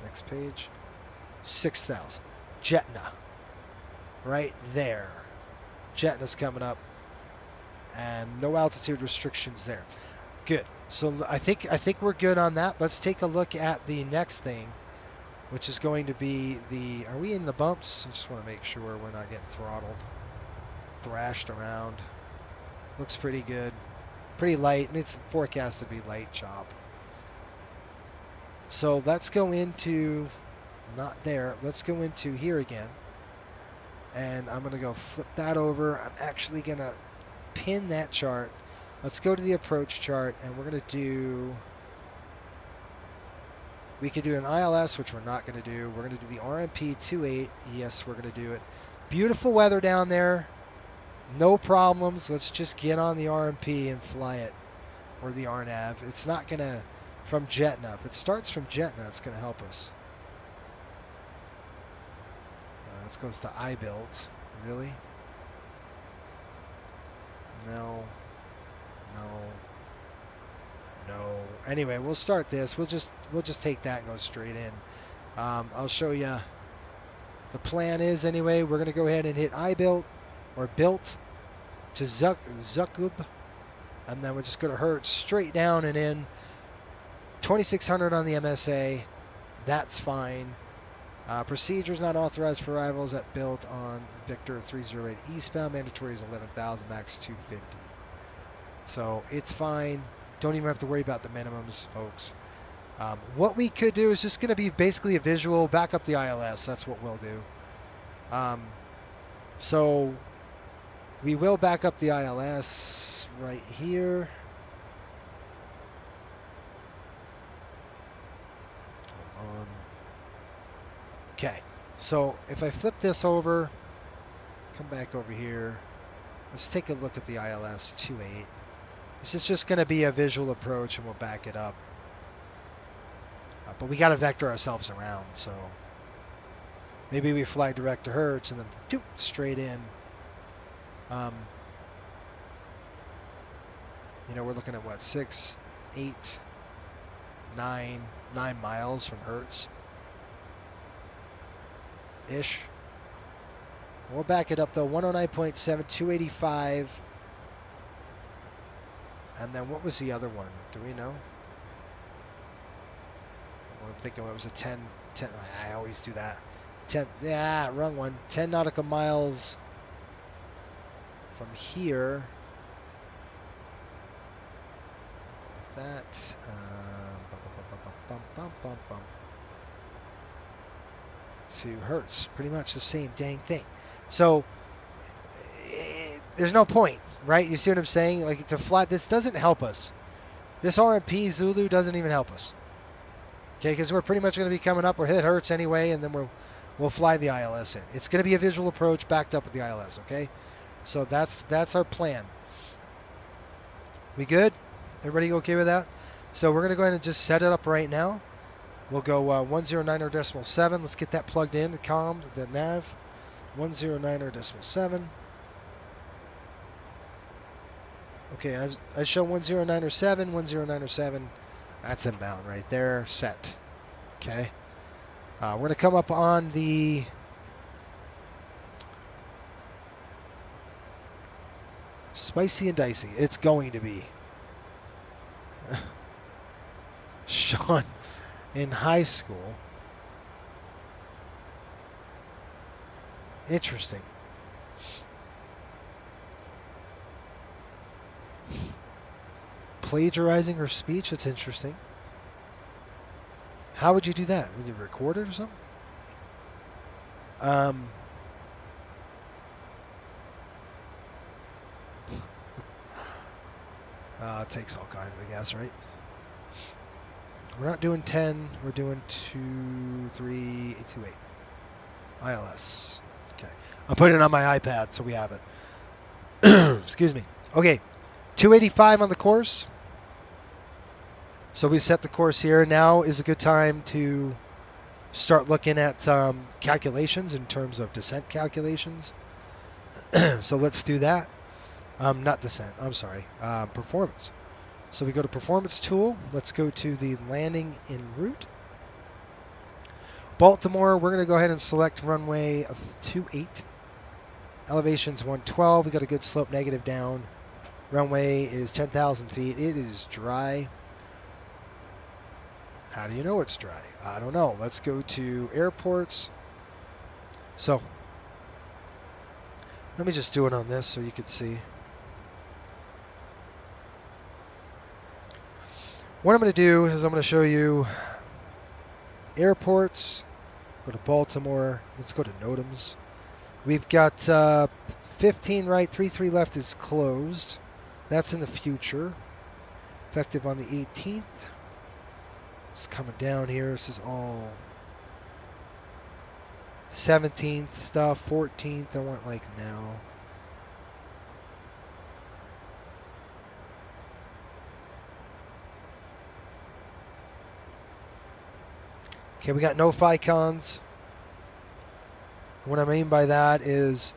next page, 6,000. Jetna, right there. Jetna's coming up. And no altitude restrictions there. Good. So I think we're good on that. Let's take a look at the next thing, which is going to be the... Are we in the bumps? I just want to make sure we're not getting thrashed around. Looks pretty good. Pretty light, and it's forecast to be light chop. So let's go into... Not there. Let's go into here again. And I'm going to go flip that over. I'm actually going to pin that chart. Let's go to the approach chart, and we're going to do... We could do an ILS, which we're not going to do. We're going to do the RMP 28. Yes, we're going to do it. Beautiful weather down there. No problems. Let's just get on the RMP and fly it. Or the RNAV. It's not going to... From Jetna. If it starts from Jetna, it's going to help us. This goes to iBuild. Really? No. Anyway, we'll start this. We'll just take that and go straight in. I'll show you. The plan is anyway. We're going to go ahead and hit iBuilt or built to Zukub, and then we'll just go to Hertz straight down and in. 2600 on the MSA. That's fine. Procedures not authorized for arrivals at built on Victor 308 eastbound. Mandatory is 11,000, max 250. So it's fine. Don't even have to worry about the minimums, folks. What we could do is just going to be basically a visual. Back up the ILS. That's what we'll do. So we will back up the ILS right here. Okay, so if I flip this over, come back over here, let's take a look at the ILS 28. This is just going to be a visual approach, and we'll back it up. But we got to vector ourselves around, so maybe we fly direct to Hertz and then straight in. We're looking at what, 6, 8, 9 miles from Hertz. Ish. We'll back it up though. 109.7, 285. And then what was the other one? Do we know? I'm thinking what was a 10. I always do that. 10. Yeah, wrong one. 10 nautical miles from here. Like that. To Hertz, pretty much the same dang thing. So there's no point, right? You see what I'm saying? Like, to fly, this doesn't help us. This RMP Zulu doesn't even help us. Okay, because we're pretty much going to be coming up. We'll hit Hertz anyway, and then we'll fly the ILS in. It's going to be a visual approach backed up with the ILS. Okay, so that's our plan. We good? Everybody okay with that? So we're going to go ahead and just set it up right now. We'll go 109.7. Let's get that plugged in. The comm, the nav. 109.7. Okay, I show 109.7, 109.7. That's inbound right there. Set. Okay. We're going to come up on the spicy and dicey. It's going to be. Sean. In high school. Interesting. Plagiarizing her speech? That's interesting. How would you do that? Would you record it or something? It takes all kinds, I guess, right? We're not doing 10. We're doing 23828. ILS. Okay. I'm putting it on my iPad so we have it. Excuse me. Okay. 285 on the course. So we set the course here. Now is a good time to start looking at calculations in terms of descent calculations. So let's do that. Not descent. I'm sorry. Performance. So we go to Performance Tool. Let's go to the landing en route. Baltimore, we're going to go ahead and select runway of 28. Elevation's 112. We got a good slope negative down. Runway is 10,000 feet. It is dry. How do you know it's dry? I don't know. Let's go to airports. So let me just do it on this so you can see. What I'm going to do is I'm going to show you airports. Go to Baltimore. Let's go to NOTAMs. We've got 15 right, 33 left is closed. That's in the future. Effective on the 18th. Just coming down here. This is all 17th stuff, 14th. I want like now. Okay, we got no FICONs. What I mean by that is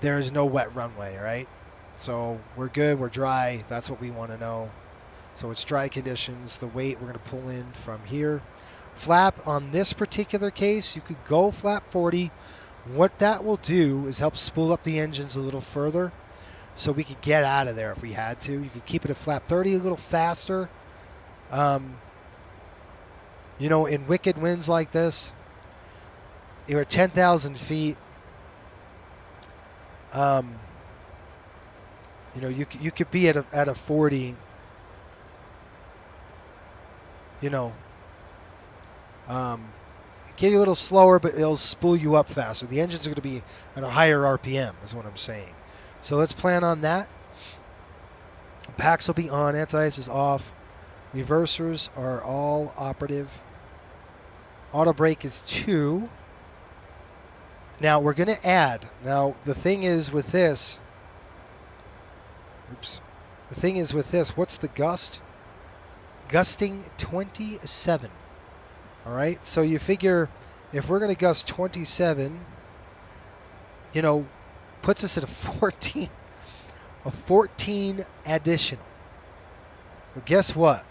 there is no wet runway, right? So we're good, we're dry. That's what we want to know. So it's dry conditions. The weight we're going to pull in from here. Flap on this particular case, you could go flap 40. What that will do is help spool up the engines a little further so we could get out of there if we had to. You could keep it at flap 30 a little faster. You know, in wicked winds like this, you're at 10,000 feet. You know, you could be at a 40. You know, get you a little slower, but it'll spool you up faster. The engines are going to be at a higher RPM, is what I'm saying. So let's plan on that. Packs will be on. Anti-ice is off. Reversers are all operative. Auto brake is 2. Now we're going to add. Now the thing is with this. Oops. The thing is with this. What's the gust? Gusting 27. All right. So you figure if we're going to gust 27, you know, puts us at a 14. A 14 additional. Well, guess what?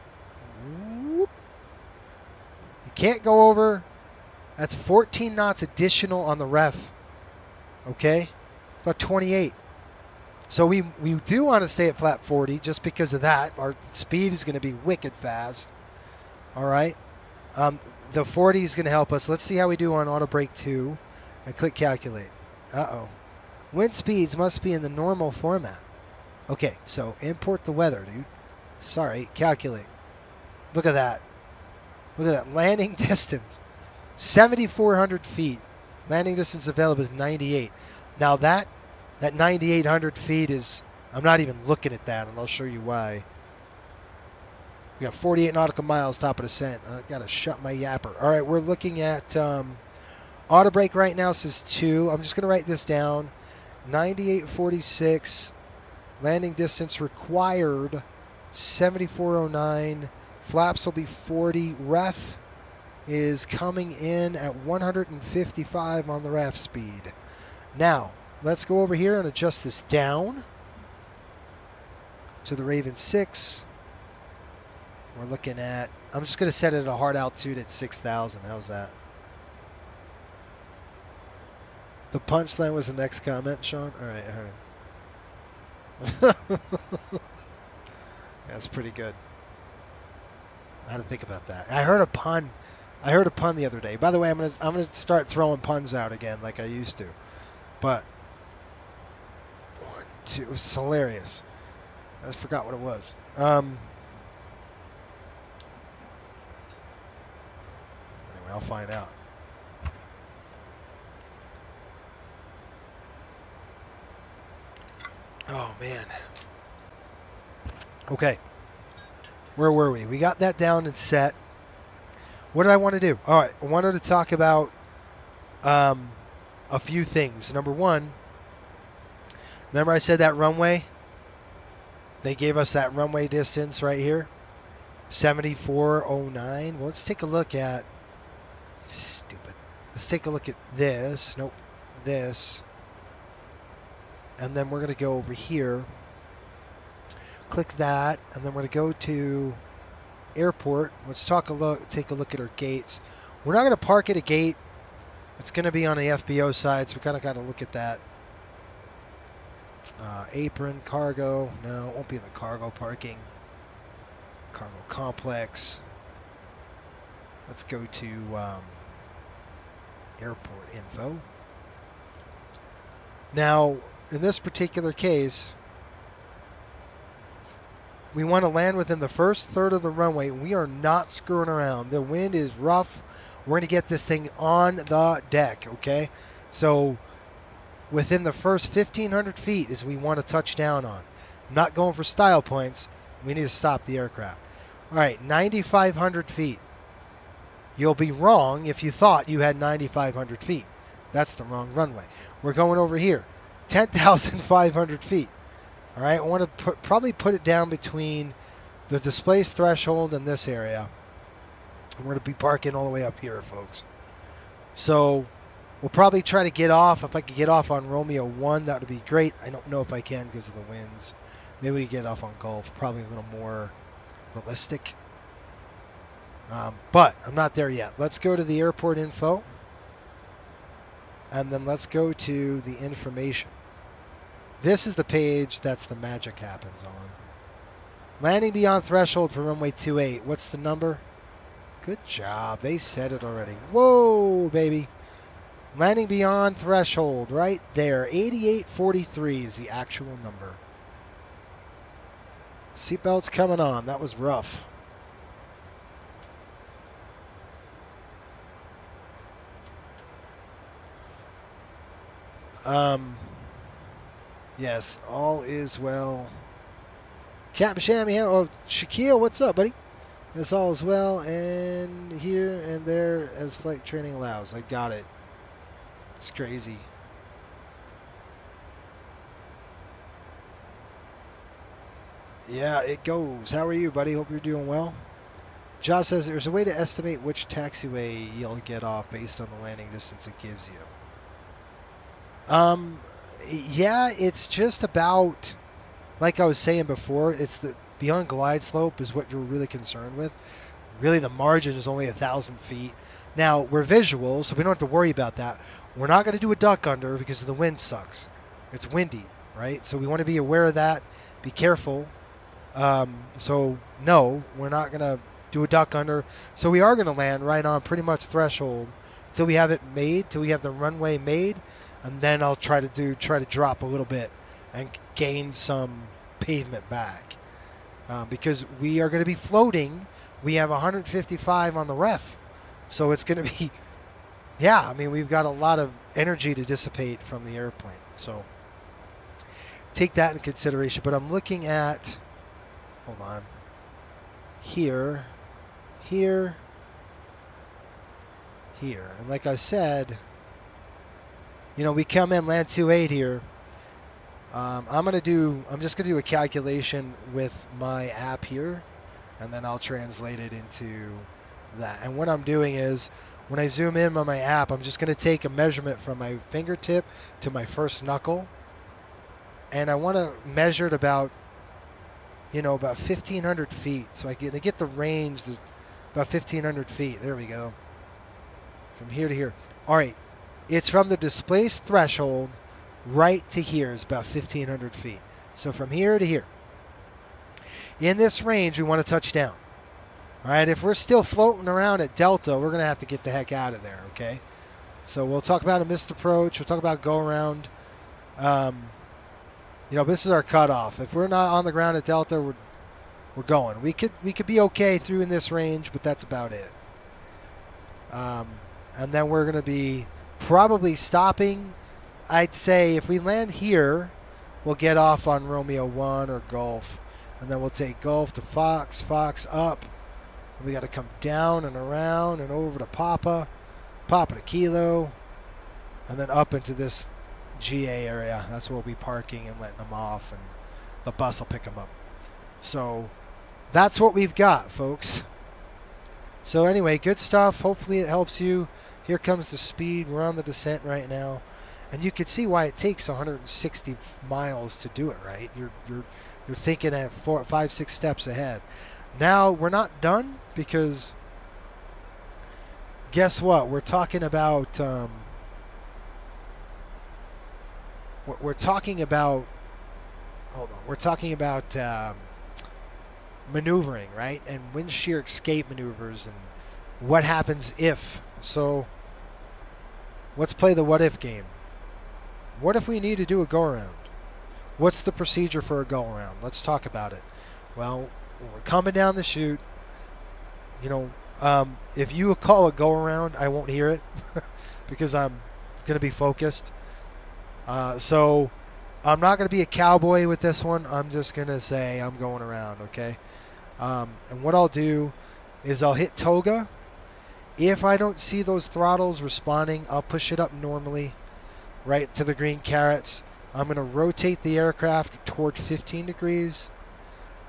You can't go over. That's 14 knots additional on the ref. Okay? About 28. So we do want to stay at flat 40 just because of that. Our speed is going to be wicked fast. All right? The 40 is going to help us. Let's see how we do on auto brake 2. And click calculate. Uh-oh. Wind speeds must be in the normal format. Okay, so import the weather, dude. Sorry, calculate. Look at that. Look at that. Landing distance. 7,400 feet. Landing distance available is 98. Now that 9,800 feet is, I'm not even looking at that, and I'll show you why. We got 48 nautical miles top of descent. I got to shut my yapper. All right, we're looking at auto brake right now says 2. I'm just going to write this down. 98.46. Landing distance required 74.09. Flaps will be 40. Ref is coming in at 155 on the ref speed. Now, let's go over here and adjust this down to the Raven 6. We're looking at, I'm just going to set it at a hard altitude at 6,000. How's that? The punchline was the next comment, Sean? All right, all right. That's pretty good. I had to think about that. I heard a pun. I heard a pun the other day. By the way, I'm gonna start throwing puns out again like I used to. But 1, 2, it was hilarious. I just forgot what it was. Anyway, I'll find out. Oh man. Okay. Where were we? We got that down and set. What did I want to do? All right. I wanted to talk about a few things. Number one, remember I said that runway? They gave us that runway distance right here. 7409. Well, let's take a look at... Stupid. Let's take a look at this. Nope. This. And then we're going to go over here. Click that. And then we're going to go to airport. Let's take a look at our gates. We're not going to park at a gate. It's going to be on the FBO side, so we kind of got to look at that. Apron, cargo. No, it won't be in the cargo parking. Cargo complex. Let's go to airport info. Now, in this particular case, we want to land within the first third of the runway. We are not screwing around. The wind is rough. We're going to get this thing on the deck, okay? So within the first 1,500 feet is we want to touch down on. I'm not going for style points. We need to stop the aircraft. All right, 9,500 feet. You'll be wrong if you thought you had 9,500 feet. That's the wrong runway. We're going over here, 10,500 feet. All right, I want to probably put it down between the displaced threshold and this area. And we're going to be parking all the way up here, folks. So we'll probably try to get off. If I could get off on Romeo 1, that would be great. I don't know if I can because of the winds. Maybe we get off on Gulf, probably a little more realistic. But I'm not there yet. Let's go to the airport info. And then let's go to the information. This is the page that's the magic happens on. Landing beyond threshold for runway 28. What's the number? Good job. They said it already. Whoa, baby. Landing beyond threshold right there. 8843 is the actual number. Seatbelts coming on. That was rough. Yes, all is well. Captain Shammy, oh, Shaquille, what's up, buddy? Yes, all is well, and here and there as flight training allows. I got it. It's crazy. Yeah, it goes. How are you, buddy? Hope you're doing well. Josh says there's a way to estimate which taxiway you'll get off based on the landing distance it gives you. Yeah, it's just about, like I was saying before, it's the beyond glide slope is what you're really concerned with. Really, the margin is only 1,000 feet. Now, we're visual, so we don't have to worry about that. We're not going to do a duck under because the wind sucks. It's windy, right? So we want to be aware of that. Be careful. So, no, we're not going to do a duck under. So we are going to land right on pretty much threshold until we have it made, till we have the runway made. And then I'll try to drop a little bit and gain some pavement back. Because we are going to be floating. We have 155 on the ref. So it's going to be, yeah, I mean, we've got a lot of energy to dissipate from the airplane. So take that in consideration. But I'm looking at, hold on, here. And like I said, you know, we come in, land 28 here. I'm just going to do a calculation with my app here, and then I'll translate it into that. And what I'm doing is, when I zoom in on my app, I'm just going to take a measurement from my fingertip to my first knuckle, and I want to measure it about 1,500 feet. So I get the range, about 1,500 feet. There we go. From here to here. All right. It's from the displaced threshold right to here is about 1,500 feet. So from here to here. In this range, we want to touch down. All right, if we're still floating around at Delta, we're going to have to get the heck out of there, okay? So we'll talk about a missed approach. We'll talk about go around. This is our cutoff. If we're not on the ground at Delta, we're going. We could be okay through in this range, but that's about it. And then we're going to be probably stopping. I'd say if we land here, we'll get off on Romeo 1 or Gulf. and then we'll take Golf to Fox, Fox up. And we got to come down and around and over to Papa, Papa to Kilo, and then up into this GA area. That's where we'll be parking and letting them off, and the bus will pick them up. So that's what we've got, folks. So anyway, good stuff. Hopefully it helps you. Here comes the speed. We're on the descent right now. And you can see why it takes 160 miles to do it, right? You're thinking at 4, 5, 6 steps ahead. Now we're not done, because guess what? We're talking about we're talking about maneuvering, right? And wind shear escape maneuvers and what happens if. So let's play the what if game. What if we need to do a go around? What's the procedure for a go around? Let's talk about it. Well, when we're coming down the chute, you know, if you call a go around, I won't hear it because I'm going to be focused. So I'm not going to be a cowboy with this one. I'm just going to say I'm going around, okay? And what I'll do is I'll hit toga. If I don't see those throttles responding, I'll push it up normally, right to the green carrots. I'm going to rotate the aircraft toward 15 degrees.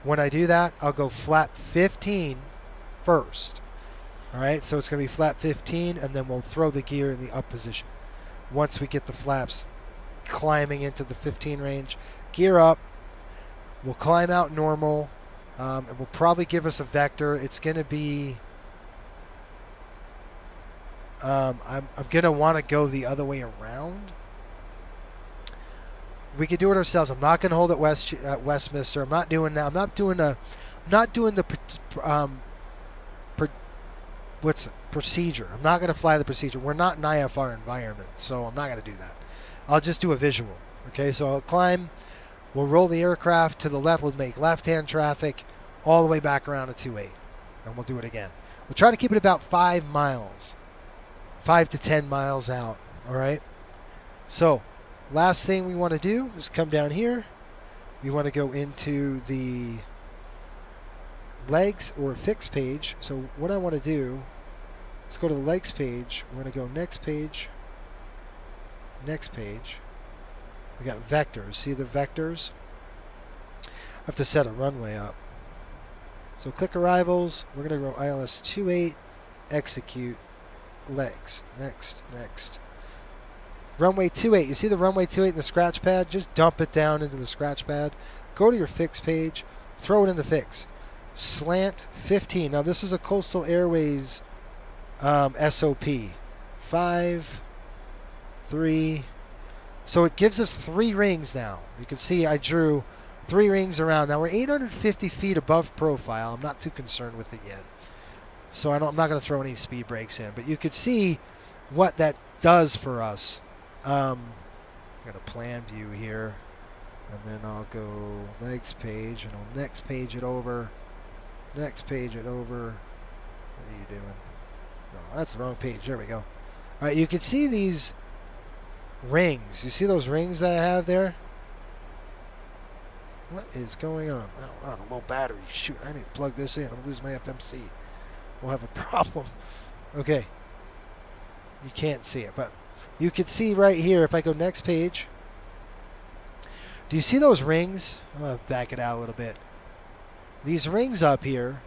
When I do that, I'll go flap 15 first. All right, so it's going to be flap 15, and then we'll throw the gear in the up position. Once we get the flaps climbing into the 15 range, gear up. We'll climb out normal. It will probably give us a vector. It's going to be... I'm going to want to go the other way around. We could do it ourselves. I'm not going to hold at Westminster. I'm not doing that. I'm not doing the procedure. I'm not going to fly the procedure. We're not an IFR environment, so I'm not going to do that. I'll just do a visual. Okay, so I'll climb. We'll roll the aircraft to the left. We'll make left-hand traffic all the way back around to 2.8, and we'll do it again. We'll try to keep it about 5 miles, 5 to 10 miles out. All right. So last thing we want to do is come down here. We want to go into the legs or fix page. So what I want to do, let's go to the legs page. We're going to go next page. Next page. We got vectors. See the vectors? I have to set a runway up. So click arrivals. We're going to go ILS 28, execute, legs. Next, next. Runway 28. You see the runway 28 in the scratch pad? Just dump it down into the scratch pad. Go to your fix page. Throw it in the fix. Slant 15. Now this is a Coastal Airways SOP. 5, 3. So it gives us 3 rings now. You can see I drew 3 rings around. Now we're 850 feet above profile. I'm not too concerned with it yet. So I'm not going to throw any speed brakes in. But you could see what that does for us. I've got a plan view here. And then I'll go legs page. And I'll next page it over. Next page it over. What are you doing? No, that's the wrong page. There we go. All right, you can see these rings. You see those rings that I have there? What is going on? Oh, wow, low battery. Shoot, I need to plug this in. I'm going to lose my FMC. We'll have a problem. Okay. You can't see it, but you can see right here, if I go next page, do you see those rings? I'm going to back it out a little bit. These rings up here,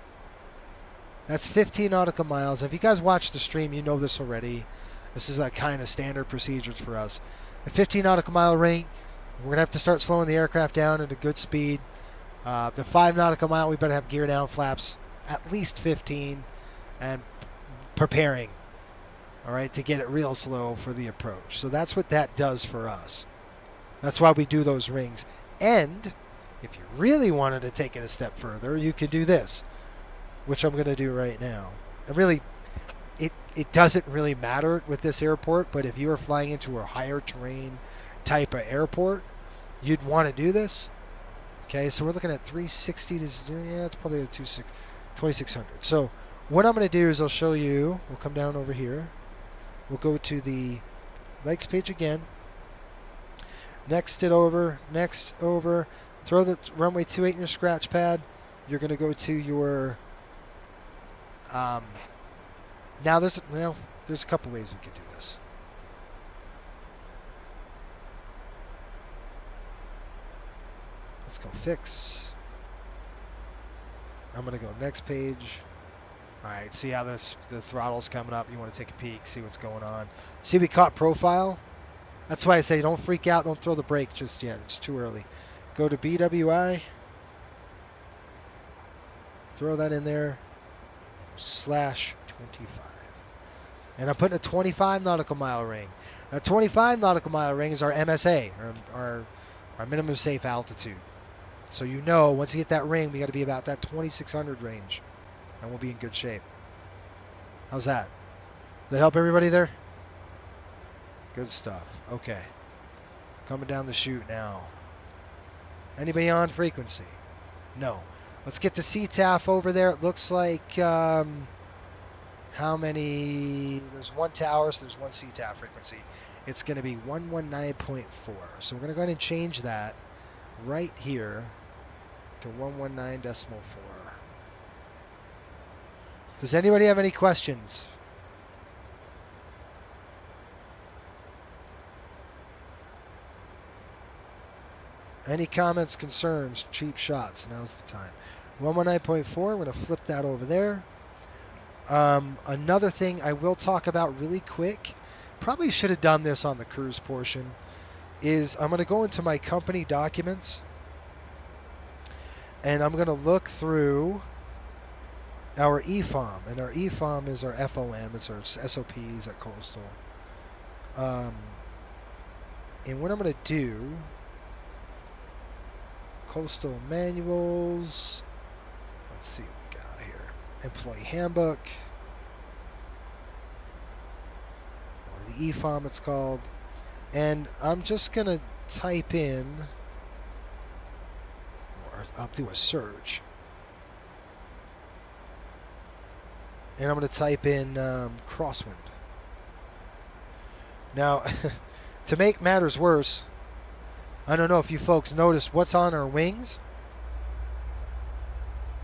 that's 15 nautical miles. If you guys watch the stream, you know this already. This is a kind of standard procedures for us. A 15 nautical mile ring, we're going to have to start slowing the aircraft down at a good speed. The 5 nautical mile, we better have gear down flaps at least 15 and preparing, all right, to get it real slow for the approach. So that's what that does for us. That's why we do those rings. And if you really wanted to take it a step further, you could do this, which I'm going to do right now. And really, it doesn't really matter with this airport, but if you were flying into a higher terrain type of airport, you'd want to do this. Okay, so we're looking at 360 to, yeah, it's probably a 2600. So what I'm going to do is I'll show you, we'll come down over here. We'll go to the legs page again. Next it over, next over. Throw the runway 28 in your scratch pad. You're going to go to your... now there's a couple ways we can do this. Let's go fix. I'm going to go next page. All right, see how the throttle's coming up. You want to take a peek, see what's going on. See, we caught profile. That's why I say don't freak out. Don't throw the brake just yet. It's too early. Go to BWI. Throw that in there. /25. And I'm putting a 25 nautical mile ring. That 25 nautical mile ring is our MSA, our minimum safe altitude. So you know, once you get that ring, we got to be about that 2600 range. And we'll be in good shape. How's that? Does that help everybody there? Good stuff. Okay. Coming down the chute now. Anybody on frequency? No. Let's get the CTAF over there. It looks like, how many? There's one tower, so there's one CTAF frequency. It's going to be 119.4. So we're going to go ahead and change that right here to 119.4. Does anybody have any questions? Any comments, concerns, cheap shots? Now's the time. 119.4, I'm going to flip that over there. Another thing I will talk about really quick, probably should have done this on the cruise portion, is I'm going to go into my company documents and I'm going to look through our EFOM, and our EFOM is our FOM, it's our SOPs at Coastal. And what I'm going to do, Coastal manuals, let's see what we got here, employee handbook, or the EFOM it's called, and I'm just going to type in, or I'll do a search. And I'm going to type in crosswind. Now, to make matters worse, I don't know if you folks noticed what's on our wings.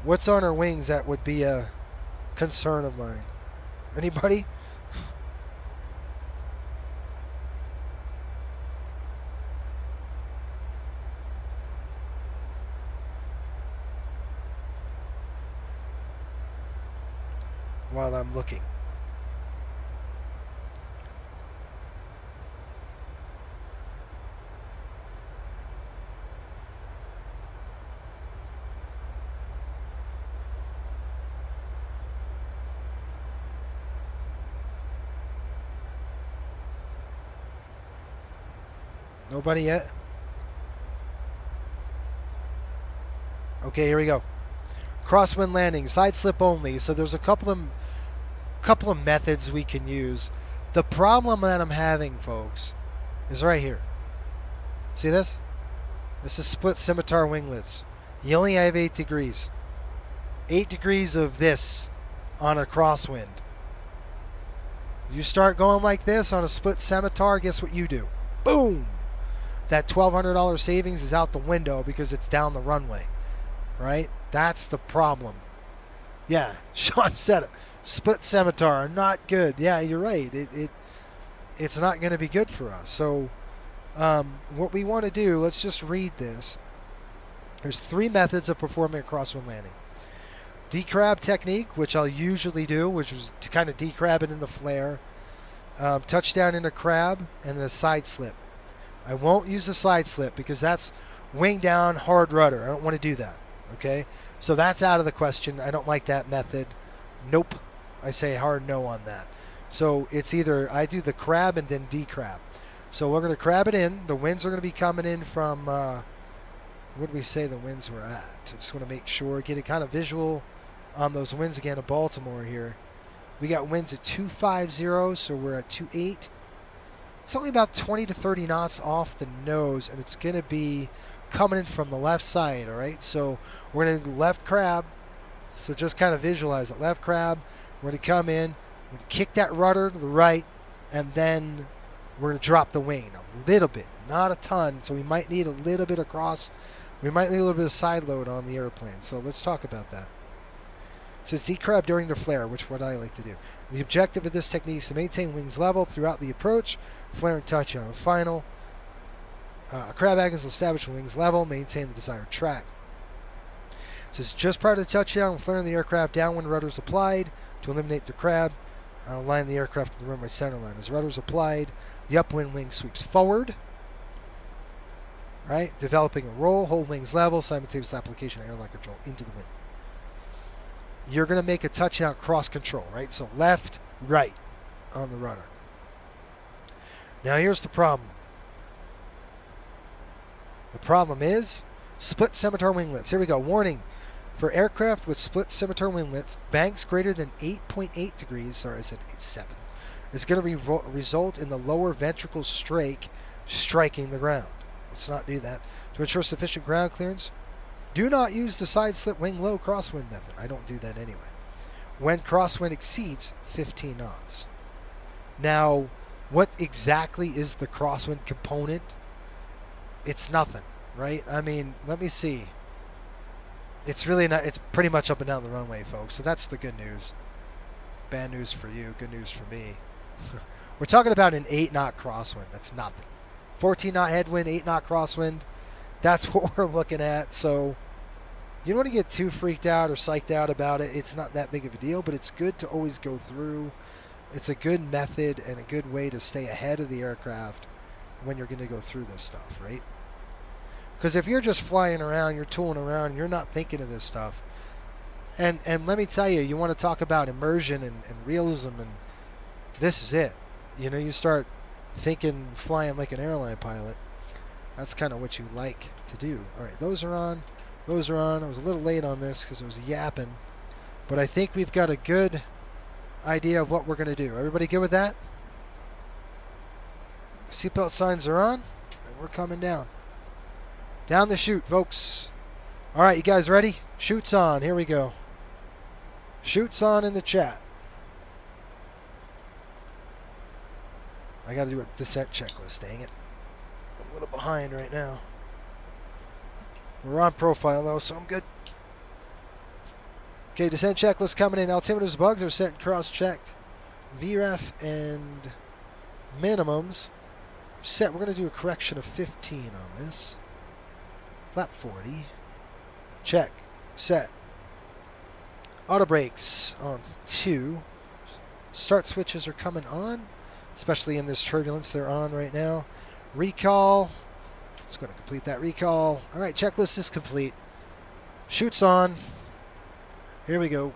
What's on our wings that would be a concern of mine? Anybody? While I'm looking. Nobody yet? Okay, here we go. Crosswind landing, side slip only. So there's a couple of methods we can use. The problem that I'm having, folks, is right here. See this? This is split scimitar winglets. You only have 8 degrees. 8 degrees of this on a crosswind. You start going like this on a split scimitar, guess what you do? Boom! That $1,200 savings is out the window because it's down the runway. Right? That's the problem. Yeah, Sean said it. Split scimitar, not good. Yeah, you're right. It's not going to be good for us. So what we want to do, let's just read this. There's 3 methods of performing a crosswind landing. Decrab technique, which I'll usually do, which is to kind of decrab it in the flare. Touchdown in a crab, and then a side slip. I won't use a side slip because that's wing down, hard rudder. I don't want to do that. Okay? So that's out of the question. I don't like that method. Nope. I say hard no on that. So it's either I do the crab and then decrab. So we're going to crab it in. The winds are going to be coming in from, what did we say the winds were at? I just want to make sure, get a kind of visual on those winds again of Baltimore here. We got winds at 250, so we're at 28. It's only about 20 to 30 knots off the nose, and it's going to be coming in from the left side, all right? So we're going to do left crab. So just kind of visualize it. Left crab. We're going to come in. We're going to kick that rudder to the right, and then we're going to drop the wing a little bit, not a ton. So we might need a little bit of cross We might need a little bit of side load on the airplane, so let's talk about that. It says decrab during the flare, which is what I like to do. The objective of this technique is to maintain wings level throughout the approach, flare and touchdown. Final, crab angle is established when wings level, maintain the desired track. It says just prior to the touchdown, flaring the aircraft downwind rudders applied to eliminate the crab. Align the aircraft to the runway center line. As rudders applied, the upwind wing sweeps forward. Right, developing a roll, hold wings level, simultaneous application of airline control into the wind. You're going to make a touchdown cross control, right? So left, right on the rudder. Now here's the problem. The problem is split scimitar winglets. Here we go. Warning. For aircraft with split scimitar winglets, banks greater than 8.8 degrees, sorry, I said 7, is going to result in the lower ventricle strake striking the ground. Let's not do that. To ensure sufficient ground clearance, do not use the side slip wing low crosswind method. I don't do that anyway. When crosswind exceeds 15 knots. Now, what exactly is the crosswind component? It's nothing, right? I mean, let me see. It's really not, it's pretty much up and down the runway, folks. So that's the good news. Bad news for you, good news for me. We're talking about an 8-knot crosswind. That's nothing. 14-knot headwind, 8-knot crosswind. That's what we're looking at. So you don't want to get too freaked out or psyched out about it. It's not that big of a deal, but it's good to always go through. It's a good method and a good way to stay ahead of the aircraft when you're going to go through this stuff, right? Because if you're just flying around, you're tooling around, you're not thinking of this stuff. And let me tell you, you want to talk about immersion and realism, and this is it. You know, you start thinking flying like an airline pilot. That's kind of what you like to do. All right, those are on. Those are on. I was a little late on this because I was yapping. But I think we've got a good idea of what we're going to do. Everybody good with that? Seatbelt signs are on, and we're coming down. Down the chute, folks. All right, you guys ready? Chute's on. Here we go. Chute's on in the chat. I got to do a descent checklist, dang it. I'm a little behind right now. We're on profile, though, so I'm good. Okay, descent checklist coming in. Altimeters bugs are set and cross-checked. VREF and minimums set. We're going to do a correction of 15 on this. Flap 40. Check. Set. Auto brakes on 2. Start switches are coming on, especially in this turbulence. They're on right now. Recall. It's going to complete that recall. All right, checklist is complete. Chute's on. Here we go.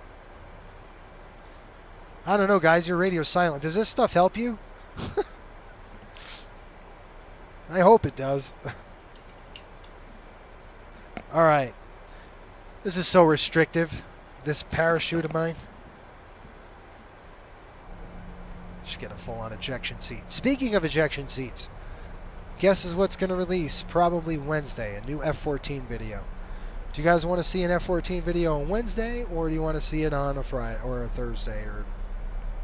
I don't know, guys. Your radio's silent. Does this stuff help you? I hope it does. All right. This is so restrictive, this parachute of mine. Should get a full-on ejection seat. Speaking of ejection seats, guess is what's going to release probably Wednesday, a new F-14 video. Do you guys want to see an F-14 video on Wednesday, or do you want to see it on a Friday or a Thursday or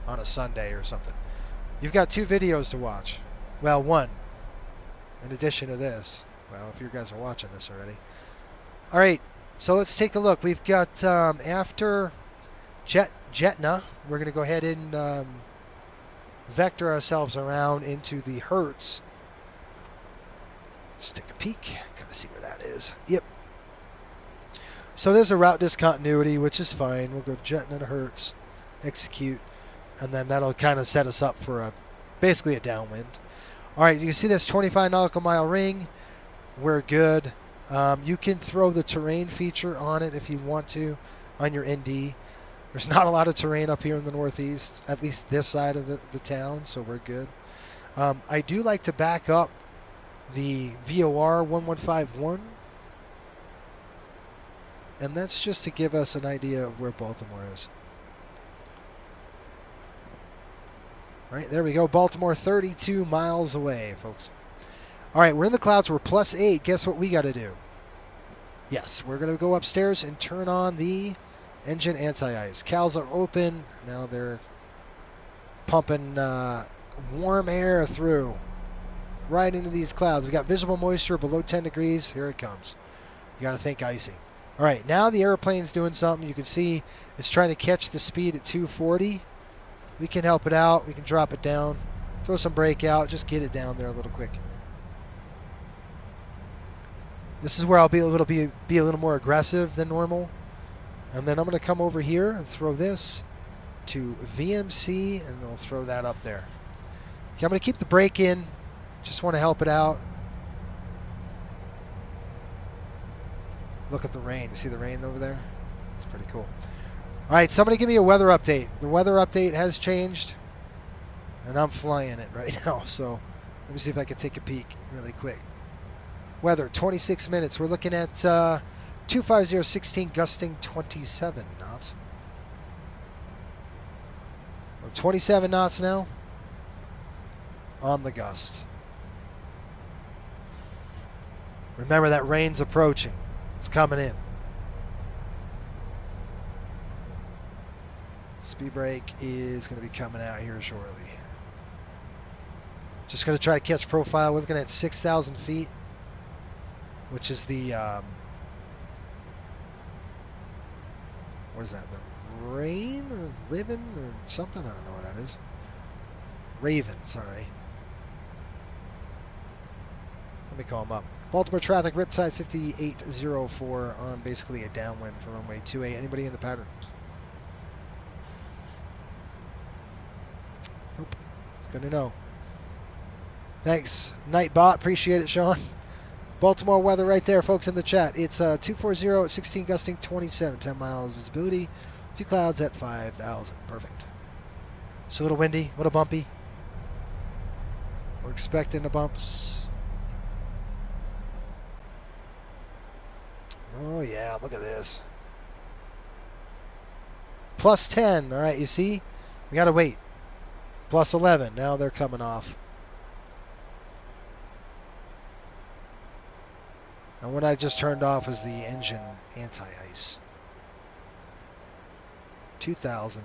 on a Sunday or something? You've got 2 videos to watch. Well, 1. In addition to this. Well, if you guys are watching this already. All right, so let's take a look. We've got after Jetna, we're going to go ahead and vector ourselves around into the Hertz. Let's take a peek, kind of see where that is. Yep. So there's a route discontinuity, which is fine. We'll go Jetna to Hertz, execute, and then that'll kind of set us up for basically a downwind. All right, you can see this 25 nautical mile ring. We're good. You can throw the terrain feature on it if you want to on your ND. There's not a lot of terrain up here in the Northeast, at least this side of the town, so we're good. I do like to back up the VOR 1151, and that's just to give us an idea of where Baltimore is. All right, there we go. Baltimore 32 miles away, folks. All right, we're in the clouds. We're +8. Guess what we got to do? Yes, we're going to go upstairs and turn on the engine anti-ice. Cals are open. Now they're pumping warm air through right into these clouds. We got visible moisture below 10 degrees. Here it comes. You got to think icing. All right, now the airplane's doing something. You can see it's trying to catch the speed at 240. We can help it out. We can drop it down, throw some brake out, just get it down there a little quick. This is where I'll be a little more aggressive than normal. And then I'm going to come over here and throw this to VMC, and I'll throw that up there. Okay, I'm going to keep the brake in. Just want to help it out. Look at the rain. You see the rain over there? It's pretty cool. All right, somebody give me a weather update. The weather update has changed, and I'm flying it right now. So let me see if I can take a peek really quick. Weather, 26 minutes. We're looking at 250-16 gusting 27 knots. We're 27 knots now on the gust. Remember that rain's approaching. It's coming in. Speed brake is going to be coming out here shortly. Just going to try to catch profile. We're looking at 6,000 feet, which is the, what is that? The rain or ribbon or something? I don't know what that is. Raven, sorry. Let me call them up. Baltimore traffic, Riptide 5804 on basically a downwind for runway 28. Anybody in the pattern? Nope. It's good to know. Thanks, Nightbot. Appreciate it, Sean. Baltimore weather right there, folks, in the chat. It's 240 at 16 gusting 27, 10 miles visibility. A few clouds at 5,000. Perfect. It's a little windy, a little bumpy. We're expecting the bumps. Oh, yeah, look at this. Plus 10. All right, you see? We got to wait. Plus 11. Now they're coming off. And what I just turned off was the engine anti-ice. 2,000.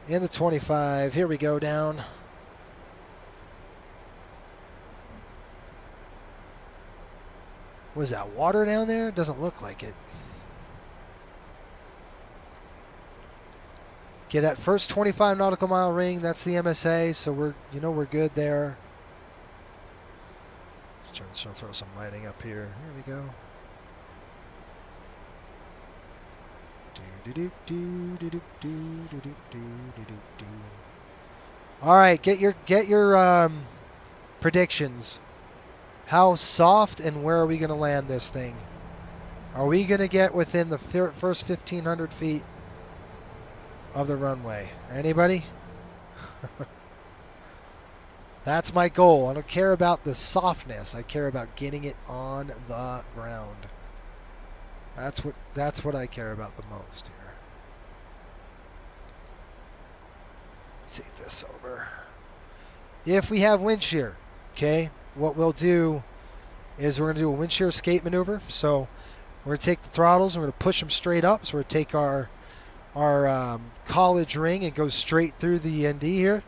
In the 25. Here we go down. Was that water down there? It doesn't look like it. Okay, that first 25 nautical mile ring, that's the MSA, so we're good there. Just trying to throw some lighting up here. Here we go. All right, get your predictions. How soft and where are we going to land this thing? Are we going to get within the first 1,500 feet of the runway? Anybody? That's my goal. I don't care about the softness. I care about getting it on the ground. That's what I care about the most here. Take this over. If we have wind shear, okay, what we'll do is we're going to do a wind shear escape maneuver. So we're going to take the throttles and we're going to push them straight up. So we're going to take our college ring and go straight through the ND here.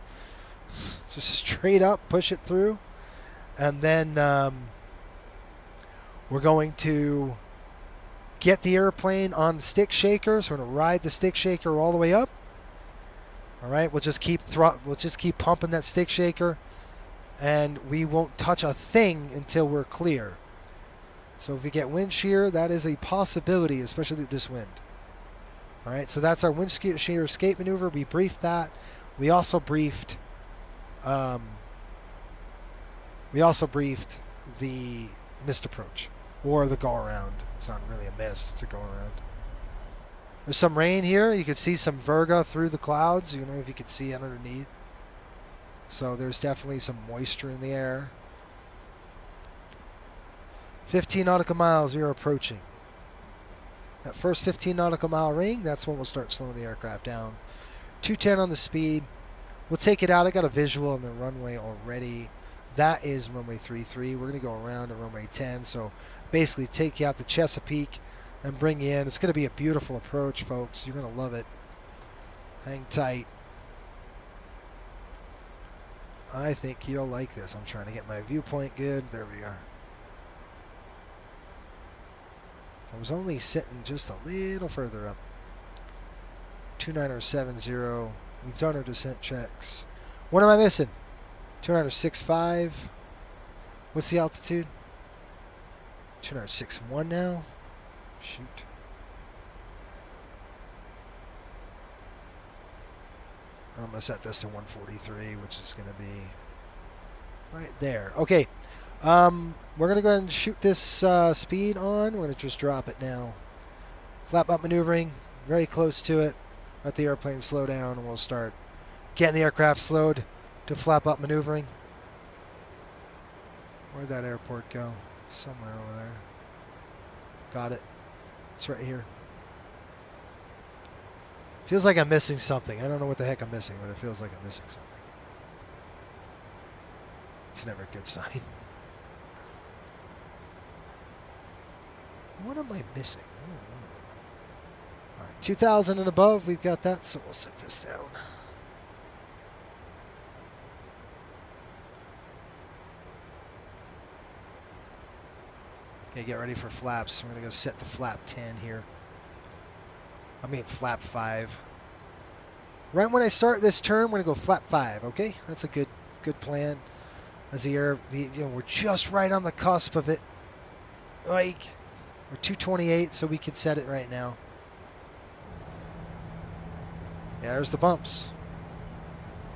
Just straight up, push it through. And then we're going to get the airplane on the stick shaker. So we're going to ride the stick shaker all the way up. All right, we'll just keep pumping that stick shaker, and we won't touch a thing until we're clear. So if we get wind shear, that is a possibility, especially with this wind. All right, so that's our wind shear escape maneuver. We briefed that. We also briefed the missed approach, or the go around. It's not really a mist, it's a go around. There's some rain here. You can see some Ragga through the clouds. You know, if you can see it underneath. So there's definitely some moisture in the air. 15 nautical miles, we are approaching. That first 15 nautical mile ring, that's when we'll start slowing the aircraft down. 210 on the speed. We'll take it out. I got a visual on the runway already. That is runway 33. We're going to go around to runway 10. So basically take you out to Chesapeake and bring you in. It's going to be a beautiful approach, folks. You're going to love it. Hang tight. I think you'll like this. I'm trying to get my viewpoint good. There we are. I was only sitting just a little further up. 29070. We've done our descent checks. What am I missing? 206.5. What's the altitude? 206.1 now. Shoot. I'm going to set this to 143, which is going to be right there. Okay. We're going to go ahead and shoot this speed on. We're going to just drop it now. Flap up maneuvering. Very close to it. Let the airplane slow down, and we'll start getting the aircraft slowed to flap up maneuvering. Where'd that airport go? Somewhere over there. Got it. It's right here. Feels like I'm missing something. I don't know what the heck I'm missing, but it feels like I'm missing something. It's never a good sign. What am I missing? I don't know. All right, 2,000 and above, we've got that, so we'll set this down. Okay, get ready for flaps. We're going to go set the flap 10 here. I mean flap 5. Right when I start this turn, we're going to go flap 5, okay? That's a good plan. As we're just right on the cusp of it. Like, we're 228, so we can set it right now. Yeah, there's the bumps.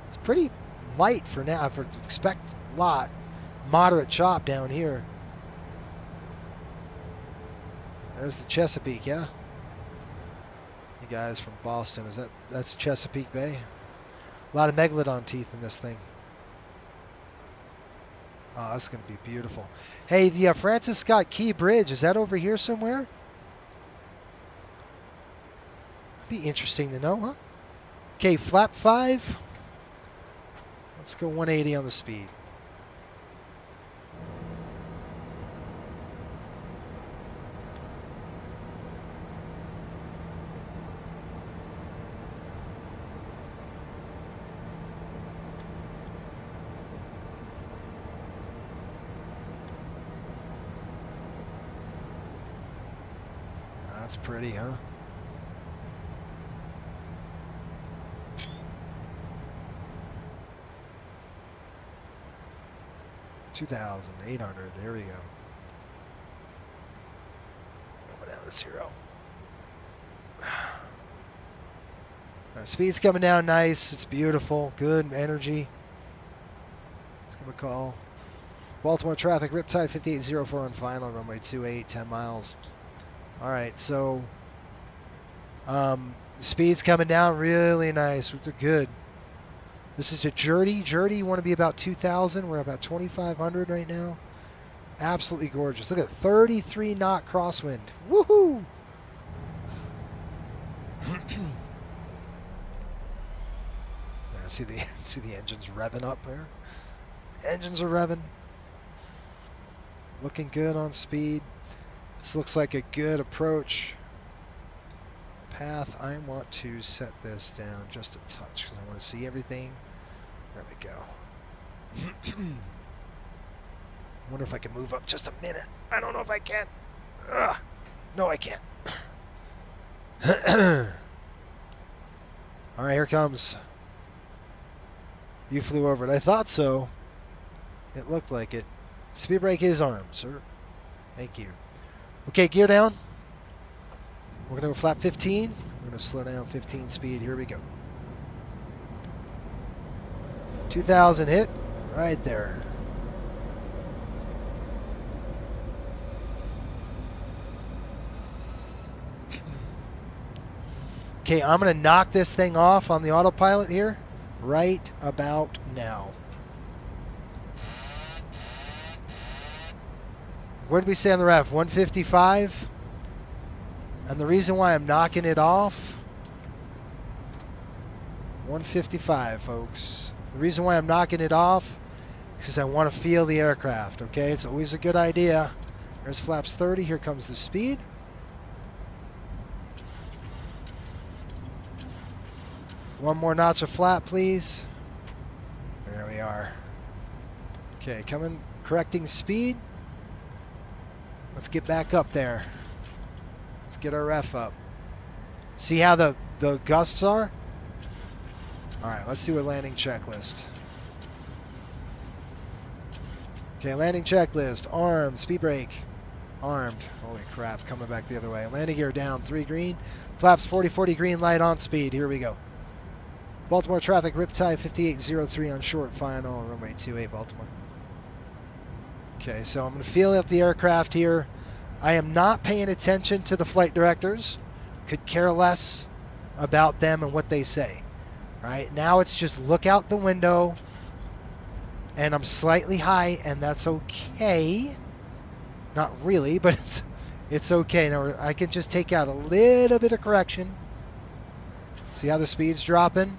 It's pretty light for now. For expect a lot. Moderate chop down here. There's the Chesapeake, yeah? You guys from Boston, that's Chesapeake Bay? A lot of megalodon teeth in this thing. Oh, that's going to be beautiful. Hey, the Francis Scott Key Bridge, is that over here somewhere? That'd be interesting to know, huh? Okay, flap 5. Let's go 180 on the speed. That's pretty, huh? $2,800. There we go. Go down to 0. Speed's coming down nice. It's beautiful. Good energy. Let's give a call. Baltimore traffic, Riptide 5804 on final, runway 28, 10 miles. All right, so speed's coming down really nice. They're good. This is a Jerdy. Jerdy, you want to be about 2,000. We're about 2,500 right now. Absolutely gorgeous. Look at 33 knot crosswind. Woohoo! See the engines revving up there. Engines are revving. Looking good on speed. This looks like a good approach. Path, I want to set this down just a touch because I want to see everything. There we go. I wonder if I can move up just a minute. I don't know if I can. Ugh. No, I can't. All right, here it comes. You flew over it. I thought so. It looked like it. Speed brake is armed, sir. Thank you. Okay, gear down. We're going to go flap 15. We're going to slow down 15 speed. Here we go. 2,000 hit. Right there. Okay, I'm going to knock this thing off on the autopilot here. Right about now. Where did we say on the ref? 155? And the reason why I'm knocking it off, 155, folks. The reason why I'm knocking it off is because I want to feel the aircraft, okay? It's always a good idea. There's flaps 30. Here comes the speed. One more notch of flap, please. There we are. Okay, coming, correcting speed. Let's get back up there. Let's get our ref up. See how the gusts are? All right, let's do a landing checklist. Okay, landing checklist. Armed, speed brake. Armed. Holy crap, coming back the other way. Landing gear down, 3 green. Flaps 40-40 green, light on speed. Here we go. Baltimore traffic, Riptide 5803 on short final, runway 28 Baltimore. Okay, so I'm going to feel out the aircraft here. I am not paying attention to the flight directors. Could care less about them and what they say. All right, now it's just look out the window, and I'm slightly high, and that's okay. Not really, but it's okay. Now I can just take out a little bit of correction. See how the speed's dropping?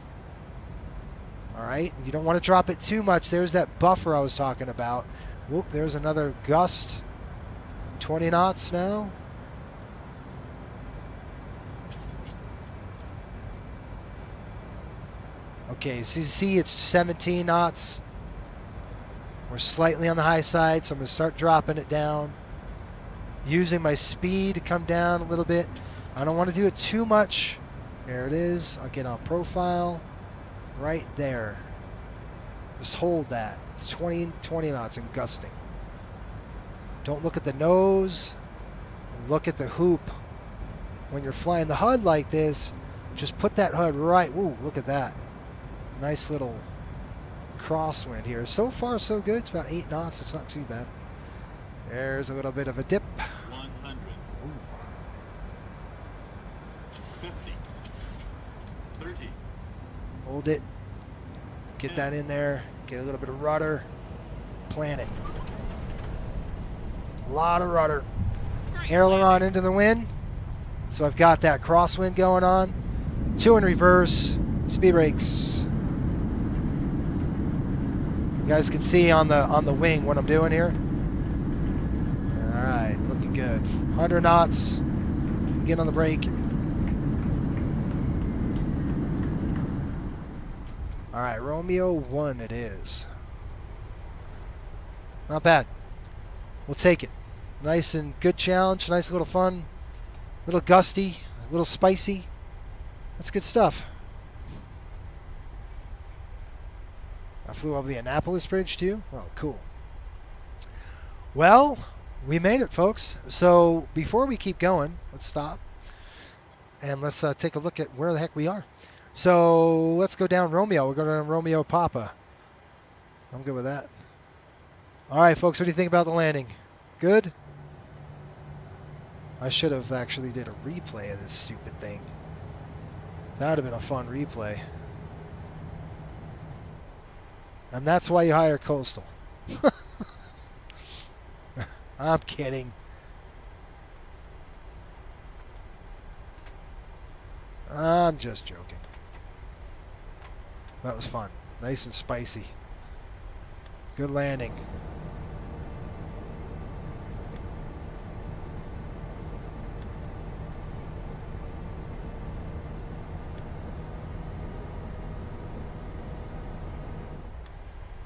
All right, you don't want to drop it too much. There's that buffer I was talking about. Whoop, there's another gust. 20 knots now. Okay, so you see it's 17 knots. We're slightly on the high side, so I'm going to start dropping it down. Using my speed to come down a little bit. I don't want to do it too much. There it is. I'll get on profile. Right there. Just hold that. It's 20 knots and gusting. Don't look at the nose. Look at the hoop. When you're flying the HUD like this, just put that HUD right. Woo, look at that. Nice little crosswind here. So far, so good. It's about 8 knots. It's not too bad. There's a little bit of a dip. 100. Ooh. 50. 30. Hold it. Get that in there. Get a little bit of rudder. Plan it. A lot of rudder. Aileron into the wind. So I've got that crosswind going on. 2 in reverse. Speed brakes. You guys can see on the wing what I'm doing here. All right, looking good. 100 knots. Get on the brake. All right, Romeo 1 it is. Not bad. We'll take it. Nice and good challenge. Nice little fun. A little gusty. A little spicy. That's good stuff. I flew over the Annapolis Bridge too. Oh, cool. Well, we made it, folks. So before we keep going, let's stop. And let's take a look at where the heck we are. So let's go down Romeo. We're going down Romeo Papa. I'm good with that. All right, folks, what do you think about the landing? Good? I should have actually did a replay of this stupid thing. That would have been a fun replay. And that's why you hire Coastal. I'm kidding. I'm just joking. That was fun. Nice and spicy. Good landing.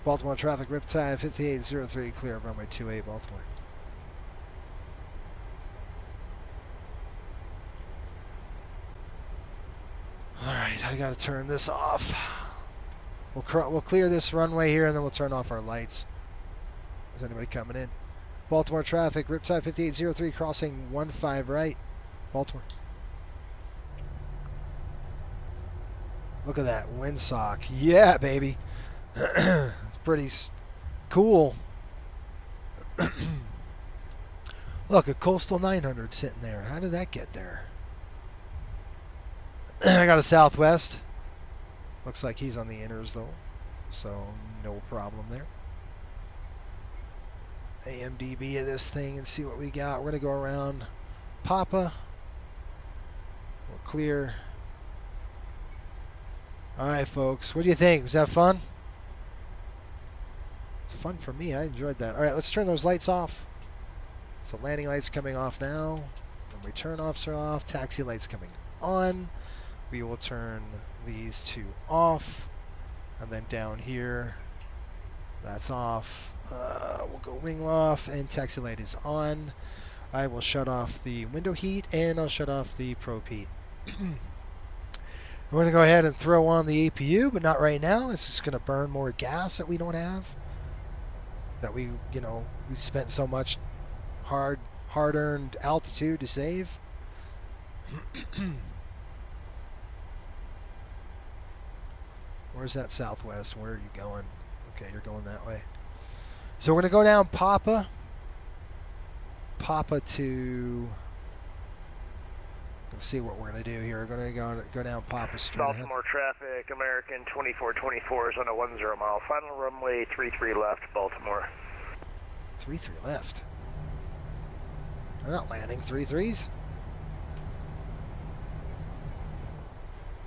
Baltimore traffic, Riptide 5803, clear of runway 28, Baltimore. Alright, I gotta turn this off. We'll clear this runway here and then we'll turn off our lights. Is anybody coming in? Baltimore traffic, Riptide 5803, crossing 15 right, Baltimore. Look at that windsock. Yeah, baby. It's pretty cool. Look, a Coastal 900 sitting there. How did that get there? I got a Southwest. Looks like he's on the inners though, so no problem there. AMDB of this thing and see what we got. We're gonna go around Papa. We'll clear. All right, folks. What do you think? Was that fun? Fun for me. I enjoyed that. All right, let's turn those lights off. So landing lights coming off now. When return offs are off, taxi lights coming on. We will turn these two off. And then down here, that's off. We'll go wing off and taxi light is on. I will shut off the window heat and I'll shut off the probe heat. We're going to go ahead and throw on the APU, but not right now. It's just going to burn more gas that we don't have. That we spent so much hard-earned altitude to save. Where's that southwest? Where are you going? Okay, you're going that way. So we're going to go down Papa to... Let's see what we're going to do here. We're going to go down Papa straight ahead. Baltimore traffic, American 2424 is on a 10 mile. Final runway 33 left, Baltimore. 33 left. They're not landing 33s.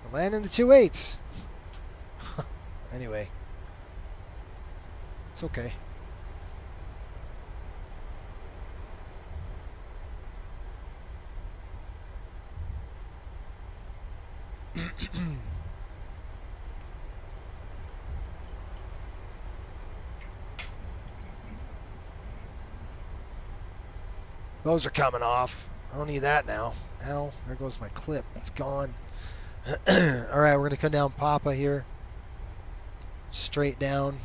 They're landing the 28s. Anyway. It's okay. Those are coming off. I don't need that now. Ow, there goes my clip. It's gone. Alright, we're going to come down Papa here. Straight down.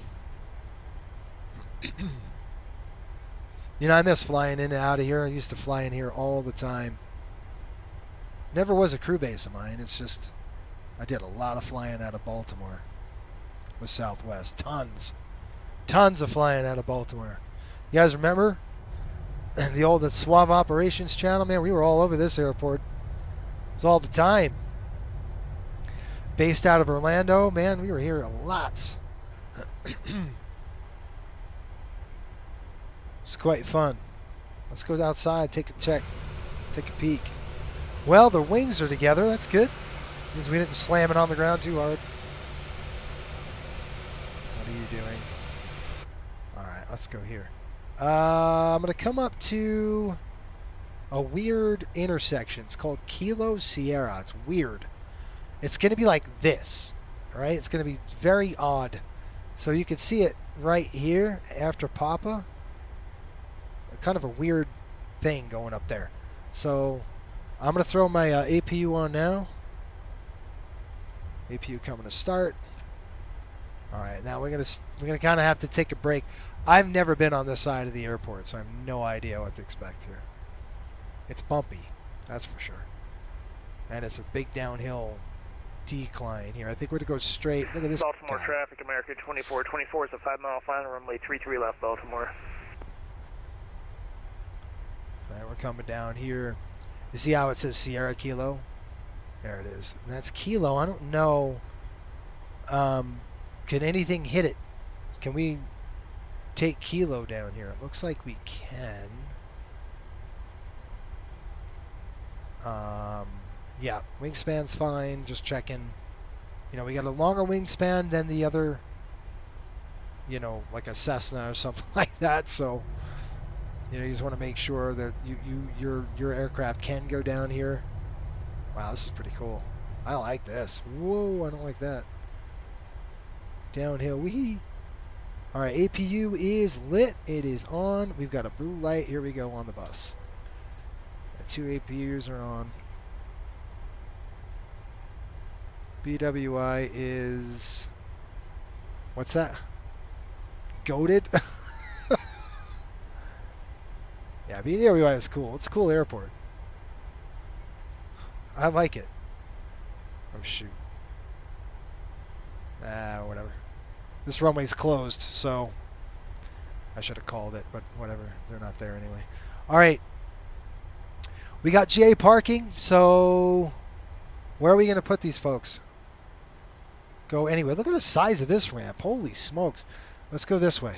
I miss flying in and out of here. I used to fly in here all the time. Never was a crew base of mine. It's just, I did a lot of flying out of Baltimore with Southwest. Tons of flying out of Baltimore. You guys remember the old Suave Operations channel? Man, we were all over this airport. It was all the time. Based out of Orlando, man, we were here lots. It's quite fun. Let's go outside, take a check, take a peek. Well, the wings are together. That's good. Means we didn't slam it on the ground too hard. What are you doing? All right, let's go here. I'm going to come up to a weird intersection. It's called Kilo Sierra. It's weird. It's going to be like this, all right? It's going to be very odd. So you can see it right here after Papa. Kind of a weird thing going up there. So I'm going to throw my APU on now. APU coming to start. All right, now we're going to kind of have to take a break. I've never been on this side of the airport, so I have no idea what to expect here. It's bumpy, that's for sure. And it's a big downhill decline here. I think we're going to go straight. Look at this Baltimore guy. traffic, American 2424 is a 5 mile final runway 33 left, Baltimore. All right, we're coming down here. You see how it says Sierra Kilo? There it is. And that's Kilo. I don't know. Can anything hit it? Can we take Kilo down here? It looks like we can. Yeah, wingspan's fine. Just checking. We got a longer wingspan than the other, like a Cessna or something like that. So, you just want to make sure that your aircraft can go down here. Wow, this is pretty cool. I like this. Whoa, I don't like that. Downhill, wee. All right, APU is lit. It is on. We've got a blue light. Here we go on the bus. The 2 APUs are on. BWI is... What's that? Goated? Yeah, BWI is cool. It's a cool airport. I like it. Oh, shoot. Whatever. This runway's closed, so I should have called it, but whatever. They're not there anyway. All right. We got GA parking, so where are we going to put these folks? Go anyway. Look at the size of this ramp. Holy smokes. Let's go this way.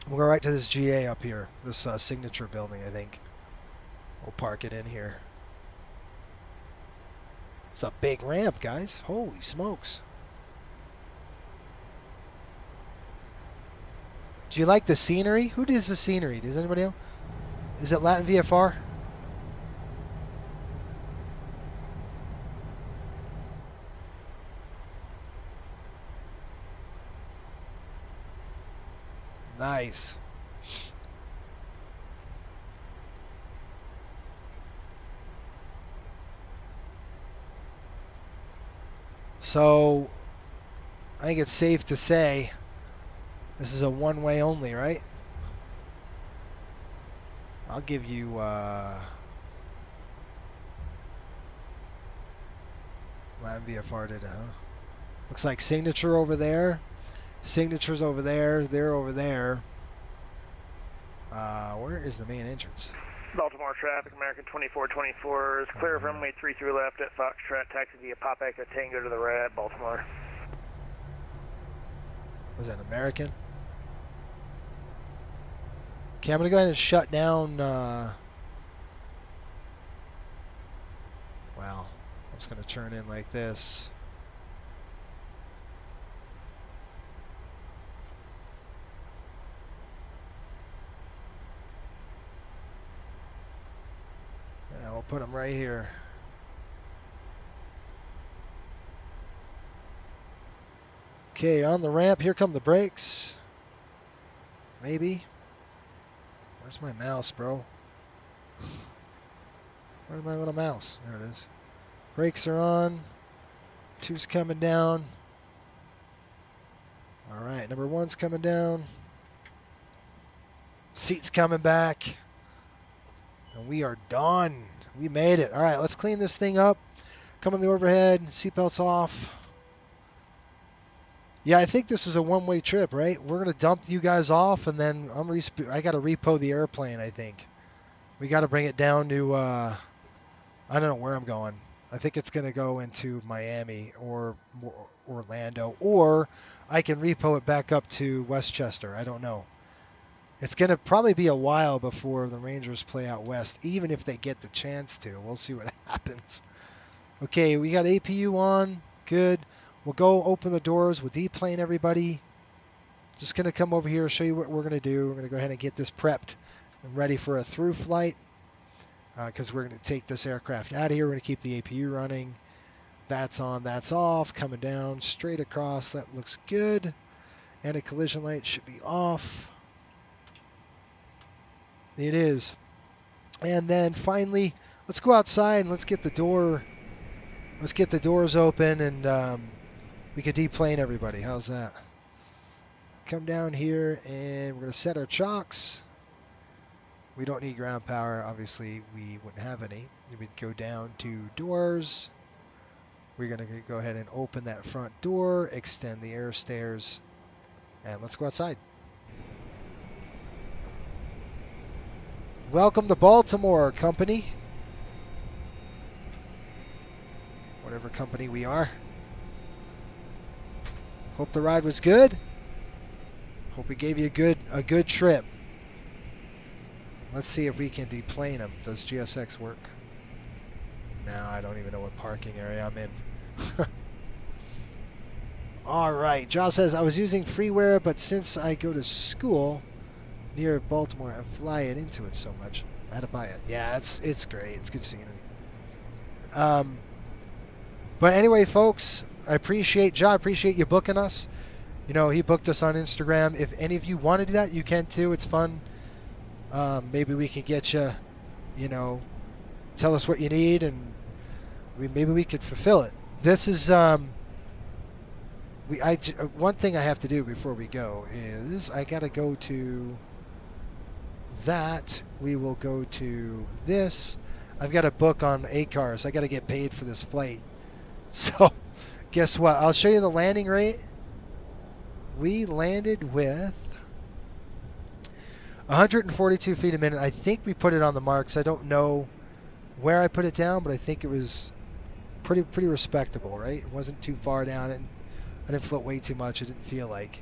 We'll go right to this GA up here, this signature building, I think. We'll park it in here. It's a big ramp, guys. Holy smokes. Do you like the scenery? Who does the scenery? Does anybody know? Is it Latin VFR? Nice. So I think it's safe to say this is a one-way only, right? I'll give you land VFR did it, huh? Looks like signature over there. Signature's over there. They're over there. Where is the main entrance? Baltimore traffic, American 2424 is clear of runway 33 left at Foxtrot, taxi via Pop Echo Tango to the red, Baltimore. Was that American? Okay, I'm going to go ahead and shut down. Wow. I'm just going to turn in like this. Yeah, we'll put them right here. Okay, on the ramp, here come the brakes. Maybe. Where's my mouse, bro? Where's my little mouse? There it is. Brakes are on. 2's coming down. All right, number 1's coming down. Seat's coming back. And we are done. We made it. All right, let's clean this thing up. Come on the overhead. Seatbelts off. Yeah, I think this is a one-way trip, right? We're going to dump you guys off, and then I got to repo the airplane, I think. We got to bring it down to, I don't know where I'm going. I think it's going to go into Miami or Orlando, or I can repo it back up to Westchester. I don't know. It's going to probably be a while before the Rangers play out west, even if they get the chance to. We'll see what happens. Okay, we got APU on. Good. We'll go open the doors. We'll deplane everybody. Just going to come over here, show you what we're going to do. We're going to go ahead and get this prepped and ready for a through flight because we're going to take this aircraft out of here. We're going to keep the APU running. That's on, that's off. Coming down straight across. That looks good. Anti-collision light should be off. It is. And then finally, let's go outside and let's get the door. Let's get the doors open and we could deplane everybody. How's that? Come down here and we're going to set our chocks. We don't need ground power. Obviously, we wouldn't have any. We'd go down to doors. We're going to go ahead and open that front door, extend the air stairs, and let's go outside. Welcome to Baltimore, company. Whatever company we are. Hope the ride was good. Hope we gave you a good trip. Let's see if we can deplane them. Does GSX work? No, I don't even know what parking area I'm in. All right. Josh says, I was using freeware, but since I go to school near Baltimore, I fly it into it so much. I had to buy it. Yeah, it's great. It's good scenery. But anyway, folks, I appreciate you booking us. You know, he booked us on Instagram. If any of you want to do that, you can too. It's fun. Maybe we can get you, you know, tell us what you need, and maybe we could fulfill it. This is one thing I have to do before we go is I got to go to that. We will go to this. I've got a book on ACARS. I got to get paid for this flight. So guess what? I'll show you the landing rate. We landed with 142 feet a minute. I think we put it on the marks. I don't know where I put it down, but I think it was pretty respectable, right? It wasn't too far down, and I didn't float way too much. It didn't feel like.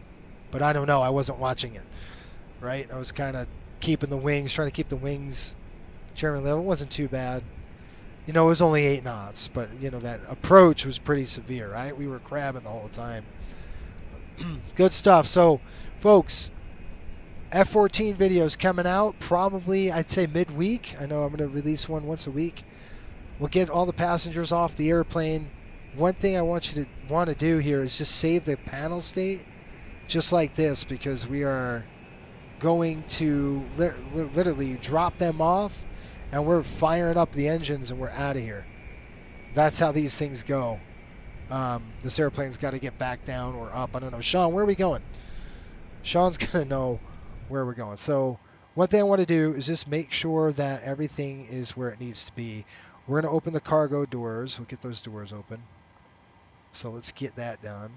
But I don't know. I wasn't watching it, right? I was kind of keeping the wings, trying to keep the wings German level. It wasn't too bad. You know, it was only 8 knots, but, you know, that approach was pretty severe, right? We were crabbing the whole time. Good stuff. So, folks, F-14 videos coming out probably, I'd say, midweek. I know I'm going to release one once a week. We'll get all the passengers off the airplane. One thing I want you to do here is just save the panel state just like this, because we are going to literally drop them off, and we're firing up the engines and we're out of here. That's how these things go. this airplane's got to get back down or up. I don't know. Sean, where are we going? Sean's going to know where we're going. So one thing I want to do is just make sure that everything is where it needs to be. We're going to open the cargo doors. We'll get those doors open. So let's get that done.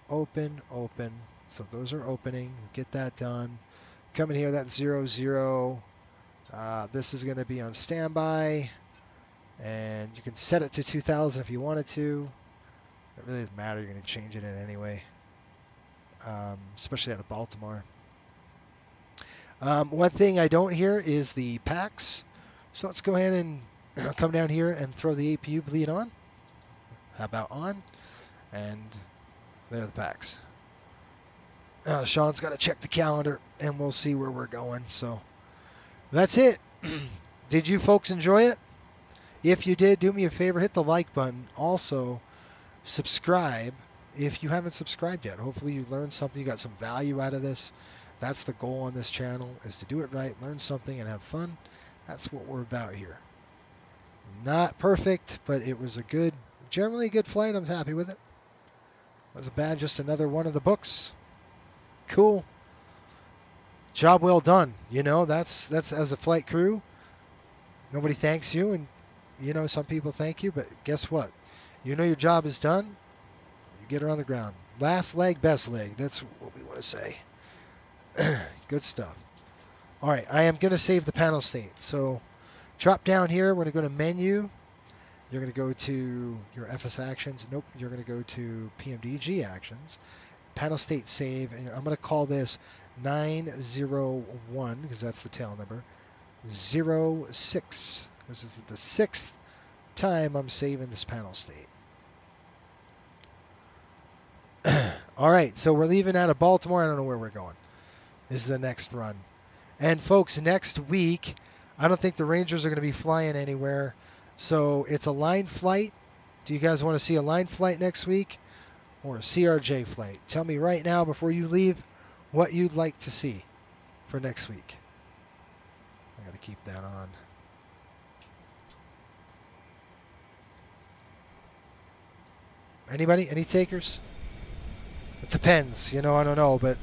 Open, open. So those are opening. Get that done. Come in here, that's 00. This is going to be on standby. And you can set it to 2000 if you wanted to. It really doesn't matter. You're going to change it in anyway. Especially out of Baltimore. One thing I don't hear is the packs. So let's go ahead and come down here and throw the APU bleed on. How about on? And there are the packs. Sean's got to check the calendar and we'll see where we're going. So that's it. Did you folks enjoy it? If you did, do me a favor, hit the like button. Also, subscribe if you haven't subscribed yet. Hopefully you learned something, you got some value out of this. That's the goal on this channel, is to do it right, learn something, and have fun. That's what we're about here. Not perfect, but it was a good, generally good flight. I'm happy with it. Wasn't bad, just another one of the books. Cool. Job well done. You know, that's as a flight crew, nobody thanks you, and you know, some people thank you, but guess what? You know your job is done. You get her on the ground. Last leg, best leg. That's what we want to say. Good stuff. All right, I am going to save the panel state. So drop down here. We're going to go to menu. You're going to go to your FS actions. Nope, you're going to go to PMDG actions. Panel state save. And I'm going to call this 901 because that's the tail number. 06. This is the 6th time I'm saving this panel state. All right, so we're leaving out of Baltimore. I don't know where we're going. This is the next run. And folks, next week, I don't think the Rangers are going to be flying anywhere. So it's a line flight. Do you guys want to see a line flight next week or a CRJ flight? Tell me right now before you leave what you'd like to see for next week. I got to keep that on. Anybody? Any takers? It depends, you know, I don't know, but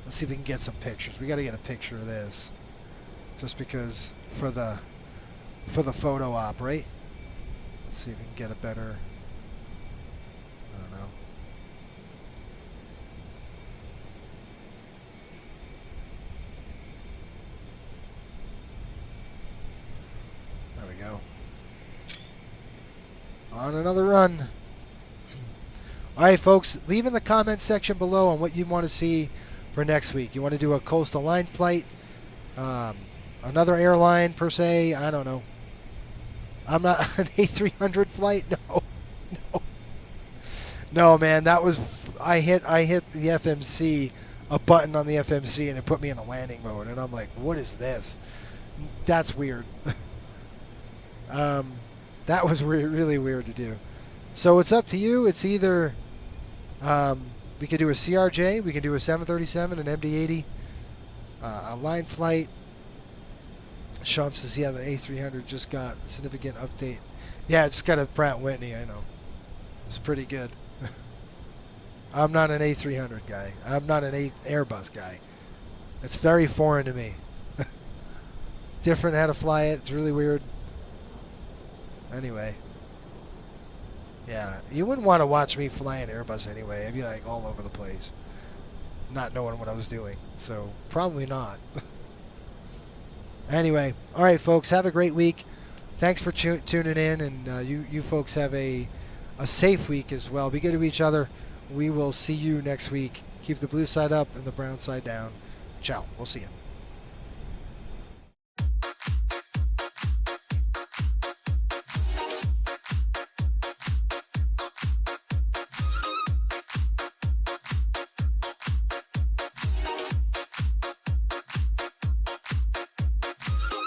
let's see if we can get some pictures. We got to get a picture of this just because for the photo op, right? Let's see if we can get a better, I don't know. There we go. On another run. All right, folks, leave in the comment section below on what you want to see for next week. You want to do a coastal line flight, another airline per se? I don't know. I'm not an A300 flight. No, man. That was I hit the FMC, a button on the FMC, and it put me in a landing mode, and I'm like, what is this? That's weird. That was really weird to do. So it's up to you. It's either we could do a CRJ, we could do a 737, an MD-80, a line flight. Sean says, yeah, the A300 just got a significant update. Yeah, it just got a Pratt Whitney, I know. It's pretty good. I'm not an A300 guy. I'm not an Airbus guy. It's very foreign to me. Different how to fly it. It's really weird. Anyway. Yeah, you wouldn't want to watch me fly an Airbus anyway. I'd be like all over the place, not knowing what I was doing. So probably not. Anyway, all right, folks, have a great week. Thanks for tuning in, and you folks have a safe week as well. Be good to each other. We will see you next week. Keep the blue side up and the brown side down. Ciao. We'll see you.